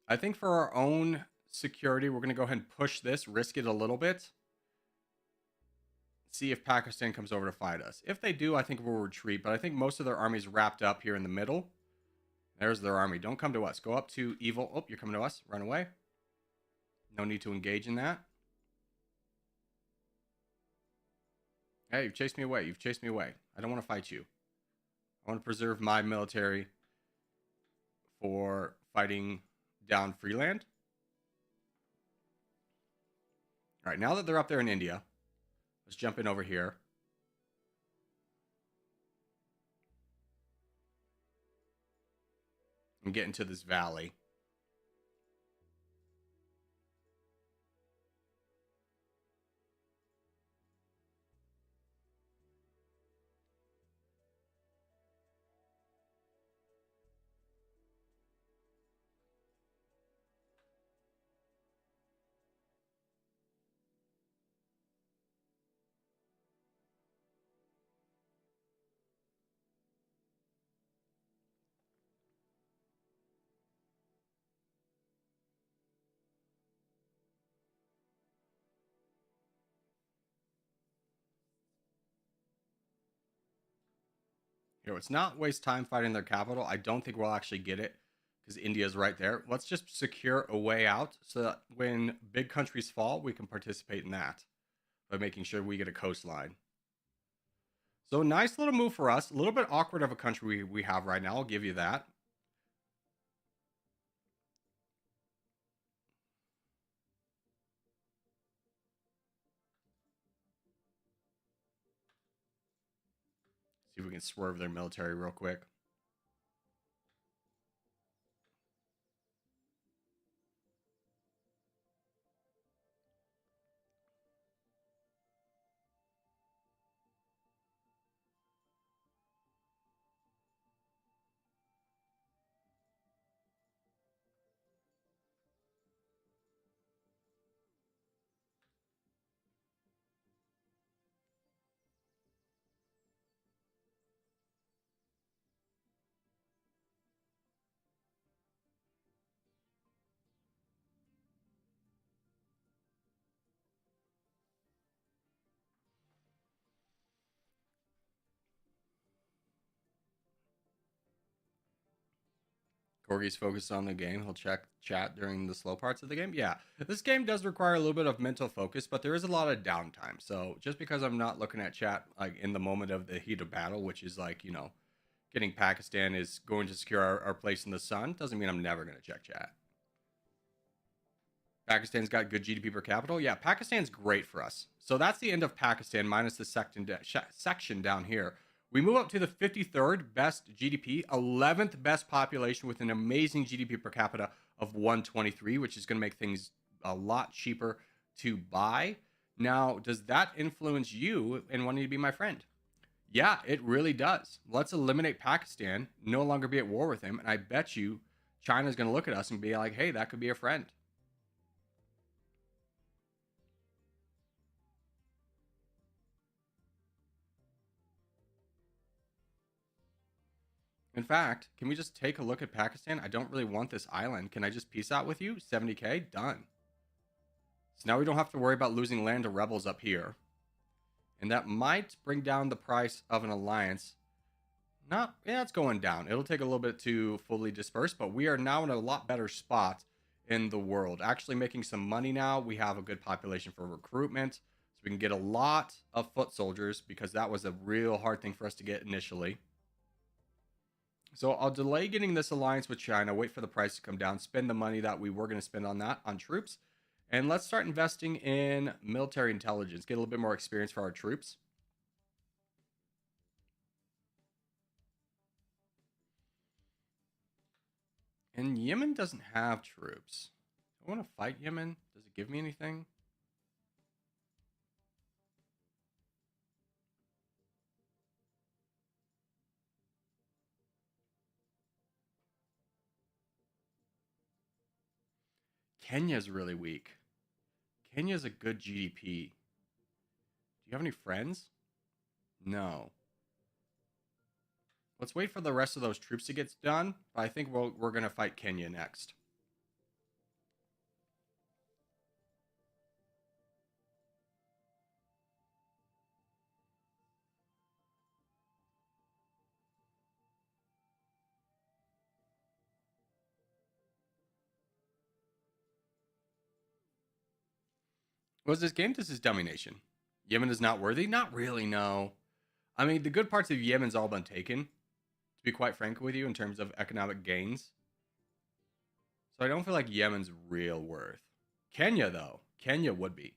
I think for our own security, we're going to go ahead and push this, risk it a little bit. See if Pakistan comes over to fight us. If they do, I think we'll retreat. But I think most of their army is wrapped up here in the middle. There's their army. Don't come to us. Go up to evil. Oh, you're coming to us. Run away. No need to engage in that. Hey, you've chased me away. You've chased me away. I don't want to fight you. I want to preserve my military for fighting down Freeland. All right, now that they're up there in India, let's jump in over here. And get into this valley. Here, let's not waste time fighting their capital. I don't think we'll actually get it because India's right there. Let's just secure a way out so that when big countries fall, we can participate in that by making sure we get a coastline. So nice little move for us. A little bit awkward of a country we have right now. I'll give you that. See if we can swerve their military real quick. Corgi's focused on the game. He'll check chat during the slow parts of the game. Yeah, this game does require a little bit of mental focus, but there is a lot of downtime. So just because I'm not looking at chat like in the moment of the heat of battle, which is like, getting Pakistan is going to secure our place in the sun, doesn't mean I'm never going to check chat. Pakistan's got good GDP per capita. Yeah, Pakistan's great for us. So that's the end of Pakistan minus the section down here. We move up to the 53rd best GDP, 11th best population with an amazing GDP per capita of 123, which is going to make things a lot cheaper to buy. Now, does that influence you in wanting to be my friend? Yeah, it really does. Let's eliminate Pakistan, no longer be at war with him, and I bet you China's going to look at us and be like, hey, that could be a friend. In fact, can we just take a look at Pakistan? I don't really want this island. Can I just peace out with you? 70k? Done. So now we don't have to worry about losing land to rebels up here. And that might bring down the price of an alliance. It's going down. It'll take a little bit to fully disperse, but we are now in a lot better spot in the world. Actually making some money now. We have a good population for recruitment. So we can get a lot of foot soldiers because that was a real hard thing for us to get initially. So I'll delay getting this alliance with China, wait for the price to come down, spend the money that we were going to spend on that on troops, and let's start investing in military intelligence, get a little bit more experience for our troops. And Yemen doesn't have troops. I want to fight Yemen. Does it give me anything? Kenya's really weak. Kenya's a good GDP. Do you have any friends? No. Let's wait for the rest of those troops to get done. But I think we're going to fight Kenya next. Was this game? This is Dummynation. Yemen is not worthy? Not really, no. I mean, the good parts of Yemen's all been taken, to be quite frank with you, in terms of economic gains. So I don't feel like Yemen's real worth. Kenya, though. Kenya would be.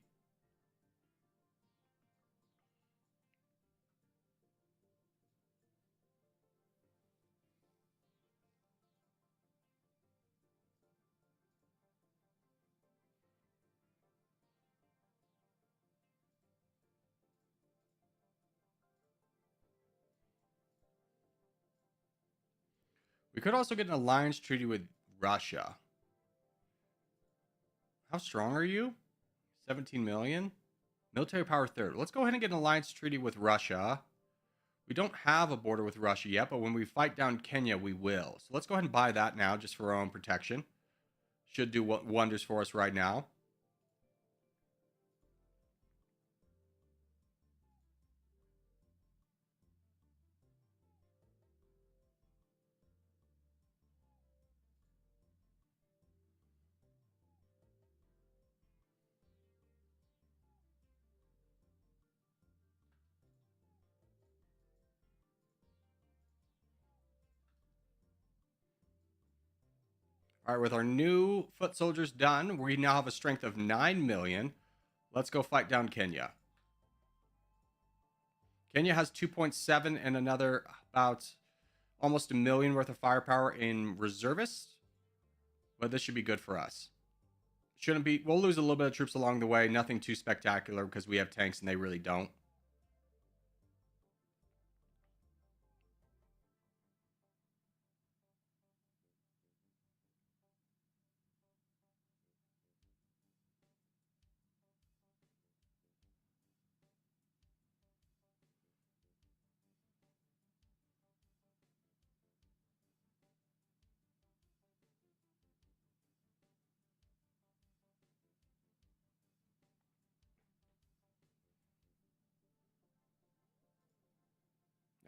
We could also get an alliance treaty with Russia. How strong are you? 17 million? Military power third. Let's go ahead and get an alliance treaty with Russia. We don't have a border with Russia yet, but when we fight down Kenya, we will. So let's go ahead and buy that now, just for our own protection. Should do wonders for us right now. All right, with our new foot soldiers done, we now have a strength of 9 million. Let's go fight down Kenya. Kenya has 2.7 and another about almost 1 million worth of firepower in reservists. But this should be good for us. Shouldn't be. We'll lose a little bit of troops along the way. Nothing too spectacular because we have tanks and they really don't.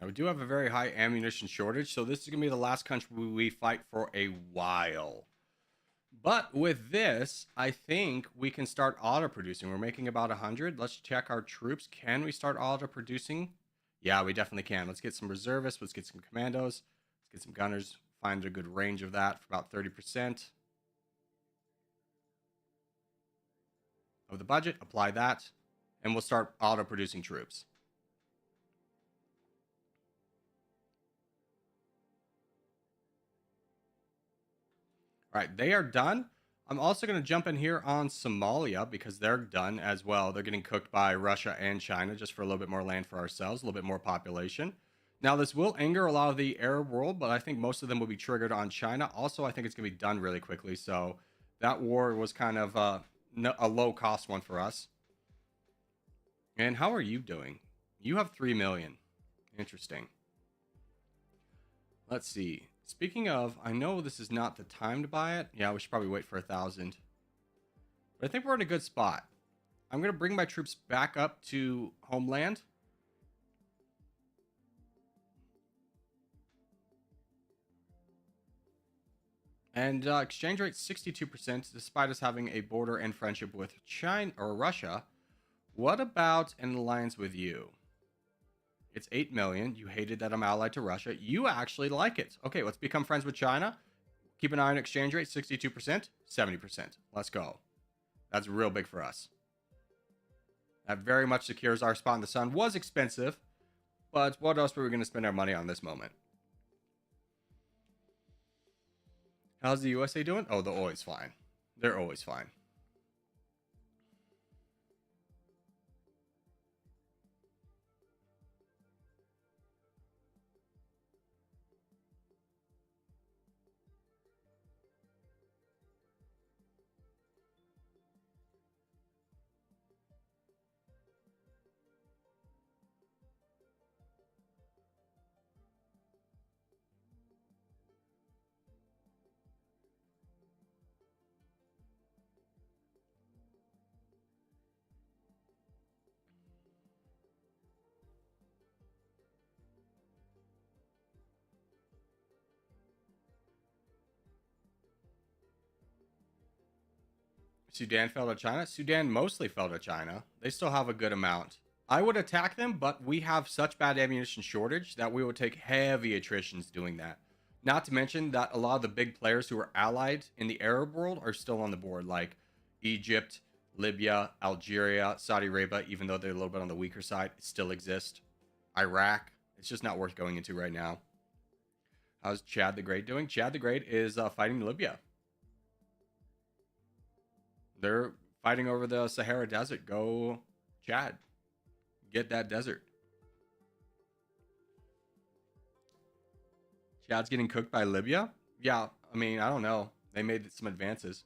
Now, we do have a very high ammunition shortage, so this is going to be the last country we fight for a while. But with this, I think we can start auto-producing. We're making about 100. Let's check our troops. Can we start auto-producing? Yeah, we definitely can. Let's get some reservists. Let's get some commandos. Let's get some gunners. Find a good range of that for about 30% of the budget. Apply that, and we'll start auto-producing troops. All right, they are done. I'm also going to jump in here on Somalia because they're done as well. They're getting cooked by Russia and China just for a little bit more land for ourselves, a little bit more population. Now, this will anger a lot of the Arab world, but I think most of them will be triggered on China. Also, I think it's going to be done really quickly. So that war was kind of a low-cost one for us. And how are you doing? You have 3 million. Interesting. Let's see. Speaking of, I know this is not the time to buy it. Yeah, we should probably wait for 1,000. But I think we're in a good spot. I'm going to bring my troops back up to homeland. And exchange rate 62%, despite us having a border and friendship with China or Russia. What about an alliance with you? It's 8 million. You hated that I'm allied to Russia. You actually like it. Okay, let's become friends with China. Keep an eye on exchange rate, 62%, 70%. Let's go. That's real big for us. That very much secures our spot in the sun. Was expensive, but what else were we going to spend our money on this moment? How's the USA doing? Oh, they're always fine. They're always fine. Sudan fell to China. Sudan mostly fell to China. They still have a good amount. I would attack them, but we have such bad ammunition shortage that we would take heavy attritions doing that. Not to mention that a lot of the big players who are allied in the Arab world are still on the board, like Egypt, Libya, Algeria, Saudi Arabia, even though they're a little bit on the weaker side, still exist. Iraq, it's just not worth going into right now. How's Chad the Great doing? Chad the Great is fighting Libya. They're fighting over the Sahara Desert. Go, Chad. Get that desert. Chad's getting cooked by Libya? Yeah, I mean, I don't know. They made some advances.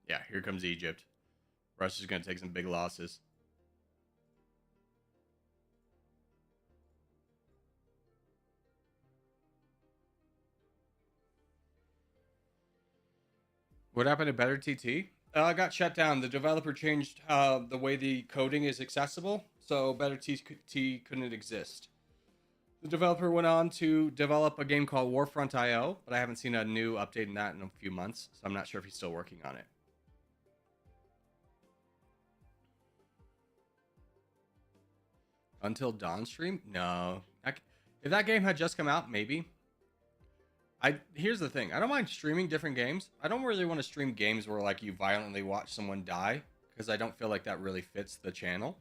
Yeah, here comes Egypt. Russia's going to take some big losses. What happened to Better TT? Got shut down. The developer changed the way the coding is accessible, so Better TT couldn't exist. The developer went on to develop a game called Warfront IO, but I haven't seen a new update in that in a few months, so I'm not sure if he's still working on it. Until Dawn stream? No. If that game had just come out, maybe. Here's the thing. I don't mind streaming different games. I don't really want to stream games where like you violently watch someone die, because I don't feel like that really fits the channel.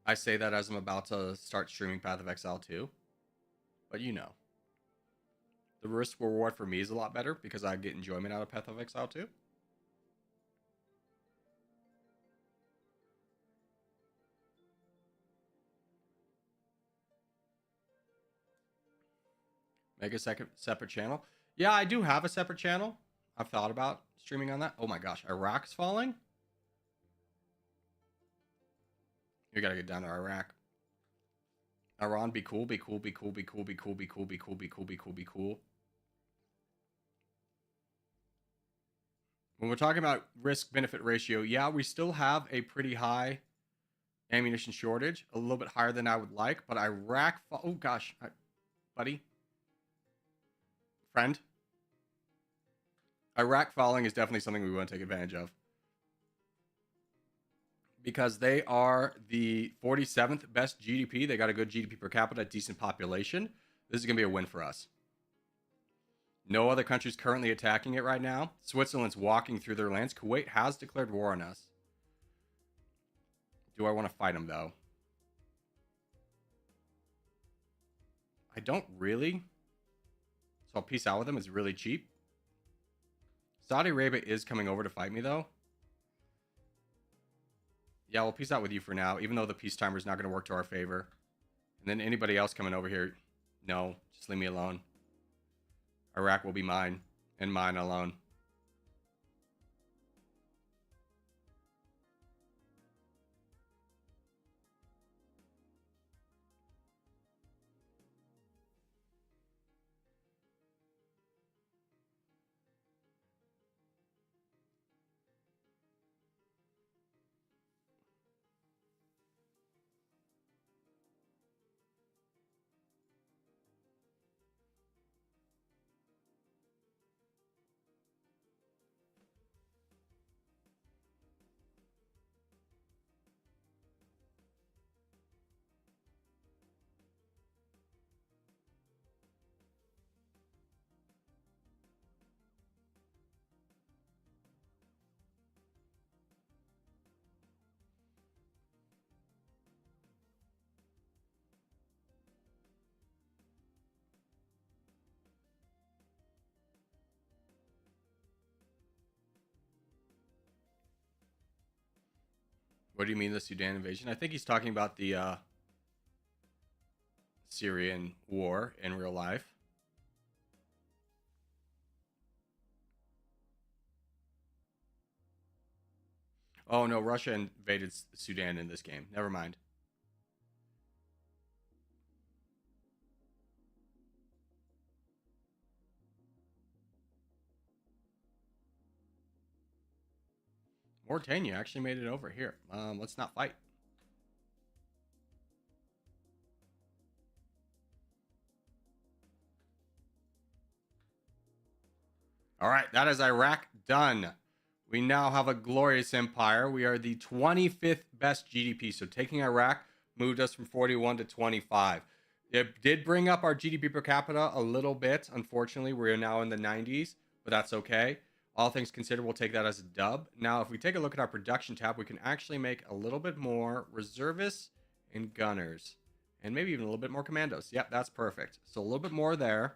I say that as I'm about to start streaming Path of Exile 2. But you know. The risk reward for me is a lot better because I get enjoyment out of Path of Exile 2. Make a separate channel. Yeah, I do have a separate channel. I've thought about streaming on that. Oh my gosh, Iraq's falling? You gotta get down to Iraq. Iran, be cool, be cool, be cool, be cool, be cool, be cool, be cool, be cool, be cool, be cool. When we're talking about risk-benefit ratio, yeah, we still have a pretty high ammunition shortage, a little bit higher than I would like, but Iraq, oh gosh, buddy, friend, Iraq falling is definitely something we want to take advantage of because they are the 47th best GDP. They got a good GDP per capita, decent population. This is gonna be a win for us. No other country's currently attacking it right now. Switzerland's walking through their lands. Kuwait has declared war on us. Do I want to fight them, though? I don't really. So I'll peace out with them. It's really cheap. Saudi Arabia is coming over to fight me, though. Yeah, we'll peace out with you for now, even though the peace timer is not going to work to our favor. And then anybody else coming over here, no, just leave me alone. Iraq will be mine, and mine alone. What do you mean the Sudan invasion? I think he's talking about the Syrian war in real life. Oh no, Russia invaded Sudan in this game. Never mind. Mauritania actually made it over here. Let's not fight. All right, that is Iraq done. We now have a glorious empire. We are the 25th best GDP. So taking Iraq moved us from 41 to 25. It did bring up our GDP per capita a little bit. Unfortunately, we're now in the 90s, but that's okay. All things considered, we'll take that as a dub. Now, if we take a look at our production tab, we can actually make a little bit more reservists and gunners, and maybe even a little bit more commandos. Yep, that's perfect. So a little bit more there.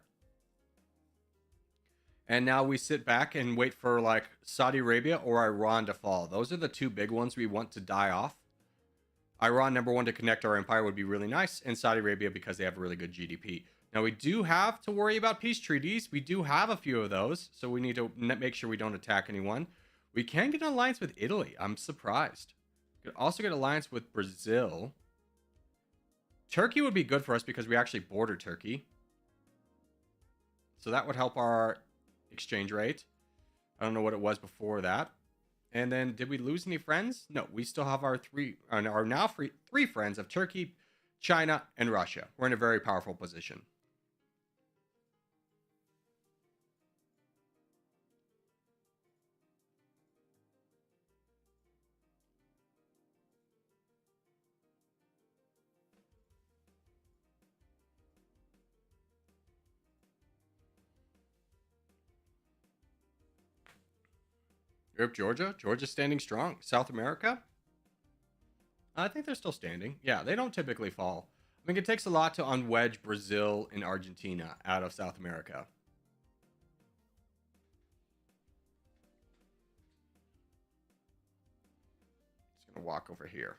And now we sit back and wait for like Saudi Arabia or Iran to fall. Those are the two big ones we want to die off. Iran, number one, to connect our empire would be really nice, and Saudi Arabia because they have a really good GDP. Now, we do have to worry about peace treaties. We do have a few of those, so we need to make sure we don't attack anyone. We can get an alliance with Italy. I'm surprised. We could also get an alliance with Brazil. Turkey would be good for us because we actually border Turkey. So that would help our exchange rate. I don't know what it was before that. And then, did we lose any friends? No, we still have our three friends of Turkey, China, and Russia. We're in a very powerful position. Europe, Georgia. Georgia's standing strong. South America? I think they're still standing. Yeah, they don't typically fall. I mean, it takes a lot to unwedge Brazil and Argentina out of South America. Just going to walk over here.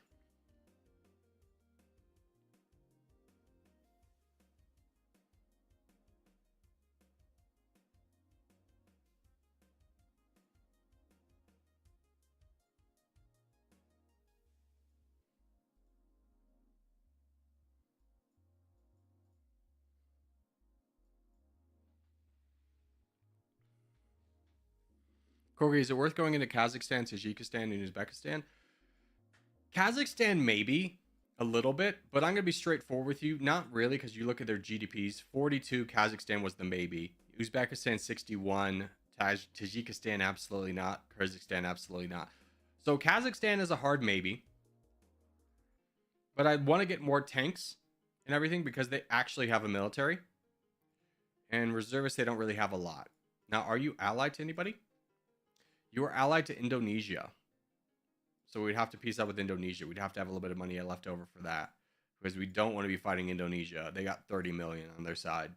Corey, is it worth going into Kazakhstan, Tajikistan, and Uzbekistan? Kazakhstan, maybe a little bit, but I'm going to be straightforward with you. Not really, because you look at their GDPs. 42, Kazakhstan was the maybe. Uzbekistan, 61. Tajikistan, absolutely not. Kyrgyzstan, absolutely not. So Kazakhstan is a hard maybe. But I want to get more tanks and everything because they actually have a military. And reservists, they don't really have a lot. Now, are you allied to anybody? You are allied to Indonesia. So we'd have to piece up with Indonesia. We'd have to have a little bit of money left over for that. Because we don't want to be fighting Indonesia. They got 30 million on their side.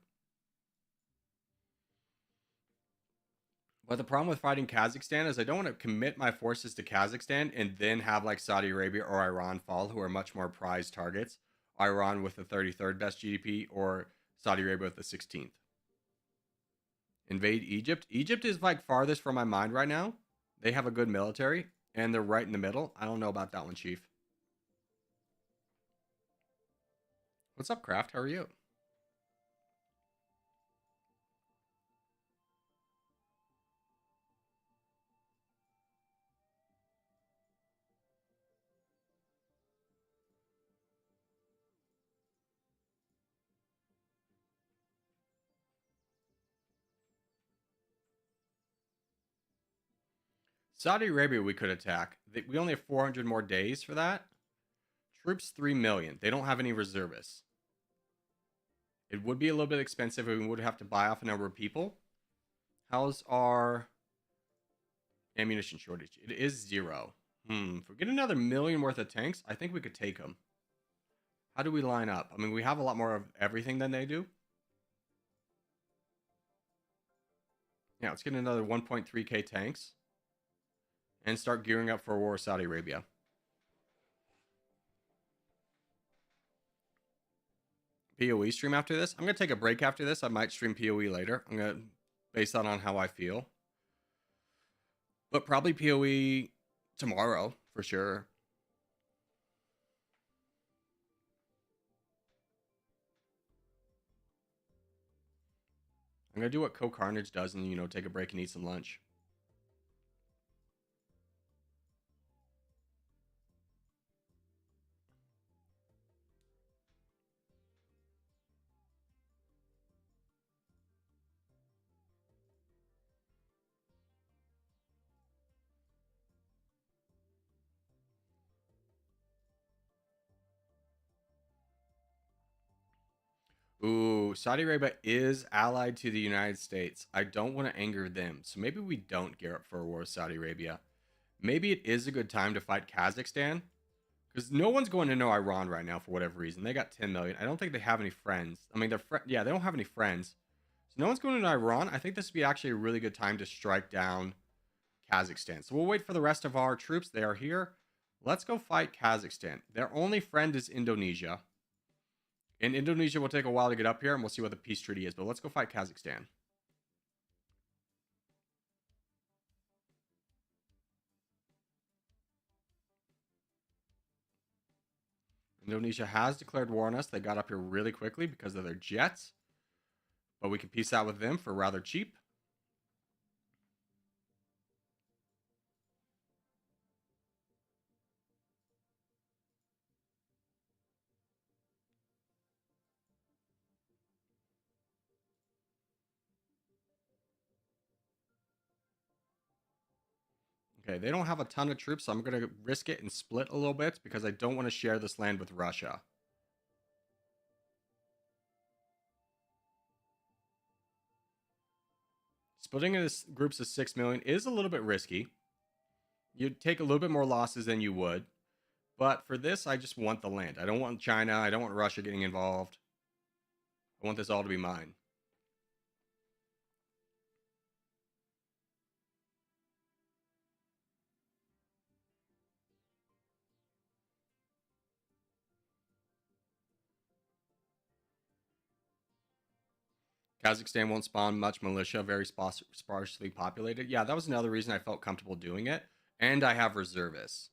But the problem with fighting Kazakhstan is I don't want to commit my forces to Kazakhstan and then have like Saudi Arabia or Iran fall, who are much more prized targets. Iran with the 33rd best GDP or Saudi Arabia with the 16th. Invade Egypt. Egypt is like farthest from my mind right now. They have a good military and they're right in the middle. I don't know about that one, Chief. What's up, Kraft? How are you? Saudi Arabia we could attack. We only have 400 more days for that. Troops 3 million. They don't have any reservists. It would be a little bit expensive and we would have to buy off a number of people. How's our ammunition shortage? It is 0. If we get another million worth of tanks, I think we could take them. How do we line up? I mean, we have a lot more of everything than they do. Yeah, let's get another 1.3k tanks and start gearing up for a war with Saudi Arabia. PoE stream after this. I'm going to take a break after this. I might stream PoE later. I'm going to base that on how I feel. But probably PoE tomorrow for sure. I'm going to do what Co-Carnage does and, you know, take a break and eat some lunch. Ooh, Saudi Arabia is allied to the United States. I don't want to anger them, so maybe we don't gear up for a war with Saudi Arabia. Maybe it is a good time to fight Kazakhstan, because no one's going to know Iran right now for whatever reason. They got 10 million. I don't think they have any friends. I mean, they don't have any friends. So no one's going to Iran. I think this would be actually a really good time to strike down Kazakhstan. So we'll wait for the rest of our troops. They are here. Let's go fight Kazakhstan. Their only friend is Indonesia. And Indonesia will take a while to get up here, and we'll see what the peace treaty is. But let's go fight Kazakhstan. Indonesia has declared war on us. They got up here really quickly because of their jets. But we can peace out with them for rather cheap. Okay, they don't have a ton of troops, so I'm going to risk it and split a little bit because I don't want to share this land with Russia. Splitting into groups of 6 million is a little bit risky. You'd take a little bit more losses than you would. But for this, I just want the land. I don't want China. I don't want Russia getting involved. I want this all to be mine. Kazakhstan won't spawn much militia, very sparsely populated. Yeah, that was another reason I felt comfortable doing it. And I have reservists.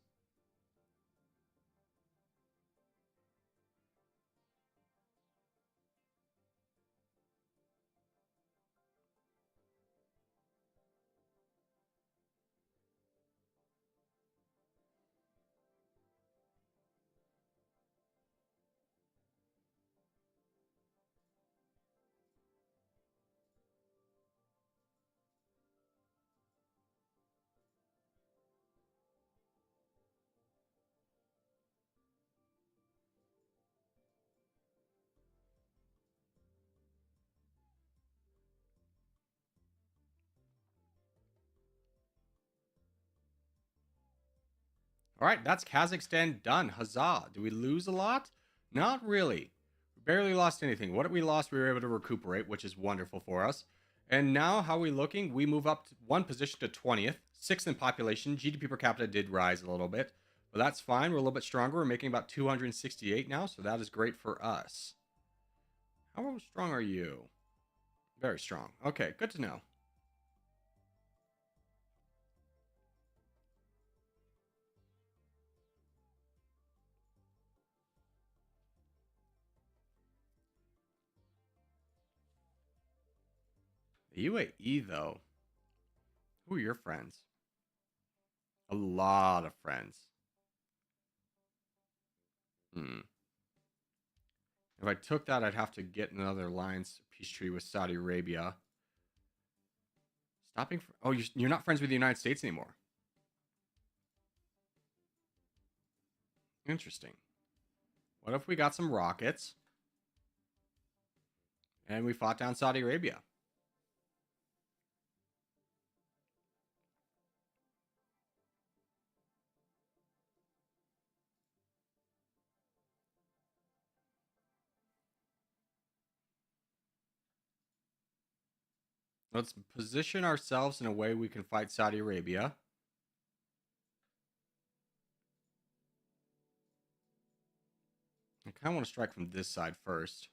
All right, that's Kazakhstan done. Huzzah. Do we lose a lot? Not really. We barely lost anything. What we lost, we were able to recuperate, which is wonderful for us. And now, how are we looking? We move up one position to 20th, 6th in population. GDP per capita did rise a little bit, but that's fine. We're a little bit stronger. We're making about 268 now, so that is great for us. How strong are you? Very strong. Okay, good to know. The UAE, though. Who are your friends? A lot of friends. Hmm. If I took that, I'd have to get another alliance peace treaty with Saudi Arabia. Stopping. Oh, you're not friends with the United States anymore. Interesting. What if we got some rockets and we fought down Saudi Arabia? Let's position ourselves in a way we can fight Saudi Arabia. I kind of want to strike from this side first.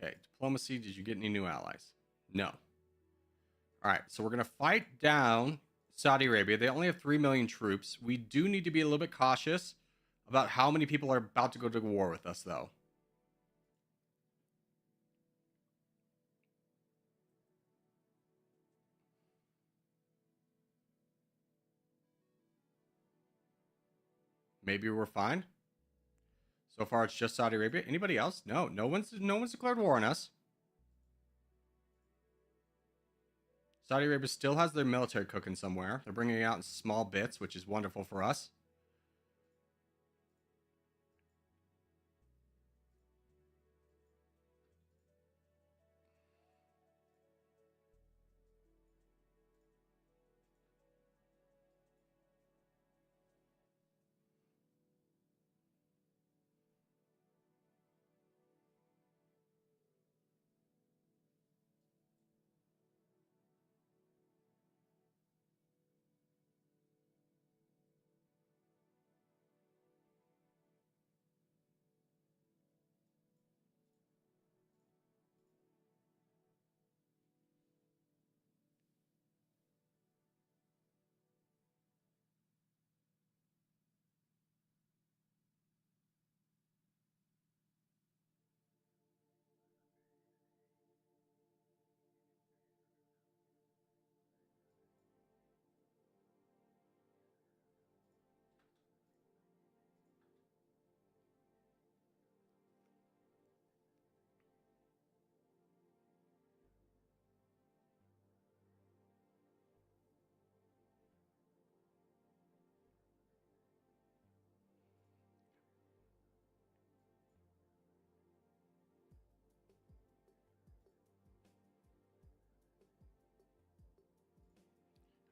Okay, diplomacy. Did you get any new allies? No. All right, so we're going to fight down Saudi Arabia. They only have 3 million troops. We do need to be a little bit cautious about how many people are about to go to war with us, though. Maybe we're fine. So far, it's just Saudi Arabia. Anybody else? No, no one's declared war on us. Saudi Arabia still has their military cooking somewhere. They're bringing it out in small bits, which is wonderful for us.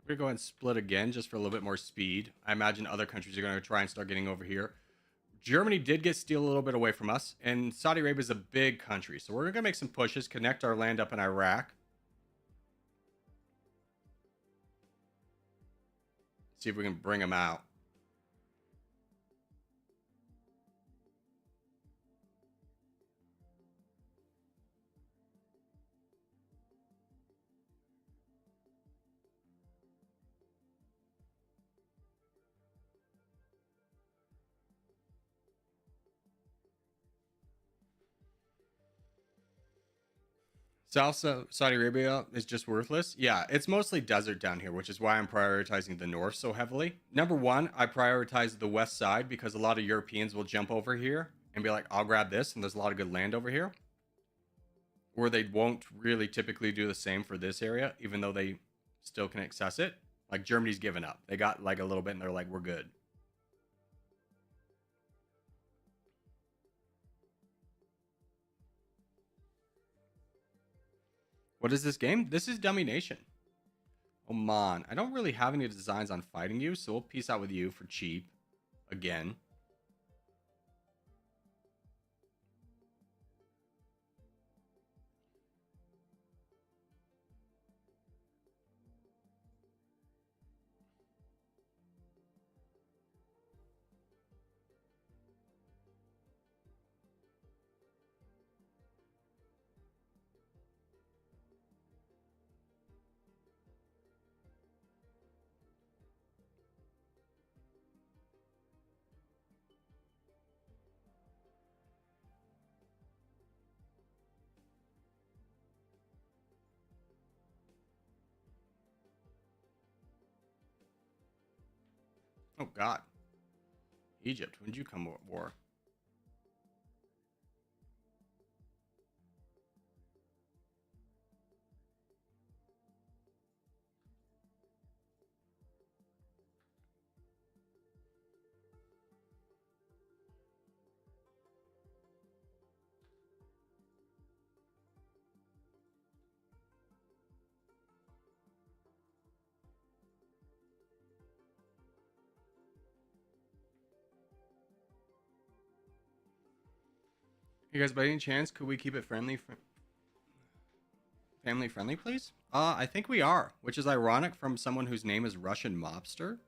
We're going to go ahead and split again just for a little bit more speed. I imagine other countries are going to try and start getting over here. Germany did get steal a little bit away from us, and Saudi Arabia is a big country, so we're going to make some pushes, connect our land up in Iraq. See if we can bring them out. South Saudi Arabia is just worthless. Yeah, it's mostly desert down here, which is why I'm prioritizing the north so heavily. Number one, I prioritize the west side because a lot of Europeans will jump over here and be like, I'll grab this, and there's a lot of good land over here. Or they won't really typically do the same for this area, even though they still can access it. Like Germany's given up. They got like a little bit and they're like, we're good. What is this game? This is Dummynation. Oman. I don't really have any designs on fighting you, so we'll peace out with you for cheap. Again. Oh, God. Egypt, when did you come war? You guys, by any chance, could we keep it family friendly, please? I think we are, which is ironic from someone whose name is Russian Mobster.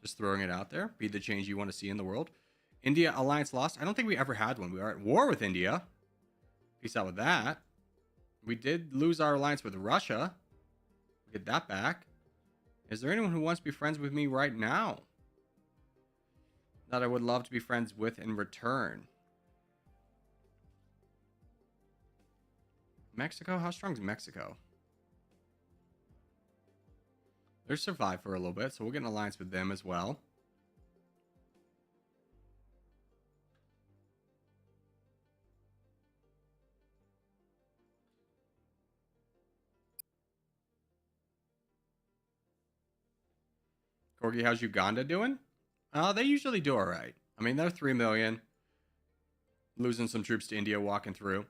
Just throwing it out there. Be the change you want to see in the world. India alliance lost. I don't think we ever had one. We are at war with India. Peace out with that. We did lose our alliance with Russia. Get that back. Is there anyone who wants to be friends with me right now that I would love to be friends with in return? Mexico? How strong is Mexico? They're survived for a little bit, so we'll get an alliance with them as well. Corgi, how's Uganda doing? They usually do all right. I mean, they're 3 million. Losing some troops to India walking through.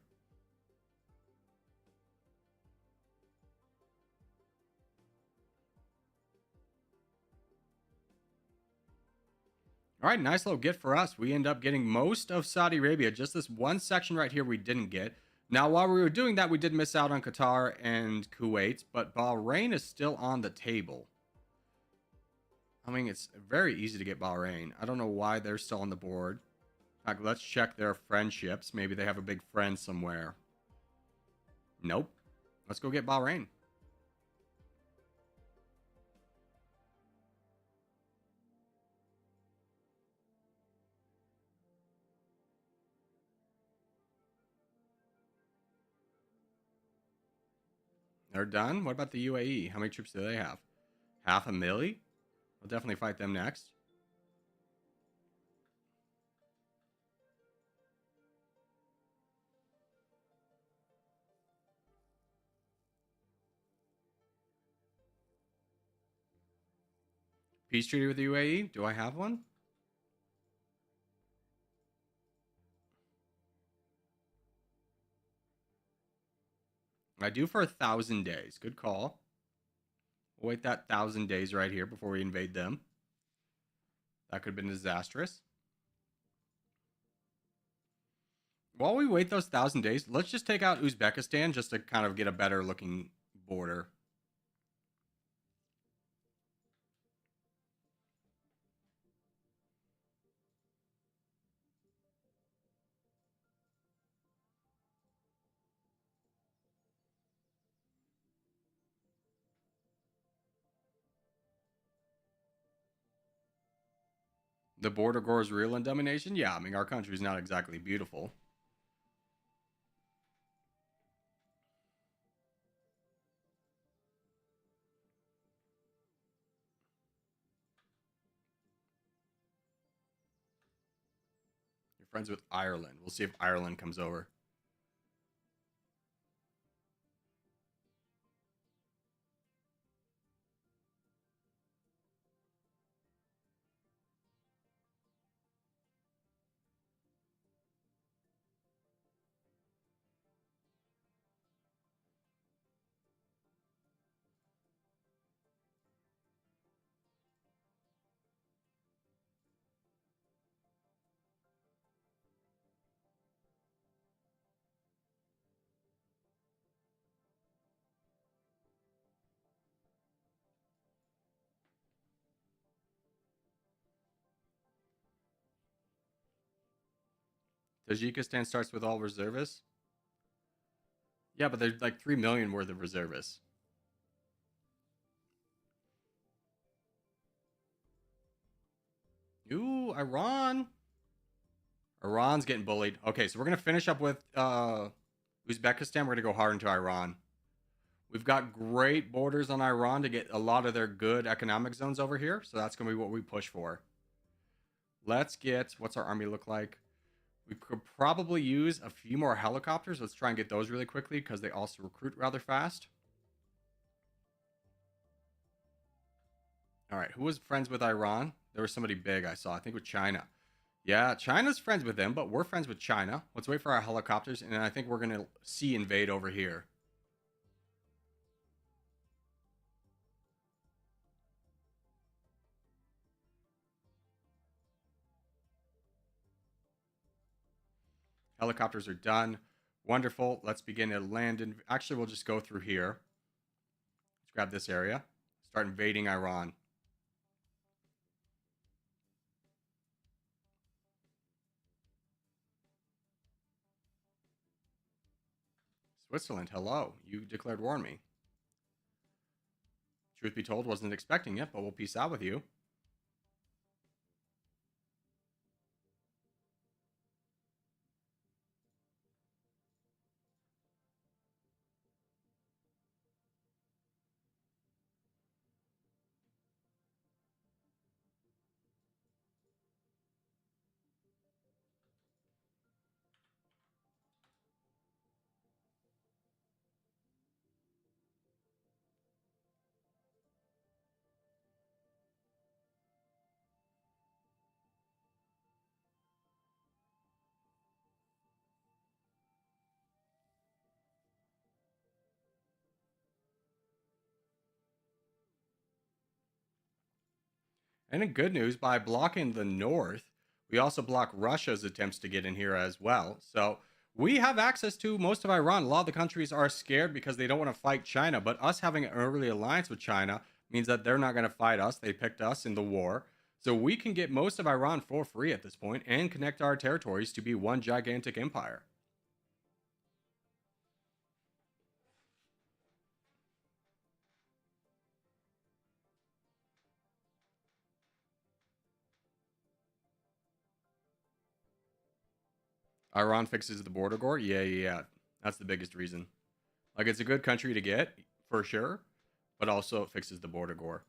All right, nice little get for us. We end up getting most of Saudi Arabia. Just this one section right here we didn't get. Now, while we were doing that, we did miss out on Qatar and Kuwait, but Bahrain is still on the table. I mean, it's very easy to get Bahrain. I don't know why they're still on the board. In fact, let's check their friendships. Maybe they have a big friend somewhere. Nope. Let's go get Bahrain. They're done. What about the UAE? How many troops do they have? 500,000? We'll definitely fight them next. Peace treaty with the UAE? Do I have one? I do for 1,000 days. Good call. We'll wait that 1,000 days right here before we invade them. That could have been disastrous. While we wait those 1,000 days, let's just take out Uzbekistan just to kind of get a better looking border. The border gore is real in Dummynation? Yeah, I mean, our country is not exactly beautiful. You're friends with Ireland. We'll see if Ireland comes over. Tajikistan starts with all reservists? Yeah, but there's like 3 million worth of reservists. Ooh, Iran. Iran's getting bullied. Okay, so we're going to finish up with Uzbekistan. We're going to go hard into Iran. We've got great borders on Iran to get a lot of their good economic zones over here. So that's going to be what we push for. Let's get, what's our army look like? We could probably use a few more helicopters. Let's try and get those really quickly because they also recruit rather fast. All right, who was friends with Iran? There was somebody big I saw, I think with China. Yeah, China's friends with them, but we're friends with China. Let's wait for our helicopters, and I think we're going to see invade over here. Helicopters are done. Wonderful. Let's begin to land. Actually, we'll just go through here. Let's grab this area. Start invading Iran. Switzerland, hello. You declared war on me. Truth be told, wasn't expecting it, but we'll peace out with you. And in good news, by blocking the North, we also block Russia's attempts to get in here as well. So we have access to most of Iran. A lot of the countries are scared because they don't want to fight China, but us having an early alliance with China means that they're not going to fight us. They picked us in the war. So we can get most of Iran for free at this point and connect our territories to be one gigantic empire. Iran fixes the border gore. Yeah. That's the biggest reason. Like, it's a good country to get, for sure, but also it fixes the border gore.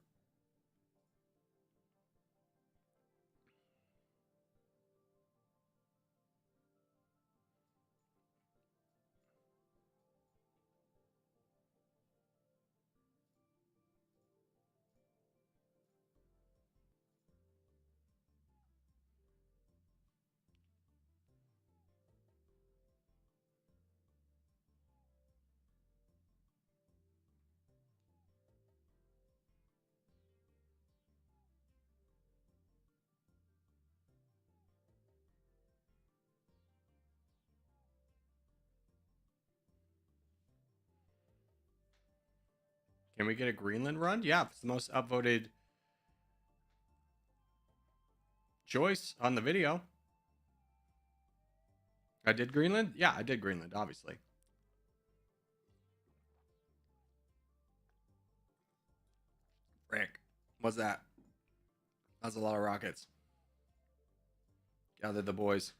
Can we get a Greenland run? Yeah, it's the most upvoted choice on the video. I did Greenland? Yeah, I did Greenland, obviously. Frick. What's that? That's a lot of rockets. Gather the boys.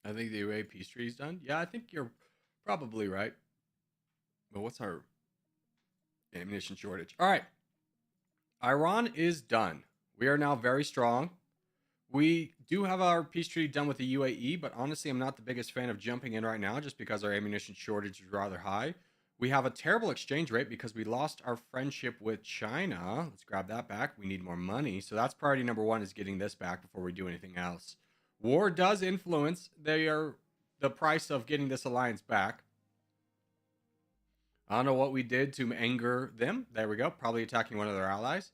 I think the UA peace tree is done. Yeah, I think you're probably right. But what's our ammunition shortage? All right. Iran is done. We are now very strong. We do have our peace treaty done with the UAE, but honestly, I'm not the biggest fan of jumping in right now just because our ammunition shortage is rather high. We have a terrible exchange rate because we lost our friendship with China. Let's grab that back. We need more money. So that's priority number one, is getting this back before we do anything else. War does influence the price of getting this alliance back. I don't know what we did to anger them. There we go. Probably attacking one of their allies.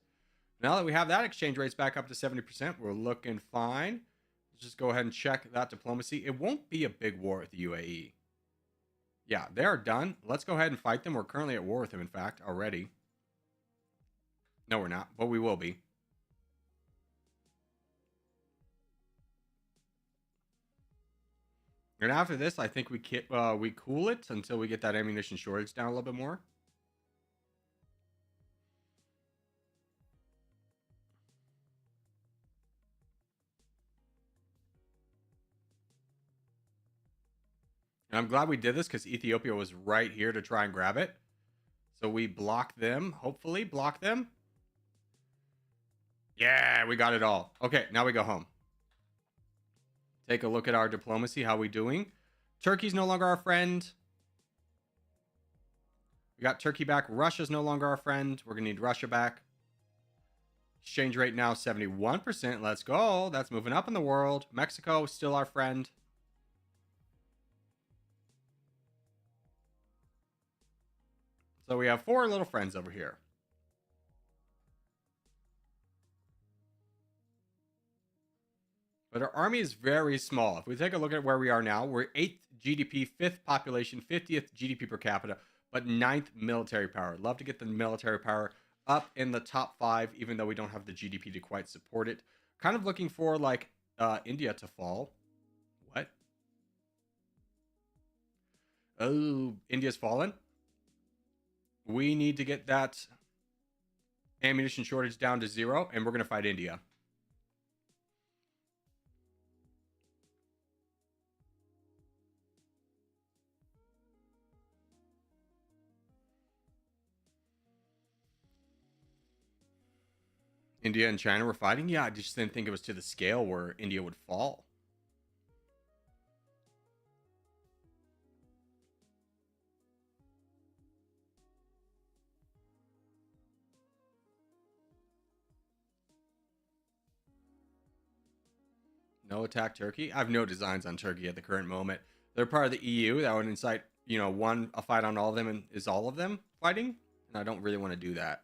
Now that we have that exchange rates back up to 70%, we're looking fine. Let's just go ahead and check that diplomacy. It won't be a big war with the UAE. Yeah, they're done. Let's go ahead and fight them. We're currently at war with them, in fact, already. No, we're not, but we will be. And after this, I think we cool it until we get that ammunition shortage down a little bit more. And I'm glad we did this because Ethiopia was right here to try and grab it. So we block them, hopefully block them. Yeah, we got it all. Okay, now we go home. Take a look at our diplomacy. How we doing? Turkey's no longer our friend. We got Turkey back. Russia's no longer our friend. We're going to need Russia back. Exchange rate now 71%. Let's go. That's moving up in the world. Mexico is still our friend. So we have 4 little friends over here. But our army is very small. If we take a look at where we are now, we're 8th GDP, 5th population, 50th GDP per capita, but 9th military power. Love to get the military power up in the top 5, even though we don't have the GDP to quite support it. Kind of looking for like India to fall. What? Oh, India's fallen. We need to get that ammunition shortage down to 0, and we're going to fight India. India and China were fighting? Yeah, I just didn't think it was to the scale where India would fall. No attack Turkey? I have no designs on Turkey at the current moment. They're part of the EU. That would incite, a fight on all of them, and is all of them fighting? And I don't really want to do that.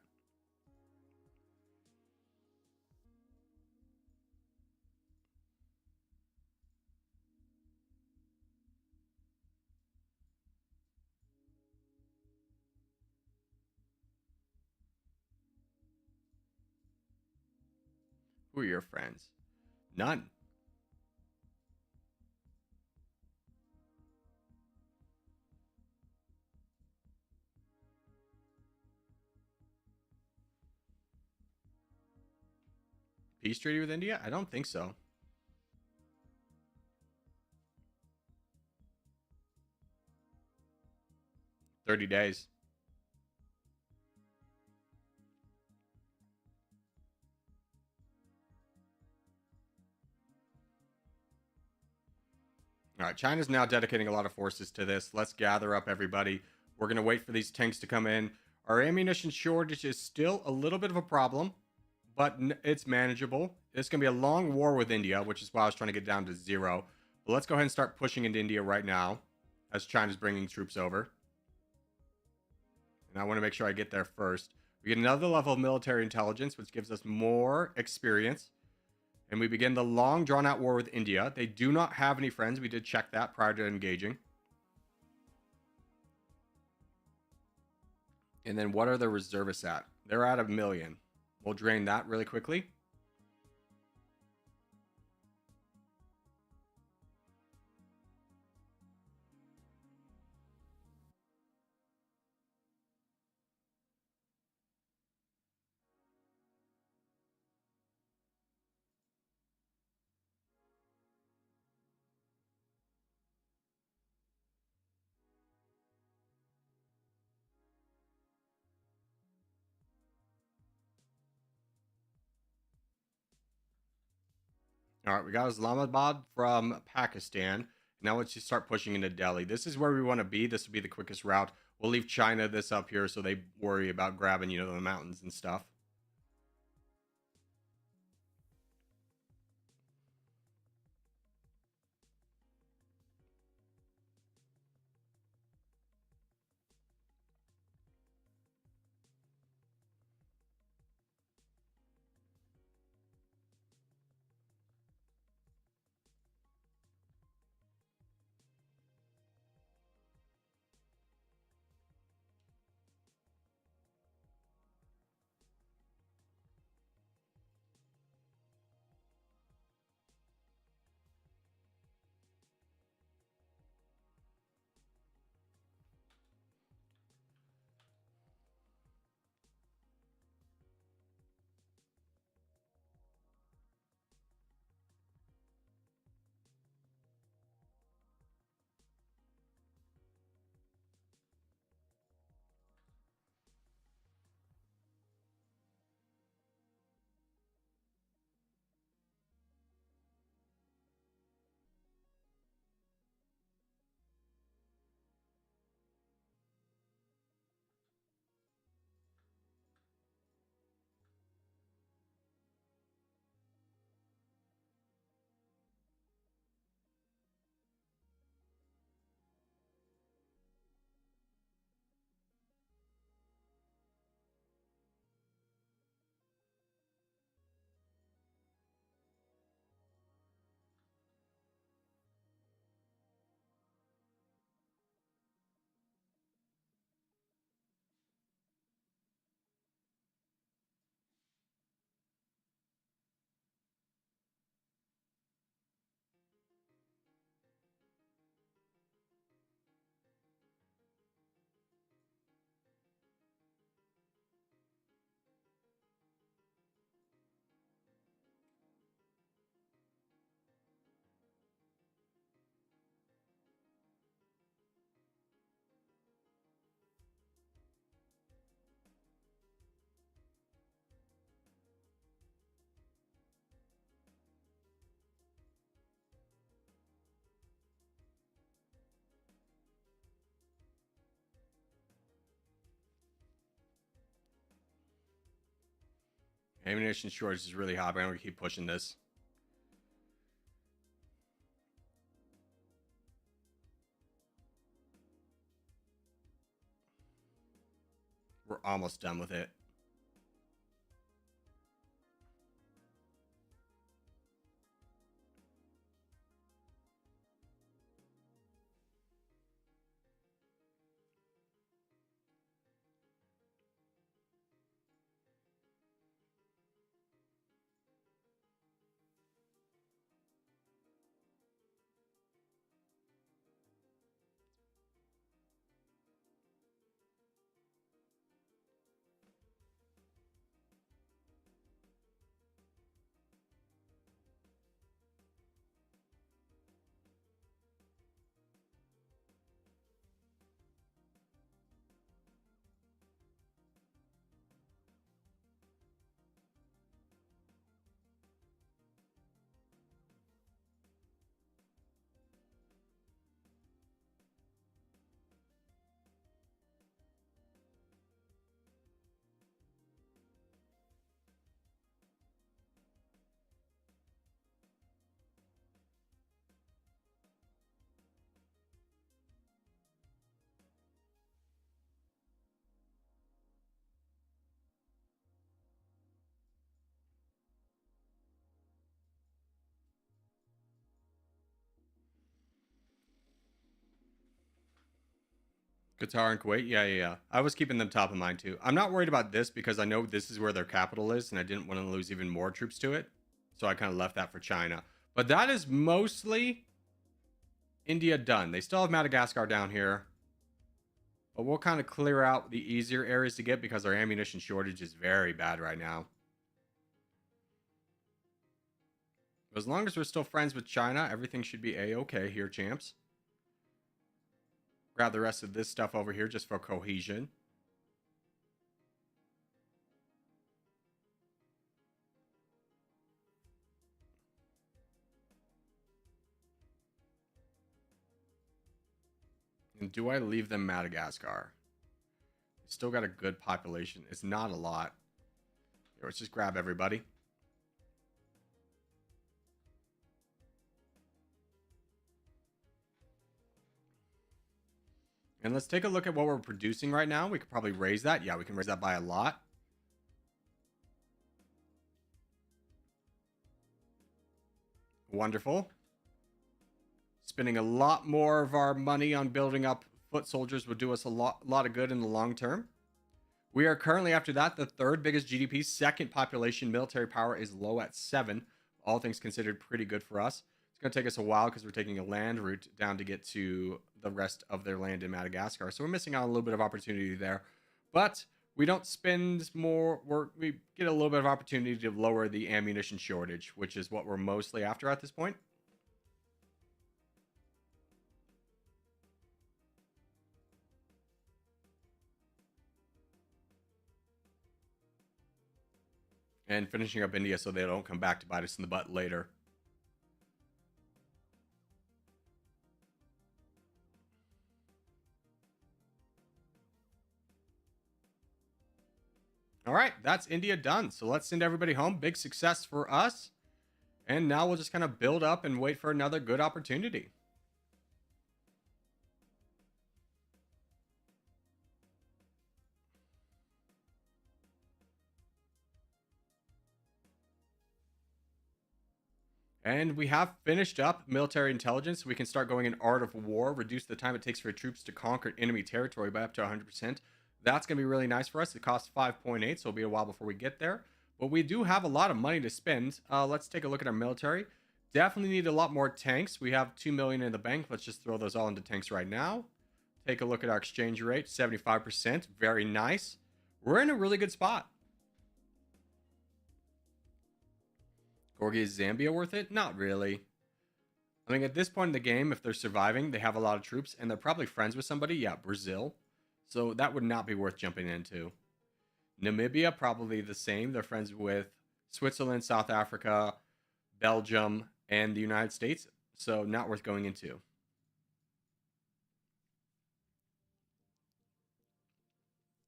Who are your friends? None. Peace treaty with India? I don't think so. "30 days. All right, China's now dedicating a lot of forces to this. Let's gather up everybody. We're going to wait for these tanks to come in. Our ammunition shortage is still a little bit of a problem, but it's manageable. It's going to be a long war with India, which is why I was trying to get down to 0. But let's go ahead and start pushing into India right now as China's bringing troops over. And I want to make sure I get there first. We get another level of military intelligence, which gives us more experience. And we begin the long, drawn-out war with India. They do not have any friends. We did check that prior to engaging. And then what are the reservists at? They're at 1 million. We'll drain that really quickly. All right, we got Islamabad from Pakistan. Now let's just start pushing into Delhi. This is where we want to be. This will be the quickest route. We'll leave China this up here so they worry about grabbing, the mountains and stuff. Ammunition shortage is really hot, but I'm going to keep pushing this. We're almost done with it. Qatar and Kuwait, yeah. I was keeping them top of mind too. I'm not worried about this because I know this is where their capital is, and I didn't want to lose even more troops to it. So I kind of left that for China. But that is mostly India done. They still have Madagascar down here. But we'll kind of clear out the easier areas to get because our ammunition shortage is very bad right now. As long as we're still friends with China, everything should be a-okay here, champs. Grab the rest of this stuff over here just for cohesion. And do I leave them Madagascar? Still got a good population. It's not a lot. Here, let's just grab everybody. And let's take a look at what we're producing right now. We could probably raise that. Yeah, we can raise that by a lot. Wonderful. Spending a lot more of our money on building up foot soldiers would do us a lot of good in the long term. We are currently, after that, the third biggest GDP. Second population. Military power is low at 7. All things considered, pretty good for us. It's going to take us a while because we're taking a land route down to get to the rest of their land in Madagascar. So we're missing out on a little bit of opportunity there. But we don't spend more. We get a little bit of opportunity to lower the ammunition shortage, which is what we're mostly after at this point. And finishing up India so they don't come back to bite us in the butt later. All right, that's India done. So let's send everybody home. Big success for us. And now we'll just kind of build up and wait for another good opportunity. And we have finished up military intelligence. We can start going in art of war, reduce the time it takes for troops to conquer enemy territory by up to 100%. That's going to be really nice for us. It costs 5.8, so it'll be a while before we get there. But we do have a lot of money to spend. Let's take a look at our military. Definitely need a lot more tanks. We have 2 million in the bank. Let's just throw those all into tanks right now. Take a look at our exchange rate, 75%. Very nice. We're in a really good spot. Gorgie, is Zambia worth it? Not really. I mean, at this point in the game, if they're surviving, they have a lot of troops, and they're probably friends with somebody. Yeah, Brazil. So that would not be worth jumping into. Namibia, probably the same. They're friends with Switzerland, South Africa, Belgium, and the United States. So not worth going into.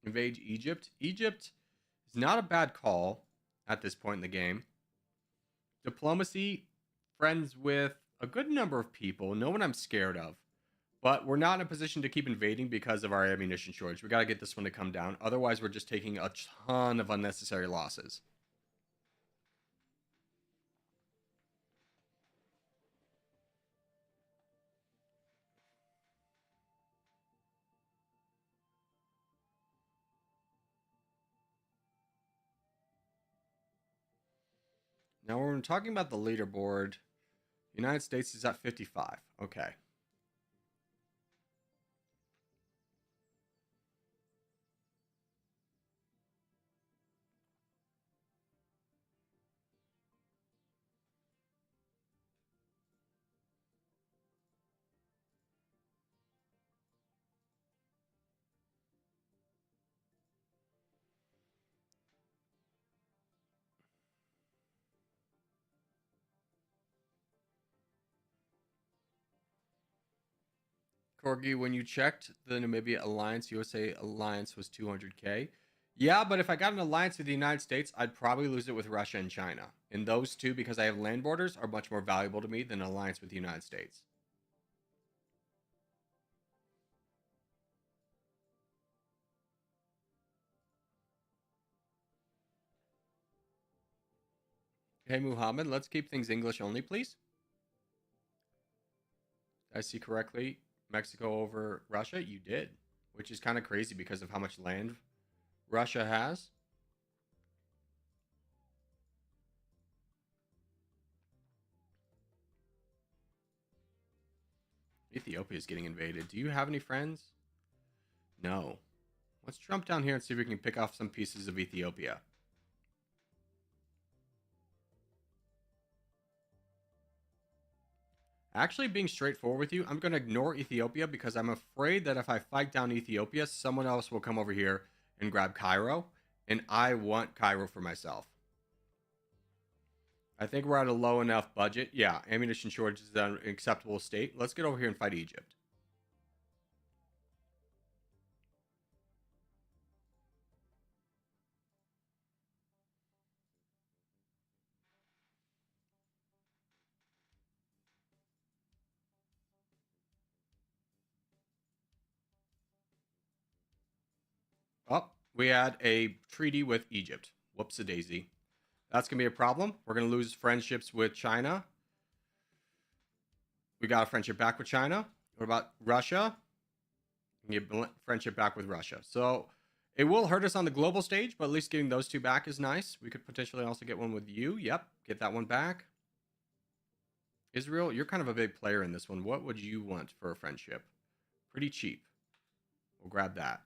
Invade Egypt. Egypt is not a bad call. at this point in the game. Diplomacy, friends with a good number of people, no one I'm scared of. But we're not in a position to keep invading because of our ammunition shortage. We got to get this one to come down. Otherwise, we're just taking a ton of unnecessary losses. Now, when we're talking about the leaderboard, the United States is at 55. Okay. Corgi, when you checked the Namibia Alliance, USA Alliance was 200K. Yeah, but if I got an alliance with the United States, I'd probably lose it with Russia and China. And those two, because I have land borders, are much more valuable to me than an alliance with the United States. Hey, Muhammad, let's keep things English only, please. Did I see correctly? Mexico over Russia? You did, which is kind of crazy because of how much land Russia has. Ethiopia is getting invaded. Do you have any friends? No. Let's jump down here and see if we can pick off some pieces of Ethiopia. Actually, being straightforward with you, I'm going to ignore Ethiopia because I'm afraid that if I fight down Ethiopia, someone else will come over here and grab Cairo, and I want Cairo for myself. I think we're at a low enough budget. Yeah, ammunition shortage is in an acceptable state. Let's get over here and fight Egypt. Oh, we had a treaty with Egypt. Whoops-a-daisy. That's going to be a problem. We're going to lose friendships with China. We got a friendship back with China. What about Russia? Get friendship back with Russia. So it will hurt us on the global stage, but at least getting those two back is nice. We could potentially also get one with you. Yep, get that one back. Israel, you're kind of a big player in this one. What would you want for a friendship? Pretty cheap. We'll grab that.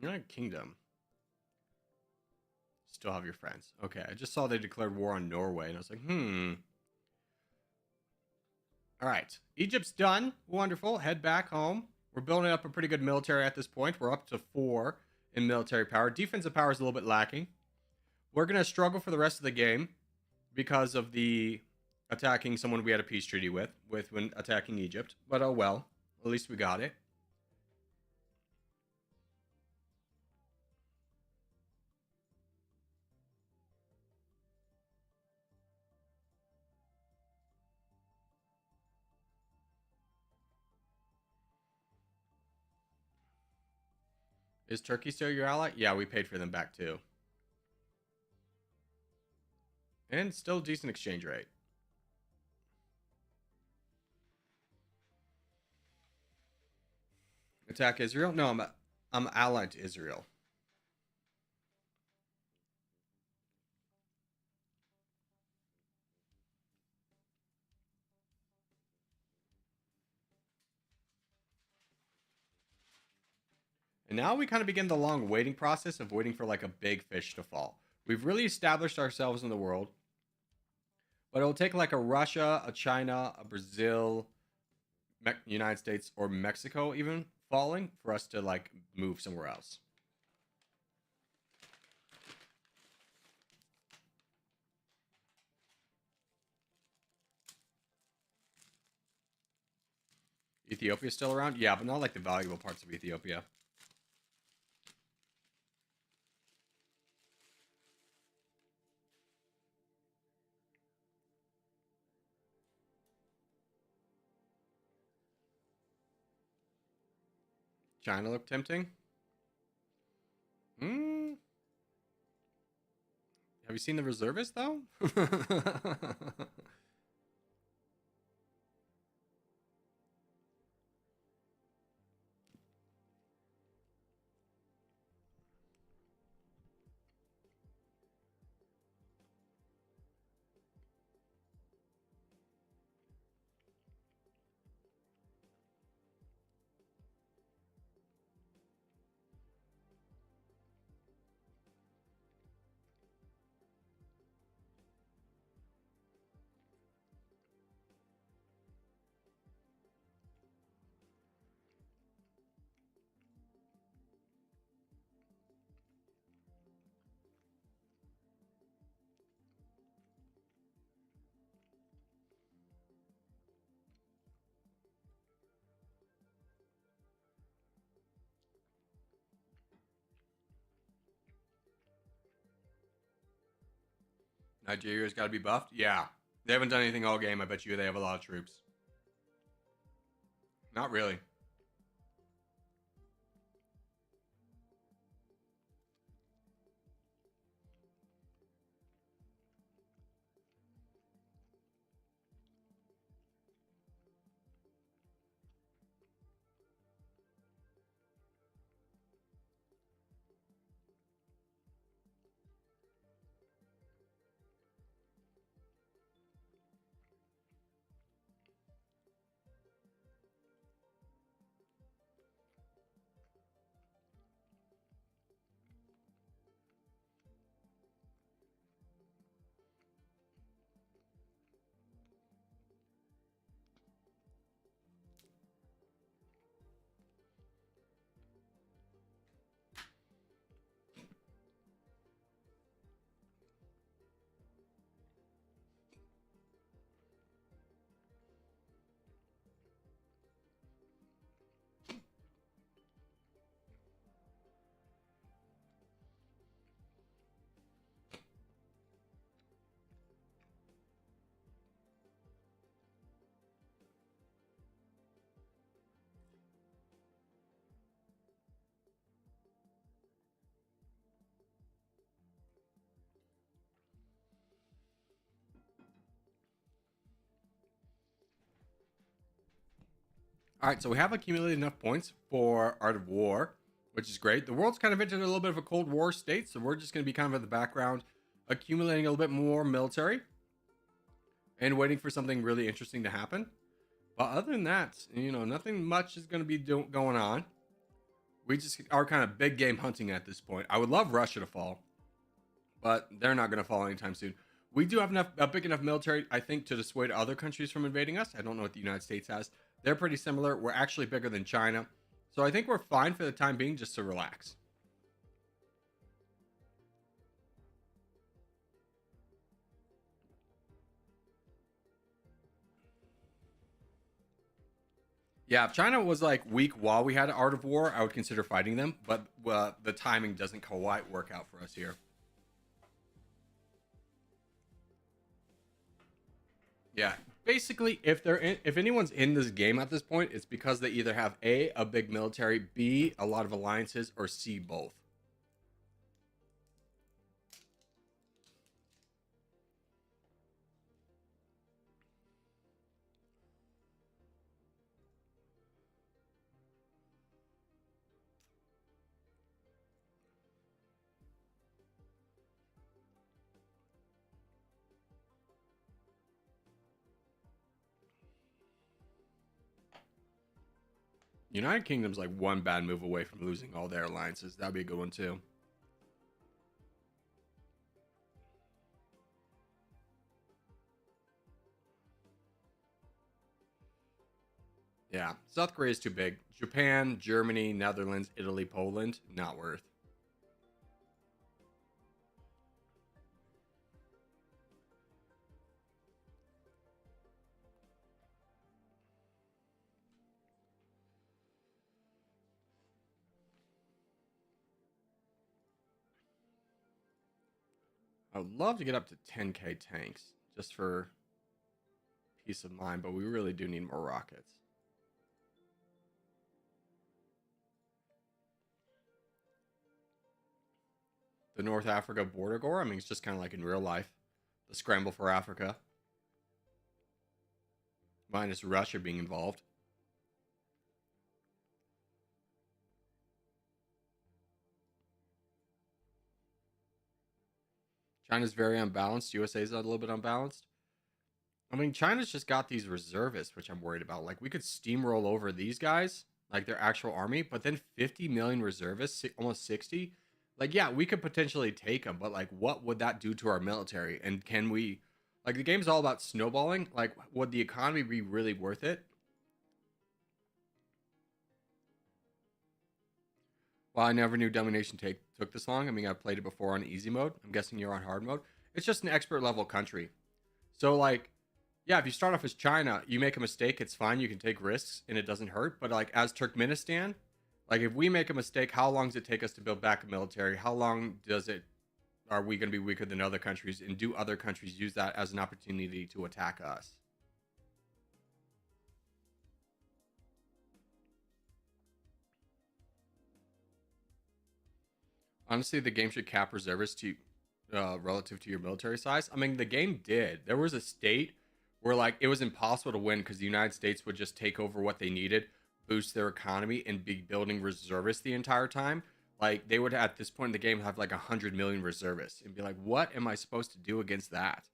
United Kingdom. Still have your friends. Okay, I just saw they declared war on Norway, and I was like, All right, Egypt's done. Wonderful. Head back home. We're building up a pretty good military at this point. We're up to 4 in military power. Defensive power is a little bit lacking. We're going to struggle for the rest of the game because of the attacking someone we had a peace treaty with when attacking Egypt. But oh well, at least we got it. Is Turkey still your ally? Yeah, we paid for them back too. And still decent exchange rate. Attack Israel? No, I'm allied to Israel. And now we kind of begin the long waiting process of waiting for like a big fish to fall. We've really established ourselves in the world, but it'll take like a Russia, a China, a Brazil, United States, or Mexico even falling for us to like move somewhere else. Ethiopia's still around? Yeah, but not like the valuable parts of Ethiopia. China look tempting? Hmm. Have you seen the reservists though? Nigeria's got to be buffed? Yeah. They haven't done anything all game. I bet you they have a lot of troops. Not really. All right, so we have accumulated enough points for Art of War, which is great. The world's kind of entered a little bit of a Cold War state, so we're just going to be kind of in the background, accumulating a little bit more military and waiting for something really interesting to happen. But other than that, nothing much is going to be going on. We just are kind of big game hunting at this point. I would love Russia to fall, but they're not going to fall anytime soon. We do have a big enough military, I think, to dissuade other countries from invading us. I don't know what the United States has. They're pretty similar. We're actually bigger than China. So I think we're fine for the time being, just to relax. Yeah, if China was like weak while we had Art of War, I would consider fighting them. But the timing doesn't quite work out for us here. Yeah, basically, if anyone's in this game at this point, it's because they either have a big military, B, a lot of alliances, or C, both. United Kingdom's like one bad move away from losing all their alliances. That'd be a good one too. Yeah, South Korea is too big. Japan, Germany, Netherlands, Italy, Poland, not worth. I would love to get up to 10k tanks just for peace of mind, but we really do need more rockets. The North Africa border gore, I mean, it's just kind of like in real life. The scramble for Africa. Minus Russia being involved. China's very unbalanced. USA's a little bit unbalanced. I mean, China's just got these reservists, which I'm worried about. Like, we could steamroll over these guys, like their actual army, but then 50 million reservists, almost 60. Like, yeah, we could potentially take them, but like, what would that do to our military? And can we, like, the game's all about snowballing. Like, would the economy be really worth it? Well, I never knew Dummynation took this long. I mean, I've played it before on easy mode. I'm guessing you're on hard mode. It's just an expert level country. So, like, yeah, if you start off as China, you make a mistake, it's fine. You can take risks and it doesn't hurt. But, like, as Turkmenistan, like, if we make a mistake, how long does it take us to build back a military? How long are we going to be weaker than other countries? And do other countries use that as an opportunity to attack us? Honestly, the game should cap reservists to relative to your military size. I mean, the game did. There was a state where like it was impossible to win because the United States would just take over what they needed, boost their economy, and be building reservists the entire time. Like they would at this point in the game have like 100 million reservists and be like, what am I supposed to do against that?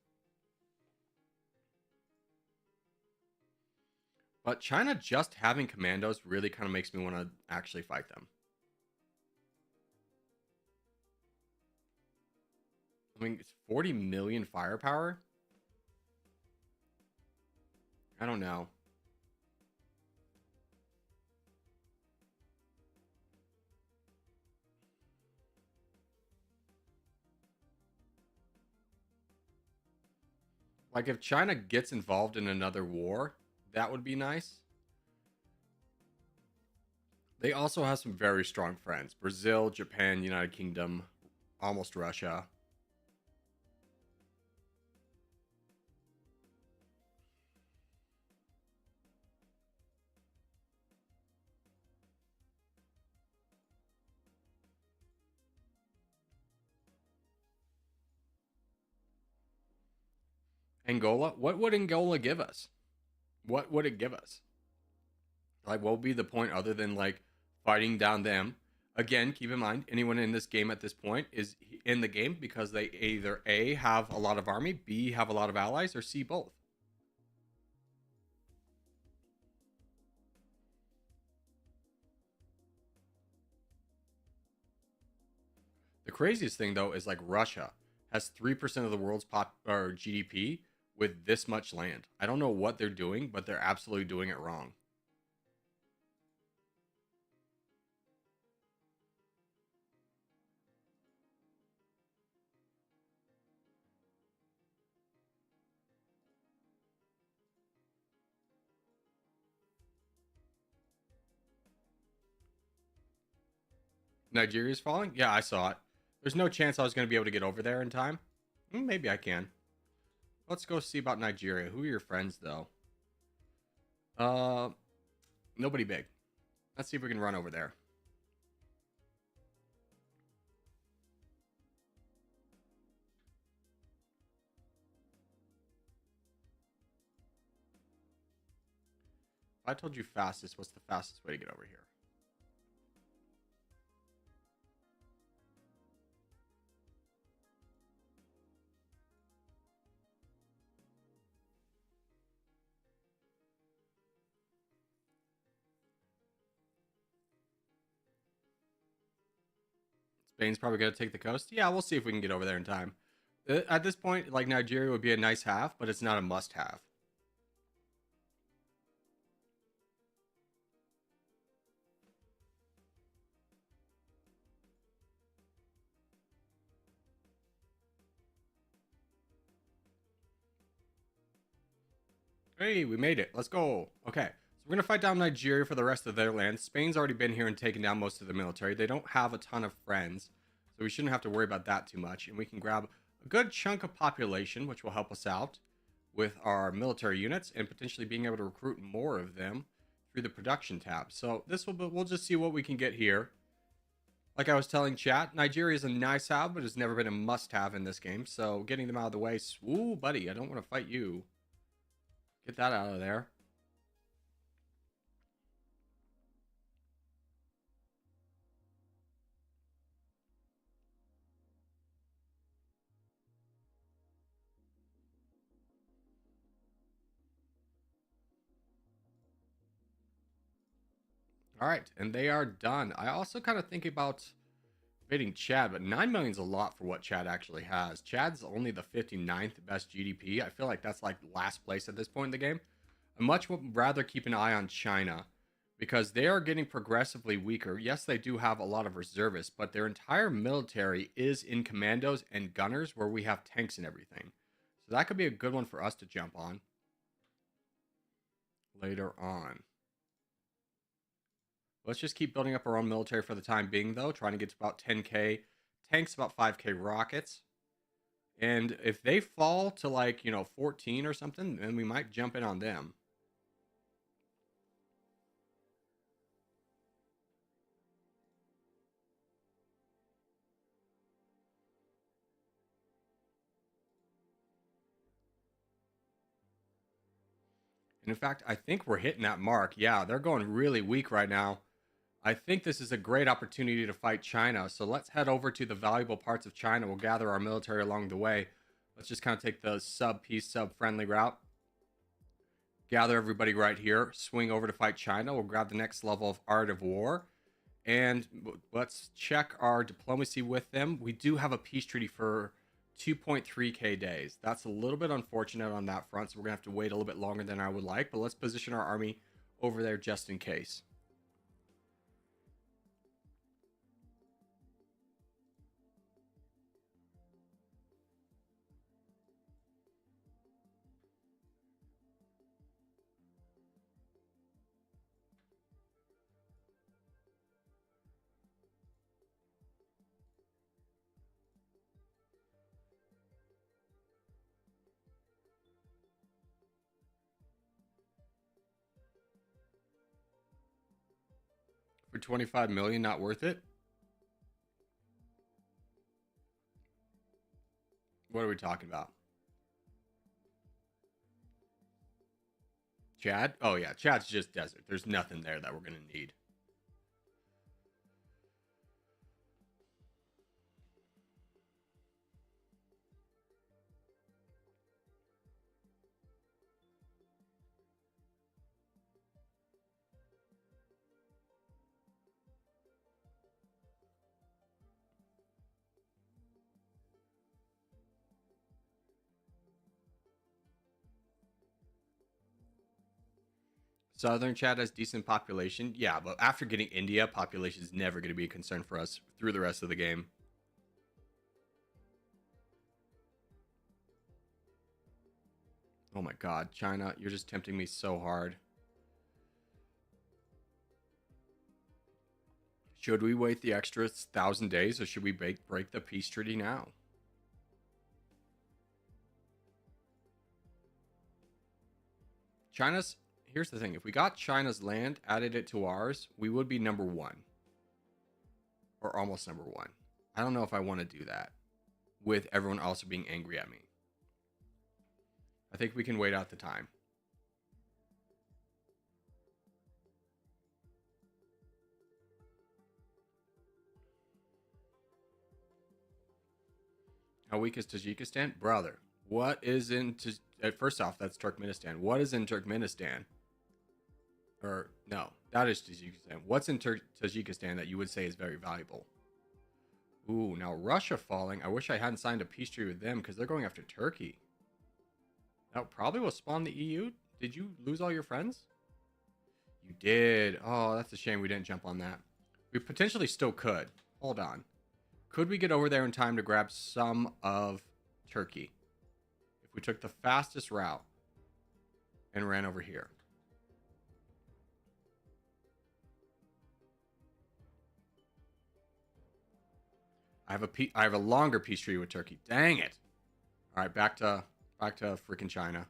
But China just having commandos really kind of makes me want to actually fight them. I mean, it's 40 million firepower. I don't know. Like if China gets involved in another war, that would be nice. They also have some very strong friends. Brazil, Japan, United Kingdom, almost Russia. Angola? What would Angola give us? What would it give us? Like, what would be the point other than like fighting down them? Again, keep in mind, anyone in this game at this point is in the game because they either A, have a lot of army, B, have a lot of allies, or C, both. The craziest thing, though, is like Russia has 3% of the world's pop or GDP with this much land. I don't know what they're doing, but they're absolutely doing it wrong. Nigeria's falling? Yeah, I saw it. There's no chance I was going to be able to get over there in time. Maybe I can. Let's go see about Nigeria. Who are your friends, though? Nobody big. Let's see if we can run over there. If I told you fastest, what's the fastest way to get over here? Spain's probably going to take the coast. Yeah, we'll see if we can get over there in time. At this point, like, Nigeria would be a nice have, but it's not a must-have. Hey, we made it. Let's go. Okay, so we're going to fight down Nigeria for the rest of their land. Spain's already been here and taken down most of the military. They don't have a ton of friends, so we shouldn't have to worry about that too much. And we can grab a good chunk of population, which will help us out with our military units and potentially being able to recruit more of them through the production tab. So this will be, we'll just see what we can get here. Like I was telling chat, Nigeria is a nice have, but it's never been a must-have in this game. So getting them out of the way. Ooh, buddy, I don't want to fight you. Get that out of there. All right, and they are done. I also kind of think about invading Chad, but 9 million is a lot for what Chad actually has. Chad's only the 59th best GDP. I feel like that's like last place at this point in the game. I much would rather keep an eye on China because they are getting progressively weaker. Yes, they do have a lot of reservists, but their entire military is in commandos and gunners where we have tanks and everything. So that could be a good one for us to jump on later on. Let's just keep building up our own military for the time being, though. Trying to get to about 10k tanks, about 5k rockets. And if they fall to, like, 14 or something, then we might jump in on them. And in fact, I think we're hitting that mark. Yeah, they're going really weak right now. I think this is a great opportunity to fight China. So let's head over to the valuable parts of China. We'll gather our military along the way. Let's just kind of take the sub-peace, sub-friendly route. Gather everybody right here. Swing over to fight China. We'll grab the next level of Art of War. And let's check our diplomacy with them. We do have a peace treaty for 2.3k days. That's a little bit unfortunate on that front, so we're going to have to wait a little bit longer than I would like. But let's position our army over there just in case. For 25 million, not worth it? What are we talking about? Chad? Oh yeah, Chad's just desert. There's nothing there that we're going to need. Southern Chad has decent population. Yeah, but after getting India, population is never going to be a concern for us through the rest of the game. Oh my god, China, you're just tempting me so hard. Should we wait the extra 1,000 days or should we break the peace treaty now? China's, here's the thing. If we got China's land, added it to ours, we would be number one. Or almost number one. I don't know if I want to do that with everyone also being angry at me. I think we can wait out the time. How weak is Tajikistan? Brother, what is in... First off, that's Turkmenistan. What is in Turkmenistan? Or, no, that is Tajikistan. What's in Tajikistan that you would say is very valuable? Ooh, now Russia falling. I wish I hadn't signed a peace treaty with them because they're going after Turkey. That probably will spawn the EU. Did you lose all your friends? You did. Oh, that's a shame we didn't jump on that. We potentially still could. Hold on. Could we get over there in time to grab some of Turkey? If we took the fastest route and ran over here. I have a longer peace treaty with Turkey. Dang it. All right, back to freaking China.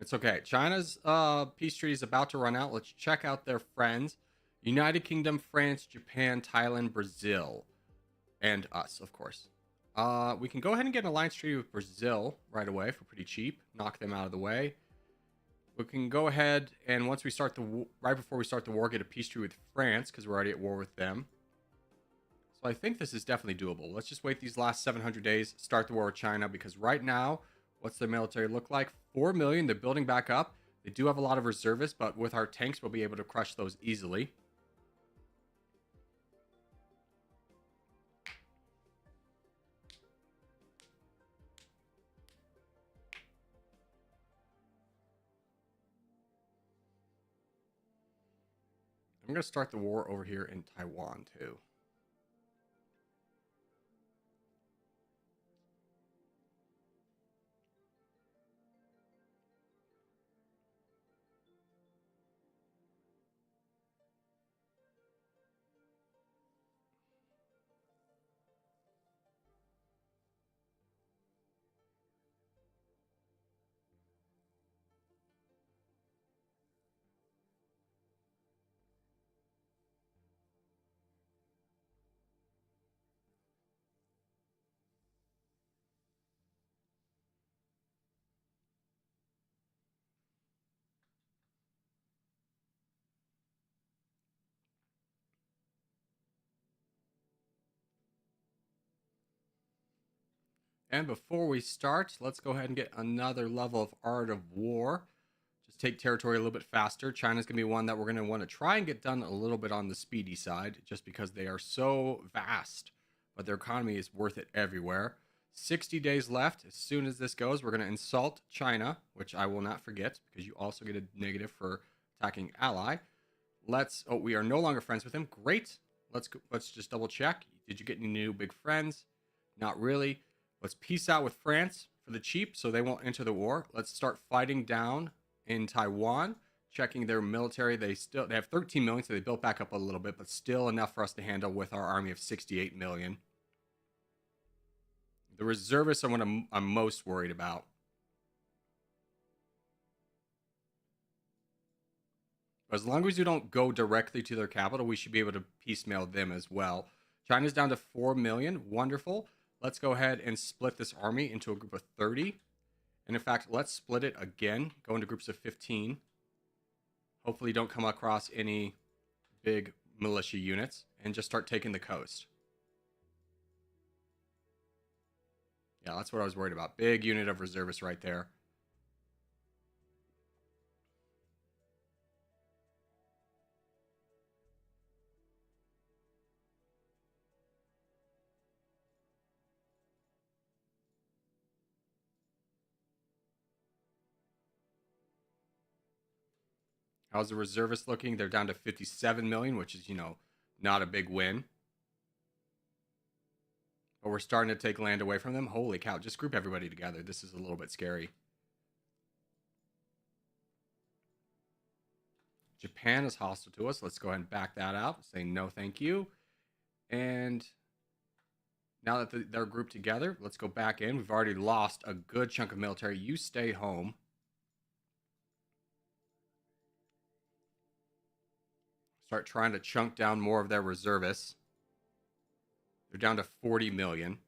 It's okay. China's peace treaty is about to run out. Let's check out their friends. United Kingdom, France, Japan, Thailand, Brazil. And us, of course. We can go ahead and get an alliance treaty with Brazil right away for pretty cheap. Knock them out of the way. We can go ahead and once we start right before we start the war, get a peace treaty with France because we're already at war with them. So I think this is definitely doable. Let's just wait these last 700 days, start the war with China because right now, what's their military look like? 4 million. They're building back up. They do have a lot of reservists, but with our tanks, we'll be able to crush those easily. I'm going to start the war over here in Taiwan, too. And before we start, let's go ahead and get another level of Art of War. Just take territory a little bit faster. China's going to be one that we're going to want to try and get done a little bit on the speedy side, just because they are so vast, but their economy is worth it everywhere. 60 days left. As soon as this goes, we're going to insult China, which I will not forget, because you also get a negative for attacking ally. Oh, we are no longer friends with him. Great. Let's just double check. Did you get any new big friends? Not really. Let's peace out with France for the cheap so they won't enter the war. Let's start fighting down in Taiwan, checking their military. They have 13 million, so they built back up a little bit, but still enough for us to handle with our army of 68 million. The reservists are what I'm most worried about. As long as you don't go directly to their capital, we should be able to piecemeal them as well. China's down to 4 million. Wonderful. Let's go ahead and split this army into a group of 30. And in fact, let's split it again. Go into groups of 15. Hopefully don't come across any big militia units. And just start taking the coast. Yeah, that's what I was worried about. Big unit of reservists right there. How's the reservists looking? They're down to 57 million, which is, not a big win. But we're starting to take land away from them. Holy cow, just group everybody together. This is a little bit scary. Japan is hostile to us. Let's go ahead and back that out. Say no thank you. And now that they're grouped together, let's go back in. We've already lost a good chunk of military. You stay home. Start trying to chunk down more of their reservists. They're down to 40 million.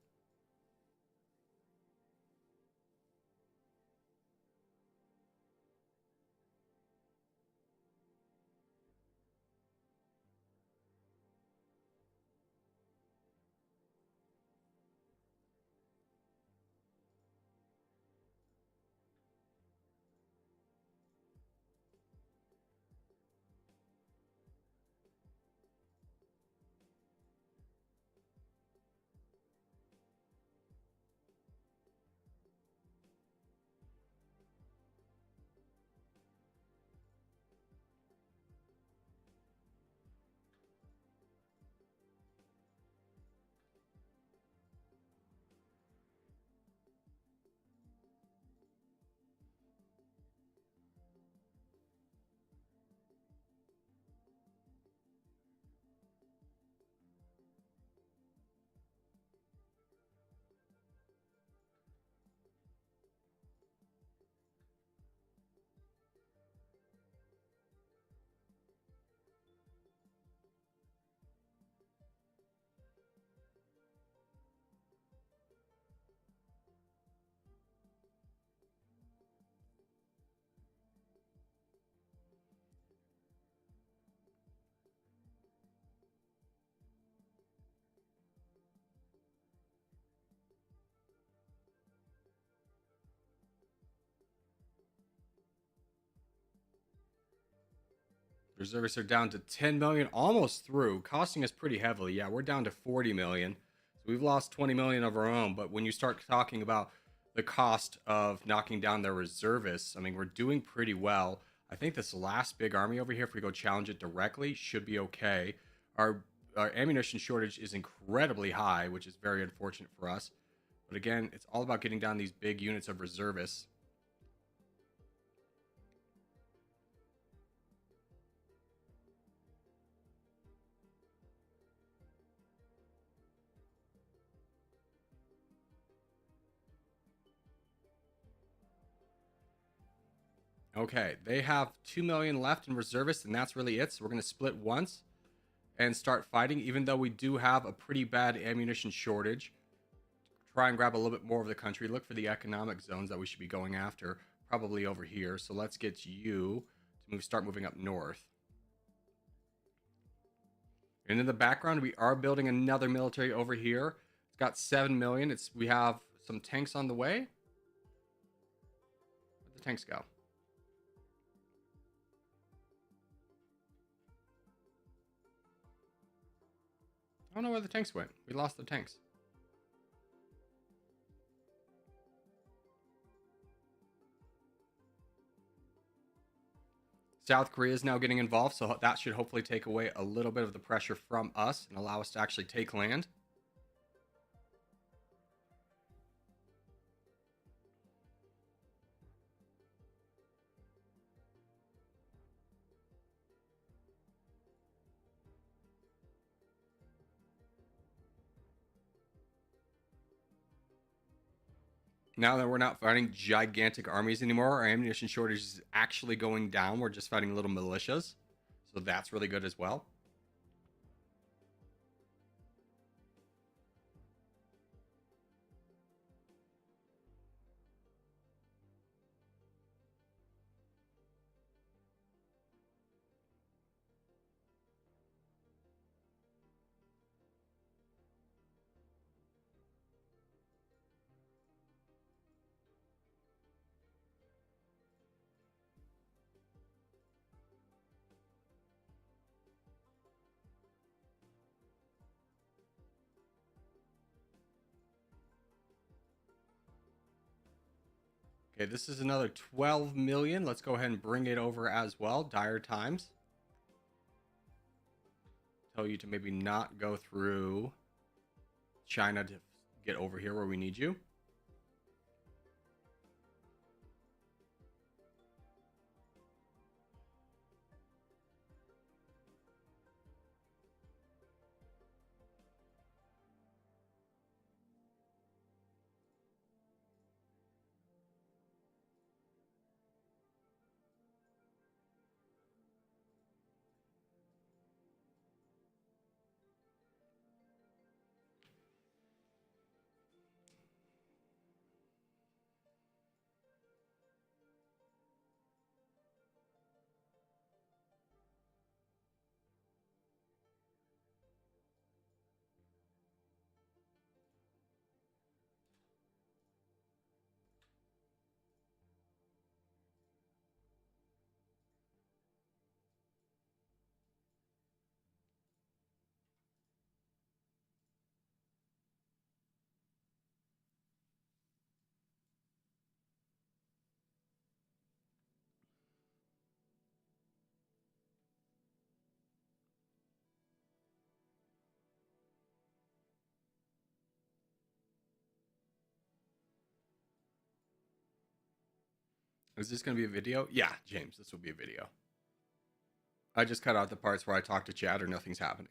Reservists are down to 10 million, almost through, costing us pretty heavily. Yeah, we're down to 40 million. So we've lost 20 million of our own. But when you start talking about the cost of knocking down their reservists, I mean, we're doing pretty well. I think this last big army over here, if we go challenge it directly, should be okay. Our ammunition shortage is incredibly high, which is very unfortunate for us. But again, it's all about getting down these big units of reservists. Okay, they have 2 million left in reservists, and that's really it. So we're going to split once and start fighting, even though we do have a pretty bad ammunition shortage. Try and grab a little bit more of the country. Look for the economic zones that we should be going after, probably over here. So let's get you to start moving up north. And in the background, we are building another military over here. It's got 7 million. We have some tanks on the way. Where'd the tanks go? I don't know where the tanks went. We lost the tanks. South Korea is now getting involved, so that should hopefully take away a little bit of the pressure from us and allow us to actually take land. Now that we're not fighting gigantic armies anymore, our ammunition shortage is actually going down. We're just fighting little militias. So that's really good as well. Okay, this is another 12 million. Let's go ahead and bring it over as well. Dire times. Tell you to maybe not go through China to get over here where we need you. Is this going to be a video? Yeah, James, this will be a video. I just cut out the parts where I talk to chat or nothing's happening.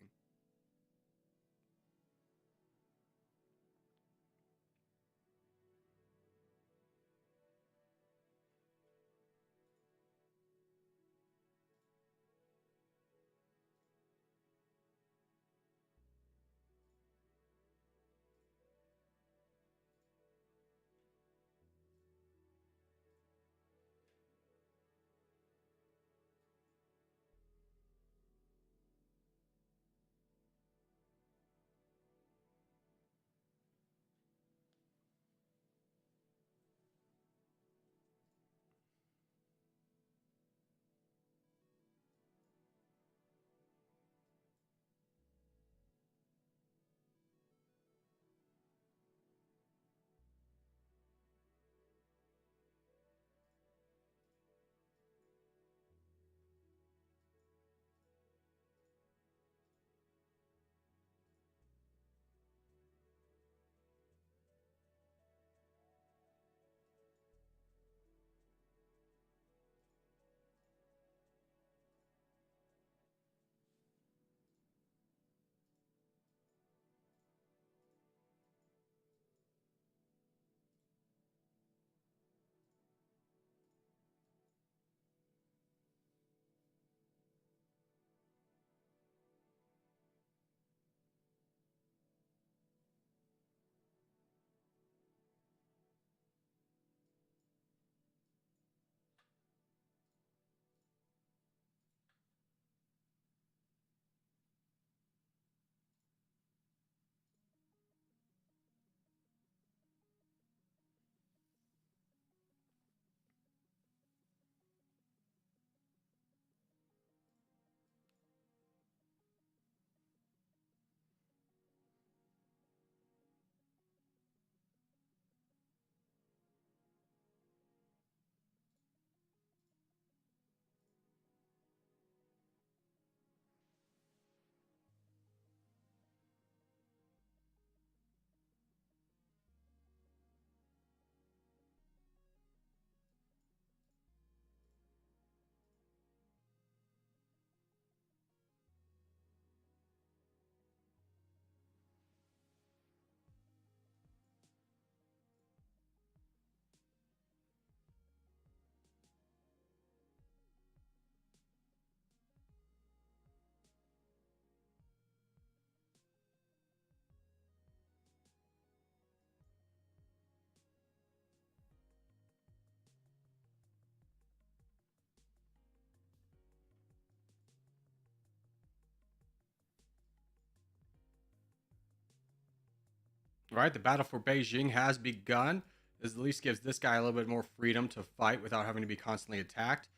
All right, the battle for Beijing has begun. This at least gives this guy a little bit more freedom to fight without having to be constantly attacked.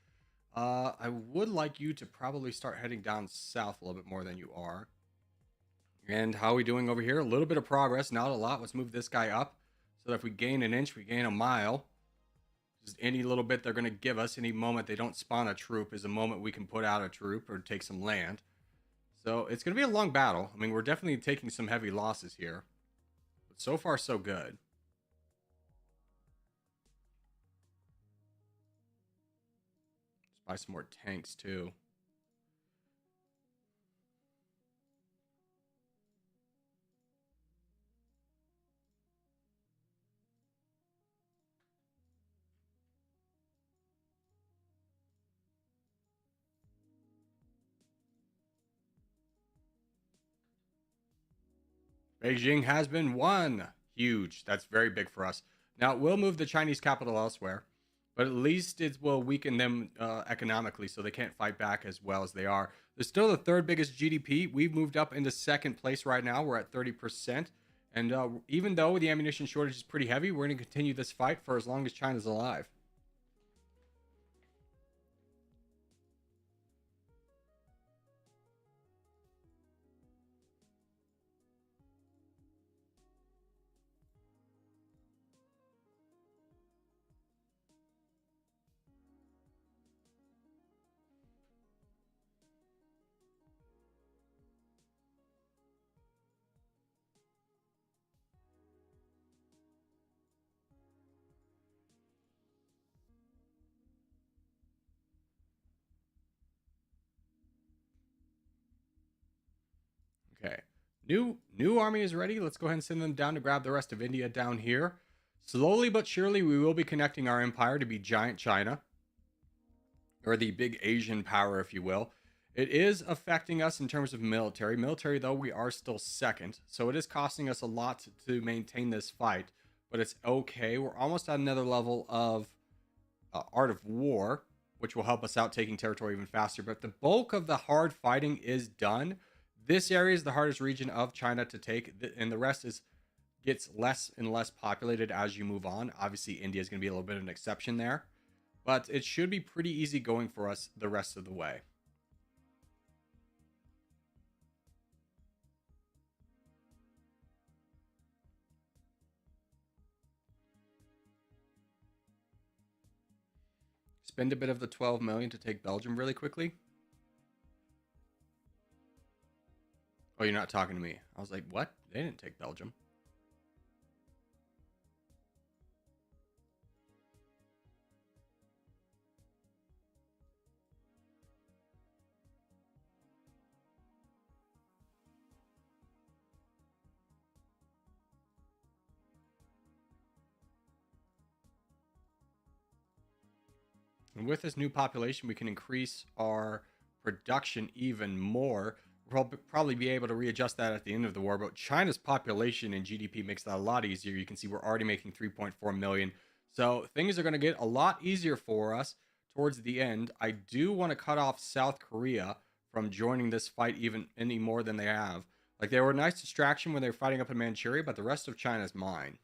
I would like you to probably start heading down south a little bit more than you are. And how are we doing over here? A little bit of progress, not a lot. Let's move this guy up so that if we gain an inch, we gain a mile. Just any little bit they're going to give us, any moment they don't spawn a troop is a moment we can put out a troop or take some land. So it's going to be a long battle. I mean, we're definitely taking some heavy losses here. But so far, so good. Let's buy some more tanks, too. Beijing has been won. Huge. That's very big for us. Now, it will move the Chinese capital elsewhere, but at least it will weaken them economically so they can't fight back as well as they are. They're still the third biggest GDP. We've moved up into second place right now. We're at 30%. And even though the ammunition shortage is pretty heavy, we're going to continue this fight for as long as China's alive. Okay. New army is ready. Let's go ahead and send them down to grab the rest of India down here. Slowly but surely, we will be connecting our empire to be giant China, or the big Asian power, if you will. It is affecting us in terms of military. Military, though, we are still second, so it is costing us a lot to maintain this fight, but it's okay. We're almost at another level of art of war, which will help us out taking territory even faster, but the bulk of the hard fighting is done. This area is the hardest region of China to take, and the rest gets less and less populated as you move on. Obviously, India is going to be a little bit of an exception there, but it should be pretty easy going for us the rest of the way. Spend a bit of the 12 million to take Belgium really quickly. Oh, you're not talking to me. I was like, what? They didn't take Belgium. And with this new population, we can increase our production even more. We'll probably be able to readjust that at the end of the war, but China's population and GDP makes that a lot easier. You can see we're already making 3.4 million. So things are going to get a lot easier for us towards the end. I do want to cut off South Korea from joining this fight even any more than they have. Like, they were a nice distraction when they were fighting up in Manchuria, but the rest of China is mine.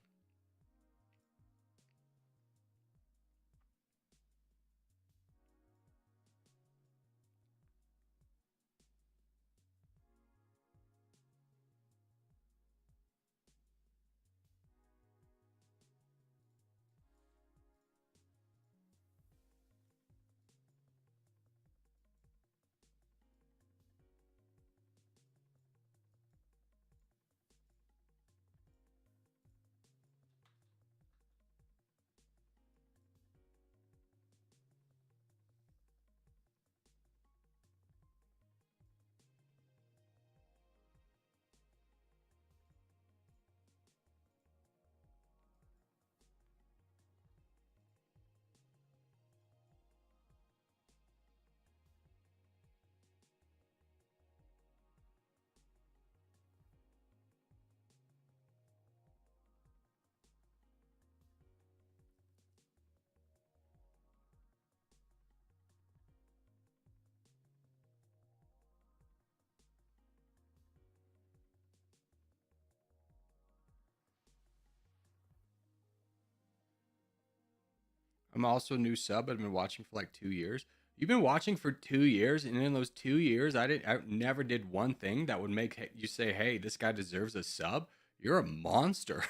I'm also a new sub. I've been watching for like 2 years. You've been watching for 2 years, and in those 2 years, I never did one thing that would make you say, "Hey, this guy deserves a sub." You're a monster.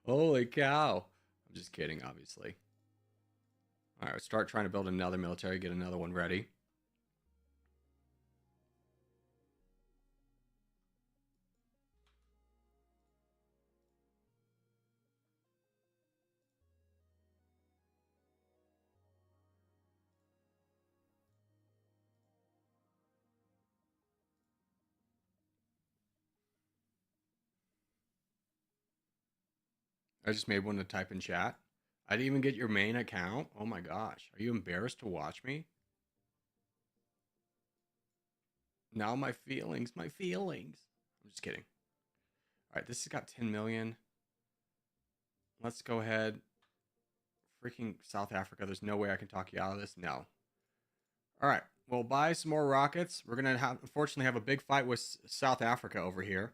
Holy cow! I'm just kidding, obviously. All right, start trying to build another military. Get another one ready. I just made one to type in chat. I didn't even get your main account. Oh my gosh. Are you embarrassed to watch me? Now my feelings, my feelings. I'm just kidding. All right, this has got 10 million. Let's go ahead. Freaking South Africa. There's no way I can talk you out of this. No. All right, we'll buy some more rockets. We're going to unfortunately have a big fight with South Africa over here.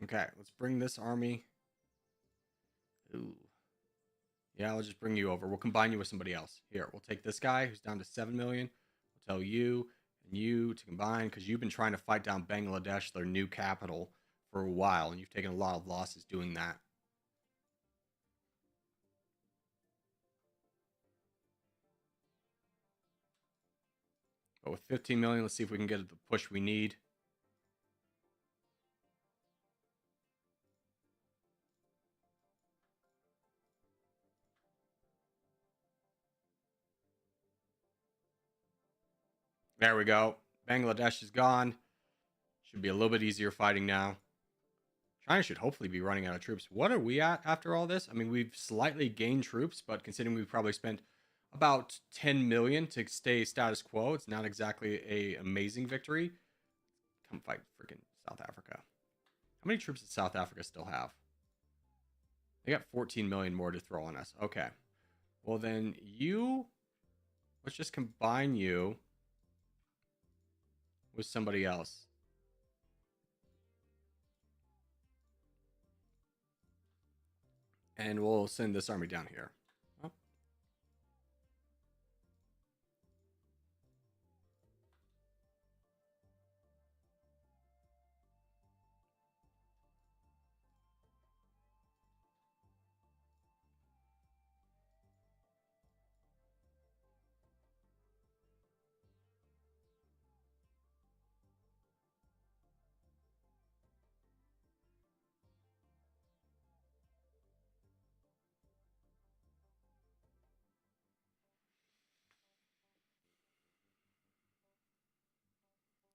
Okay, let's bring this army. Ooh. Yeah, I'll just bring you over. We'll combine you with somebody else. Here, we'll take this guy who's down to 7 million. We'll tell you and you to combine because you've been trying to fight down Bangladesh, their new capital, for a while, and you've taken a lot of losses doing that. But with 15 million, let's see if we can get the push we need. There we go. Bangladesh is gone. Should be a little bit easier fighting now. China should hopefully be running out of troops. What are we at after all this? I mean, we've slightly gained troops, but considering we've probably spent about 10 million to stay status quo, it's not exactly a amazing victory. Come fight freaking South Africa. How many troops does South Africa still have? They got 14 million more to throw on us. Okay. Well, then let's just combine you with somebody else. And we'll send this army down here. Oh.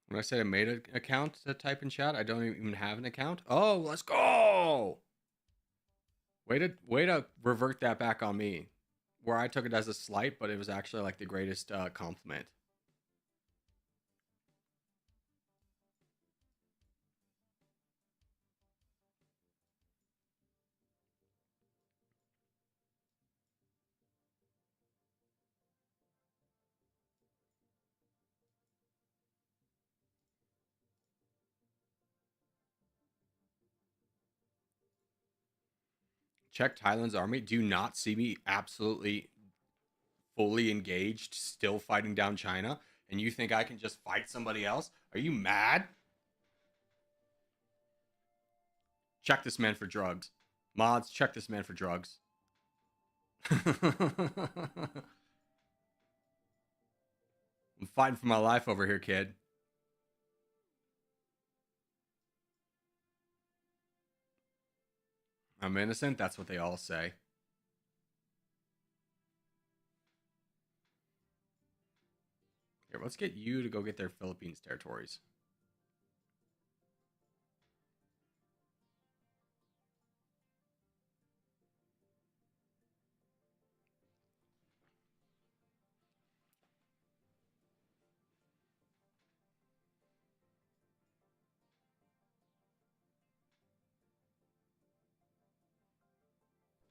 When I said I made an account to type in chat, I don't even have an account. Oh, let's go! Way to revert that back on me, where I took it as a slight, but it was actually like the greatest compliment. Check Thailand's army. Do you not see me absolutely fully engaged, still fighting down China? And you think I can just fight somebody else? Are you mad? Check this man for drugs. Mods, check this man for drugs. I'm fighting for my life over here, kid. I'm innocent. That's what they all say. Here, let's get you to go get their Philippines territories.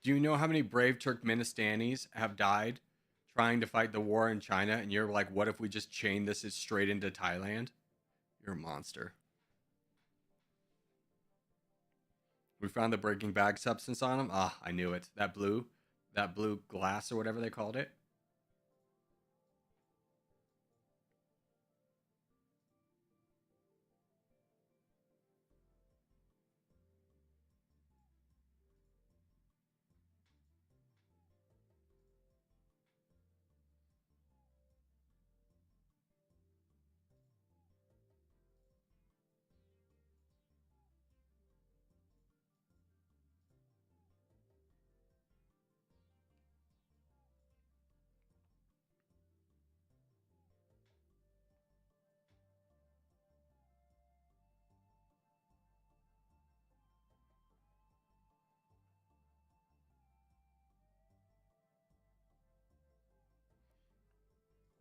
Do you know how many brave Turkmenistanis have died trying to fight the war in China? And you're like, what if we just chain this straight into Thailand? You're a monster. We found the Breaking Bad substance on him. Ah, I knew it. That blue glass or whatever they called it.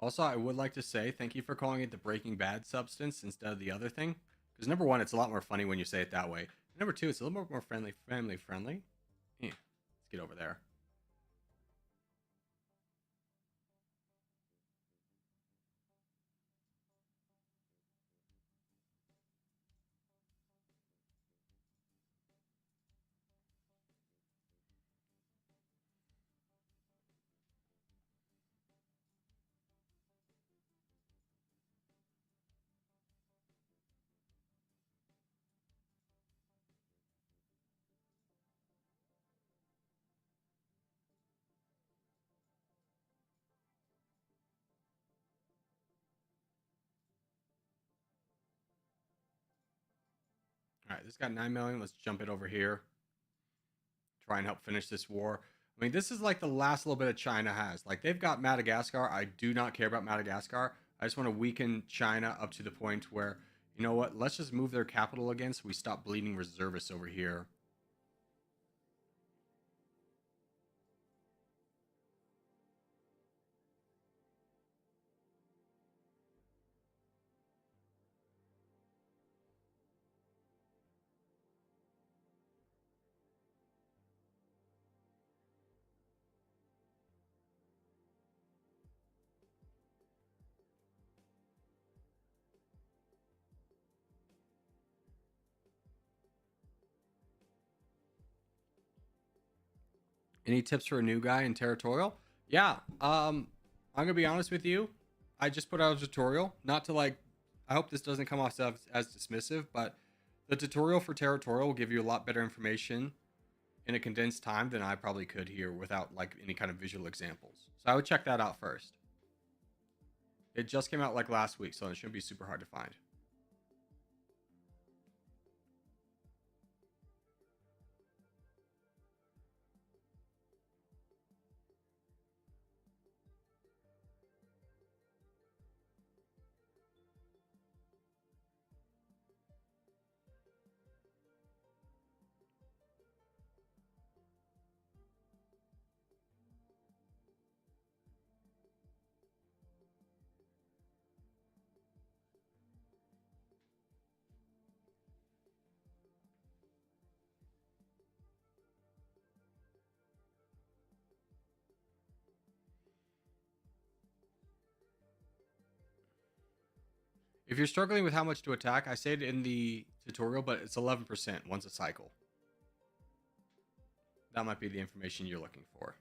Also, I would like to say thank you for calling it the Breaking Bad substance instead of the other thing. Because number one, it's a lot more funny when you say it that way. Number two, it's a little more family friendly. Let's get over there. All right, this got 9 million. Let's jump it over here. Try and help finish this war. I mean, this is like the last little bit of China has. Like, they've got Madagascar. I do not care about Madagascar. I just want to weaken China up to the point where, you know what? Let's just move their capital again so we stop bleeding reservists over here. Any tips for a new guy in Territorial? Yeah, I'm gonna be honest with you. I just put out a tutorial, not to like. I hope this doesn't come off as dismissive, but the tutorial for Territorial will give you a lot better information in a condensed time than I probably could here without like any kind of visual examples. So I would check that out first. It just came out like last week, so it shouldn't be super hard to find. If you're struggling with how much to attack, I say it in the tutorial, but it's 11% once a cycle. That might be the information you're looking for.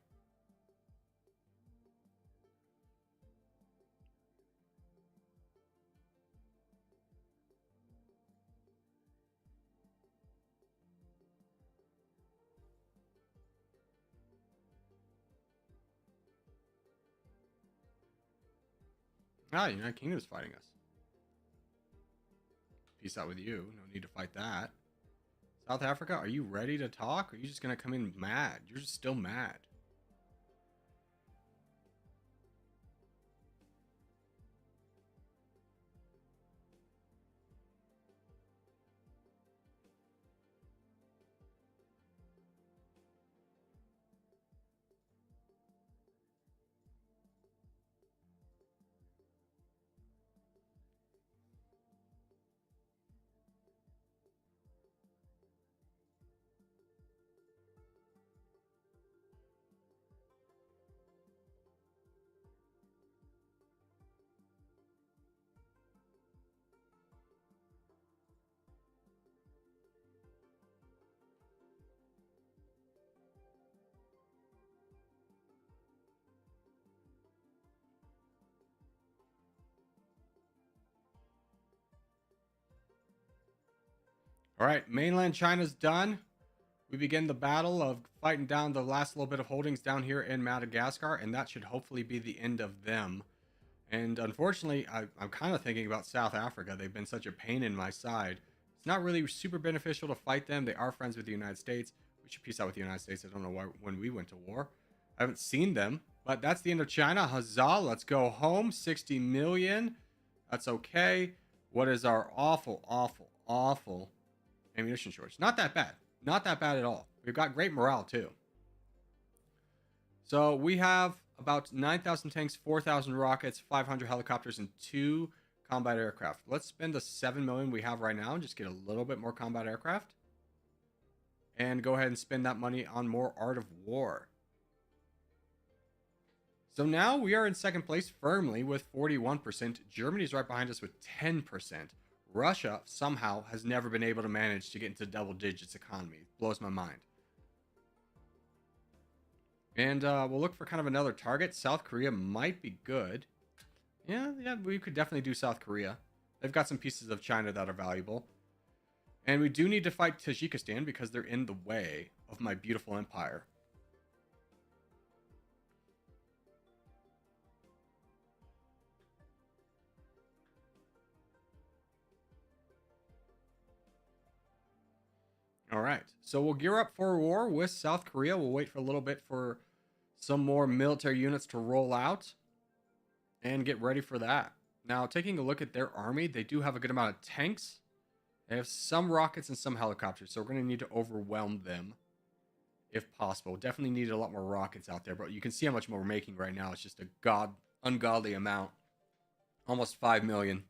Ah, United Kingdom is fighting us. Peace out with you. No need to fight that. South Africa, are you ready to talk? Or are you just going to come in mad? You're just still mad. All right, mainland China's done. We begin the battle of fighting down the last little bit of holdings down here in Madagascar, and that should hopefully be the end of them. And unfortunately, I'm kind of thinking about South Africa. They've been such a pain in my side. It's not really super beneficial to fight them. They are friends with the United States. We should peace out with the United States. I don't know why, when we went to war. I haven't seen them, but that's the end of China. Huzzah, let's go home. 60 million. That's okay. What is our awful, awful, awful ammunition shortage? Not that bad. Not that bad at all. We've got great morale too. So we have about 9,000 tanks, 4,000 rockets, 500 helicopters, and 2 combat aircraft. Let's spend the 7 million we have right now and just get a little bit more combat aircraft. And go ahead and spend that money on more Art of War. So now we are in second place firmly with 41%. Germany's right behind us with 10%. Russia somehow has never been able to manage to get into double digits economy. It blows my mind. And we'll look for kind of another target. South Korea might be good. Yeah, we could definitely do South Korea. They've got some pieces of China that are valuable. And we do need to fight Tajikistan because they're in the way of my beautiful empire. All right, so we'll gear up for a war with South Korea. We'll wait for a little bit for some more military units to roll out and get ready for that. Now, taking a look at their army, they do have a good amount of tanks. They have some rockets and some helicopters, so we're going to need to overwhelm them if possible. Definitely need a lot more rockets out there, but you can see how much more we're making right now. It's just a ungodly amount. Almost 5 million.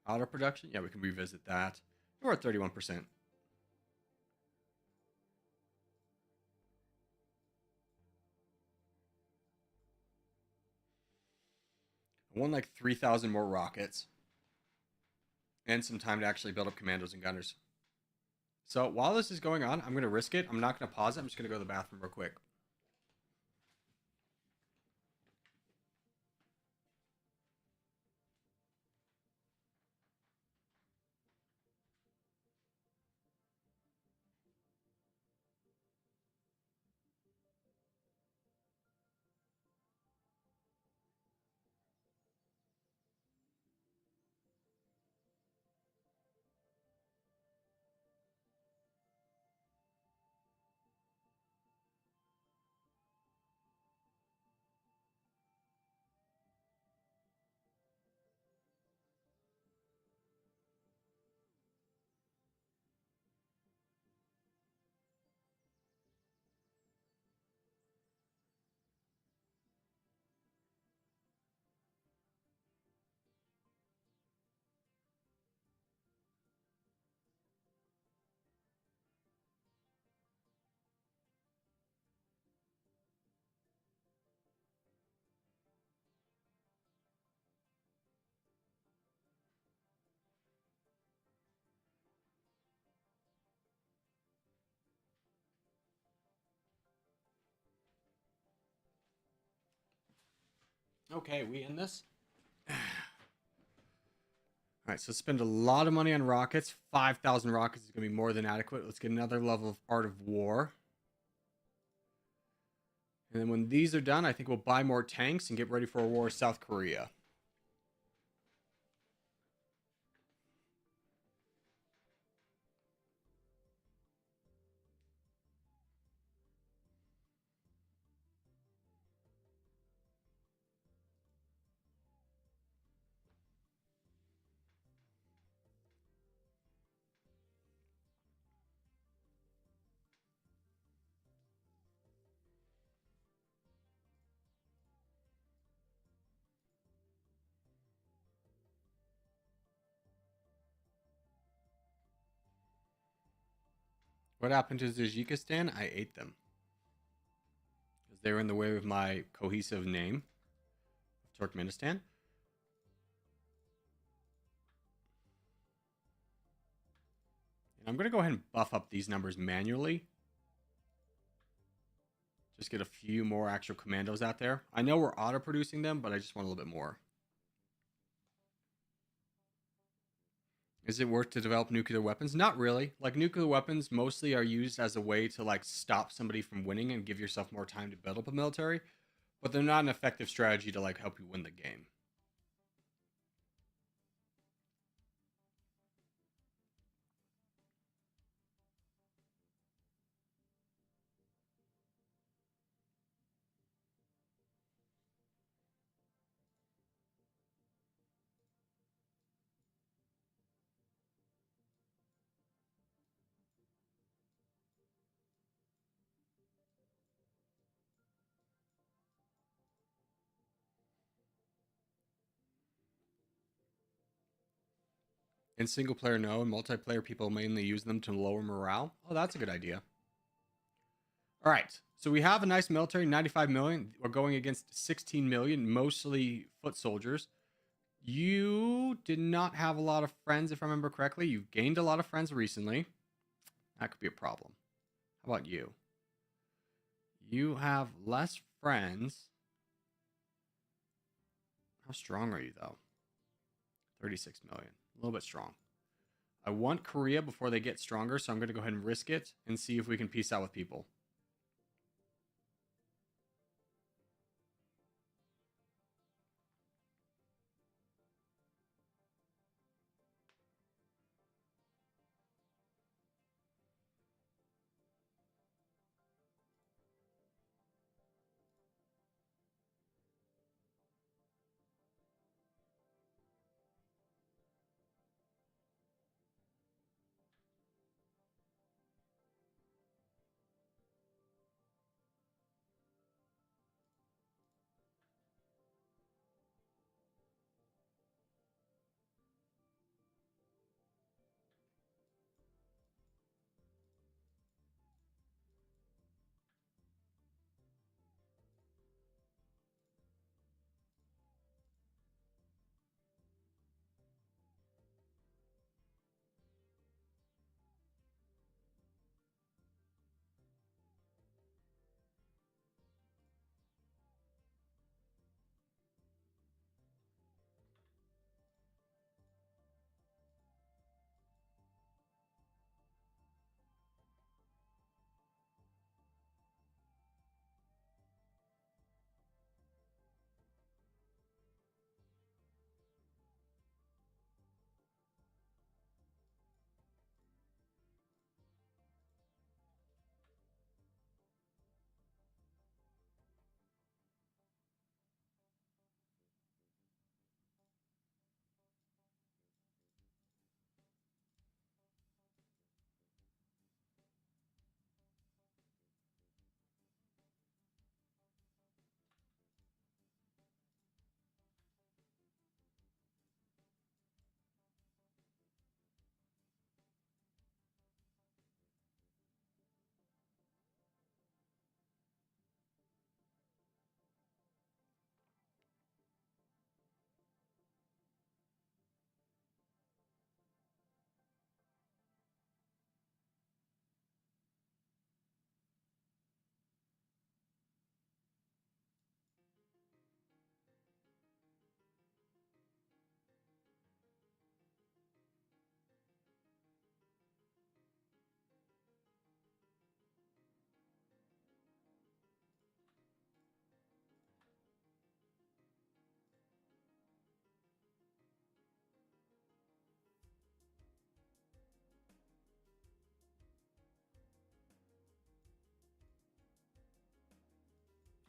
Auto production? Yeah, we can revisit that. We're at 31%. I want like 3,000 more rockets. And some time to actually build up commandos and gunners. So while this is going on, I'm going to risk it. I'm not going to pause it. I'm just going to go to the bathroom real quick. Okay, we in this? All right, so spend a lot of money on rockets. 5,000 rockets is going to be more than adequate. Let's get another level of Art of War. And then when these are done, I think we'll buy more tanks and get ready for a war with South Korea. What happened to Tajikistan? I ate them. Because they were in the way of my cohesive name of Turkmenistan. And I'm going to go ahead and buff up these numbers manually. Just get a few more actual commandos out there. I know we're auto-producing them, but I just want a little bit more. Is it worth to develop nuclear weapons? Not really. Like, nuclear weapons mostly are used as a way to, like, stop somebody from winning and give yourself more time to build up a military. But they're not an effective strategy to, like, help you win the game. In single player, no. In multiplayer, people mainly use them to lower morale. Oh, that's a good idea. All right. So we have a nice military, 95 million. We're going against 16 million, mostly foot soldiers. You did not have a lot of friends, if I remember correctly. You've gained a lot of friends recently. That could be a problem. How about you? You have less friends. How strong are you, though? 36 million. A little bit strong. I want Korea before they get stronger, so I'm going to go ahead and risk it and see if we can peace out with people.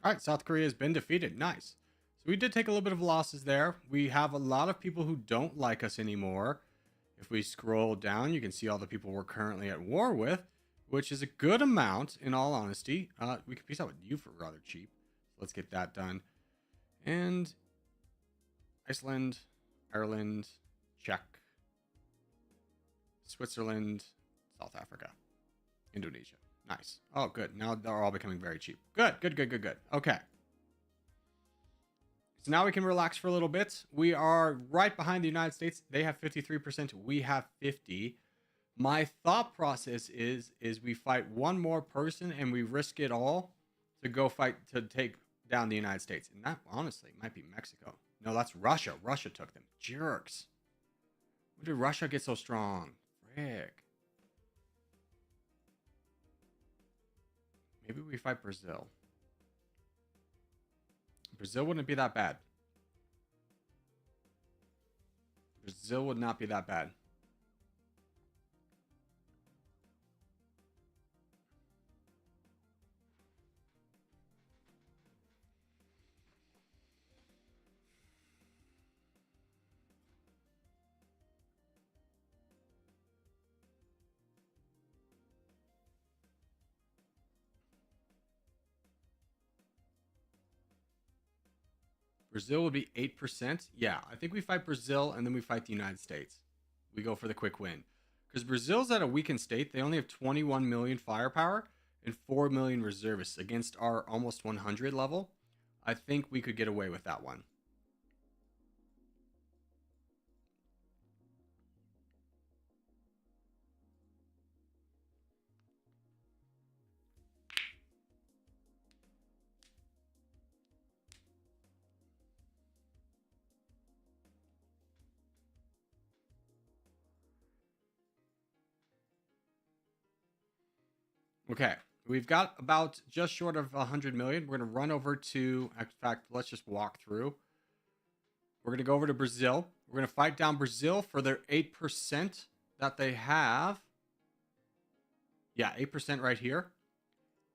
All right, South Korea has been defeated. Nice. So we did take a little bit of losses there. We have a lot of people who don't like us anymore. If we scroll down, you can see all the people we're currently at war with, which is a good amount, in all honesty. We can peace out with you for rather cheap. So let's get that done. And Iceland, Ireland, Czech, Switzerland, South Africa, Indonesia. Nice. Oh, good. Now they're all becoming very cheap. Good, good, good, good, good. Okay. So now we can relax for a little bit. We are right behind the United States. They have 53%. We have 50. My thought process is we fight one more person and we risk it all to go fight to take down the United States. And that honestly might be Mexico. No, that's Russia. Russia took them. Jerks. When did Russia get so strong? Frick. Maybe we fight Brazil. Brazil wouldn't be that bad. Brazil would not be that bad. Brazil would be 8%. Yeah, I think we fight Brazil and then we fight the United States. we go for the quick win. Because Brazil's at a weakened state. They only have 21 million firepower and 4 million reservists against our almost 100 level. I think we could get away with that one. Okay, we've got about just short of 100 million. We're going to run over to, in fact, let's just walk through. We're going to go over to Brazil. We're going to fight down Brazil for their 8% that they have. Yeah, 8% right here.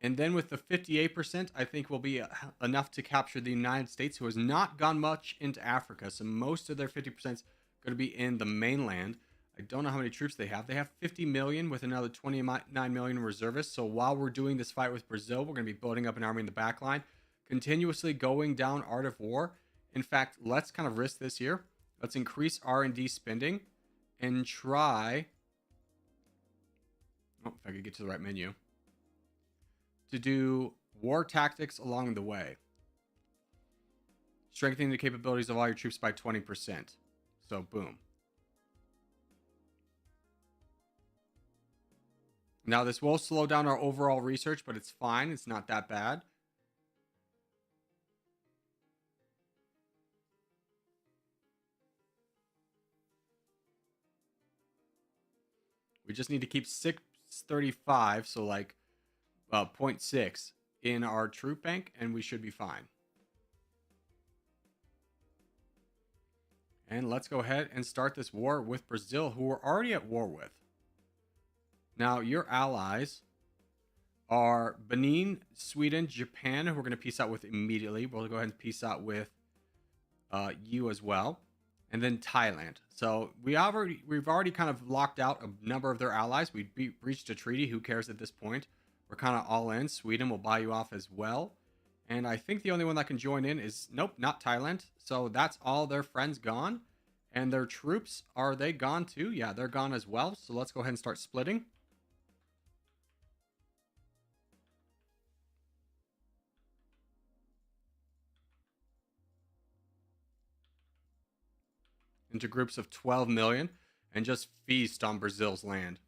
And then with the 58%, I think will be enough to capture the United States, who has not gone much into Africa. So most of their 50% is going to be in the mainland. I don't know how many troops they have. They have 50 million with another 29 million reservists. So while we're doing this fight with Brazil, we're going to be building up an army in the back line, continuously going down Art of War. In fact, let's kind of risk this here. Let's increase R&D spending and try... Oh, if I could get to the right menu. To do war tactics along the way. Strengthening the capabilities of all your troops by 20%. So, boom. Now, this will slow down our overall research, but it's fine. It's not that bad. We just need to keep 635, so like 0.6 in our troop bank, and we should be fine. And let's go ahead and start this war with Brazil, who we're already at war with. Now, your allies are Benin, Sweden, Japan, who we're going to peace out with immediately. We'll go ahead and peace out with you as well. And then Thailand. So we've already kind of locked out a number of their allies. We reached a treaty. Who cares at this point? We're kind of all in. Sweden will buy you off as well. And I think the only one that can join in is, nope, not Thailand. So that's all their friends gone. And their troops, are they gone too? Yeah, they're gone as well. So let's go ahead and start splitting. Into groups of 12 million and just feast on Brazil's land.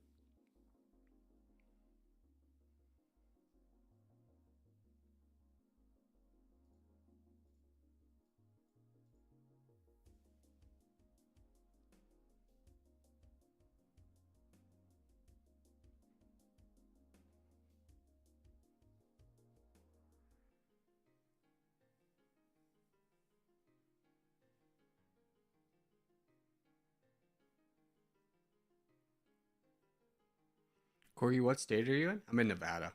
Corey, what state are you in? I'm in Nevada.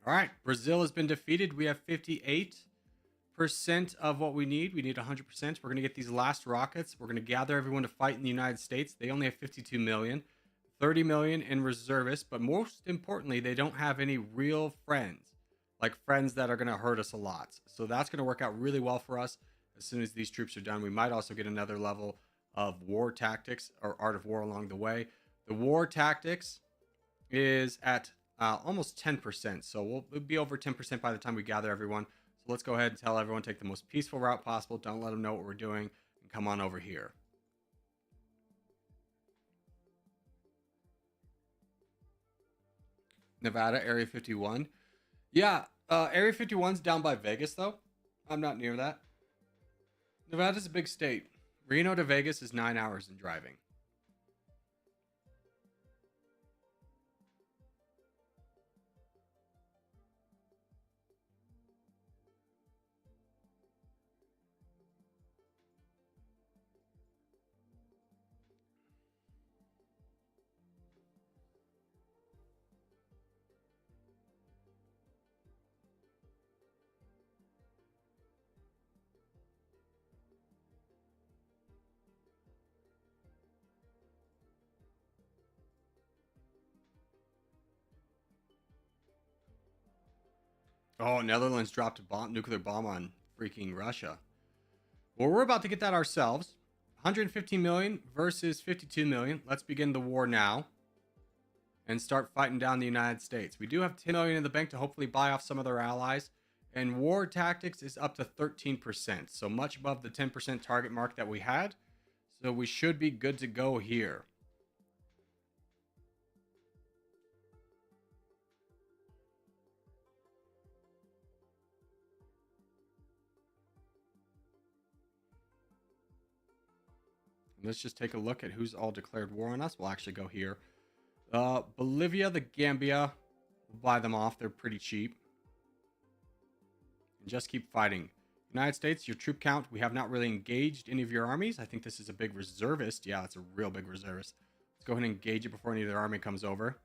All right, Brazil has been defeated. We have 58% of what we need. We need 100%. We're going to get these last rockets. We're going to gather everyone to fight in the United States. They only have 52 million, 30 million in reservists, but most importantly, they don't have any real friends, like friends that are going to hurt us a lot. So that's going to work out really well for us. As soon as these troops are done, we might also get another level of war tactics or art of war along the way. The war tactics is at almost 10%. So we'll be over 10% by the time we gather everyone. So let's go ahead and tell everyone, take the most peaceful route possible. Don't let them know what we're doing. And come on over here. Nevada, Area 51. Yeah, Area 51's down by Vegas, though. I'm not near that. Nevada's a big state. Reno to Vegas is 9 hours in driving. Oh, Netherlands dropped a nuclear bomb on freaking Russia. Well, we're about to get that ourselves. 115 million versus 52 million. Let's begin the war now and start fighting down the United States. We do have 10 million in the bank to hopefully buy off some of their allies. And war tactics is up to 13%. So much above the 10% target mark that we had. So we should be good to go here. Let's just take a look at who's all declared war on us. We'll actually go here. Bolivia, the Gambia, we'll buy them off. They're pretty cheap. And just keep fighting. United States, your troop count, we have not really engaged any of your armies. I think this is a big reservist. Yeah, it's a real big reservist. Let's go ahead and engage it before any of their army comes over.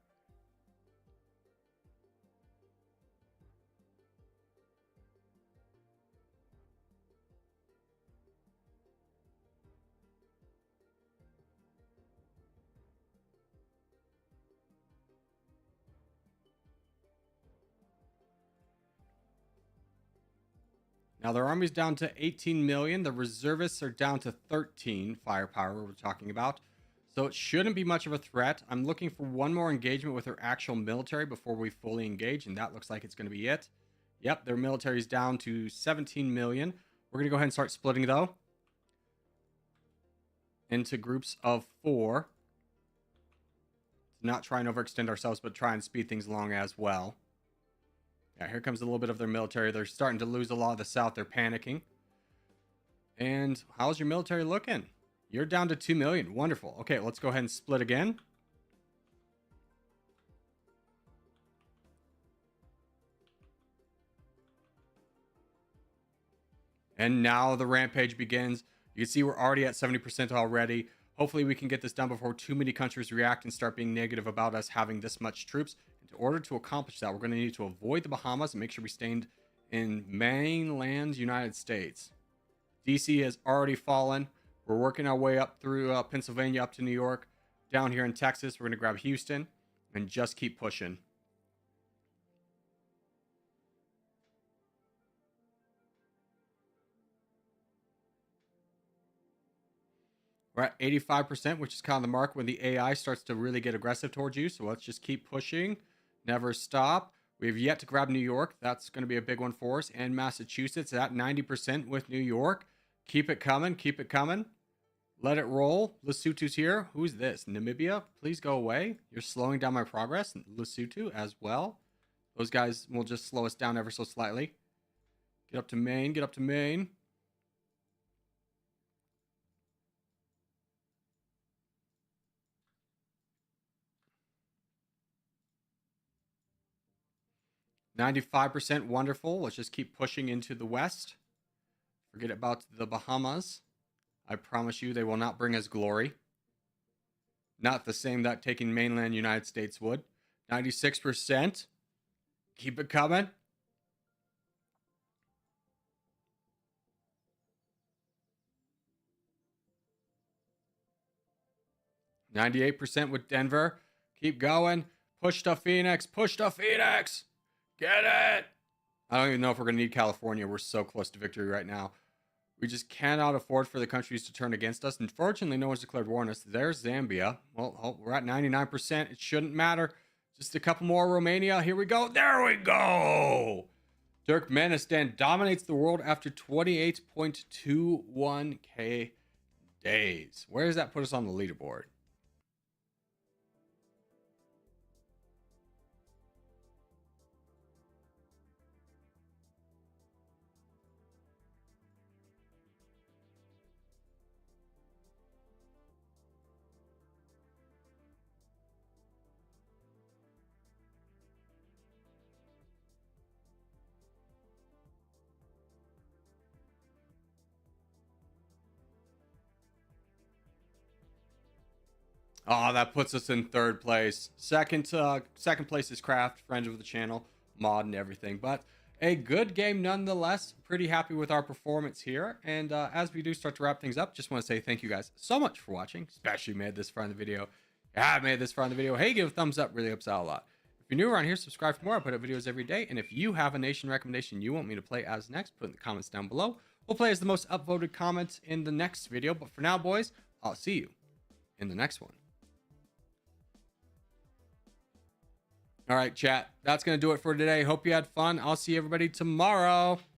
Now their army's down to 18 million. The reservists are down to 13 firepower we're talking about. So it shouldn't be much of a threat. I'm looking for one more engagement with their actual military before we fully engage, and that looks like it's going to be it. Yep, their military is down to 17 million. We're going to go ahead and start splitting, though, into groups of 4. Not try and overextend ourselves, but try and speed things along as well. Yeah, here comes a little bit of their military. They're starting to lose a lot of the south. They're panicking. And how's your military looking? You're down to 2 million. Wonderful. Okay, let's go ahead and split again. And now the rampage begins. You can see we're already at 70% already. Hopefully we can get this done before too many countries react and start being negative about us having this much troops. In order to accomplish that, we're going to need to avoid the Bahamas and make sure we stay in mainland United States. DC has already fallen. We're working our way up through Pennsylvania, up to New York. Down here in Texas, we're going to grab Houston and just keep pushing. We're at 85%, which is kind of the mark when the AI starts to really get aggressive towards you. So let's just keep pushing. Never stop. We have yet to grab New York. That's going to be a big one for us. And Massachusetts at 90% with New York. Keep it coming. Keep it coming. Let it roll. Lesotho's here. Who's this? Namibia? Please go away. You're slowing down my progress. Lesotho as well. Those guys will just slow us down ever so slightly. Get up to Maine. Get up to Maine. %, wonderful. Let's just keep pushing into the west. Forget about the Bahamas. I promise you they will not bring us glory. Not the same that taking mainland United States would. 96%. Keep it coming. %, with Denver. Keep going. Push to Phoenix. Push to Phoenix. Get it! I don't even know if we're going to need California. We're so close to victory right now. We just cannot afford for the countries to turn against us. Unfortunately, no one's declared war on us. There's Zambia. Well, we're at 99%. It shouldn't matter. Just a couple more. Romania. Here we go. There we go! Turkmenistan dominates the world after 28.21k days. Where does that put us on the leaderboard? Oh, that puts us in third place. Second place is Craft, friend of the channel, mod and everything. But a good game nonetheless. Pretty happy with our performance here. And as we do start to wrap things up, just want to say thank you guys so much for watching, especially made this far in the video. Yeah, made this far in the video. Hey, give a thumbs up, really helps out a lot. If you're new around here, subscribe for more. I put up videos every day. And if you have a nation recommendation you want me to play as next, put in the comments down below. We'll play as the most upvoted comments in the next video. But for now, boys, I'll see you in the next one. All right, chat. That's going to do it for today. Hope you had fun. I'll see everybody tomorrow.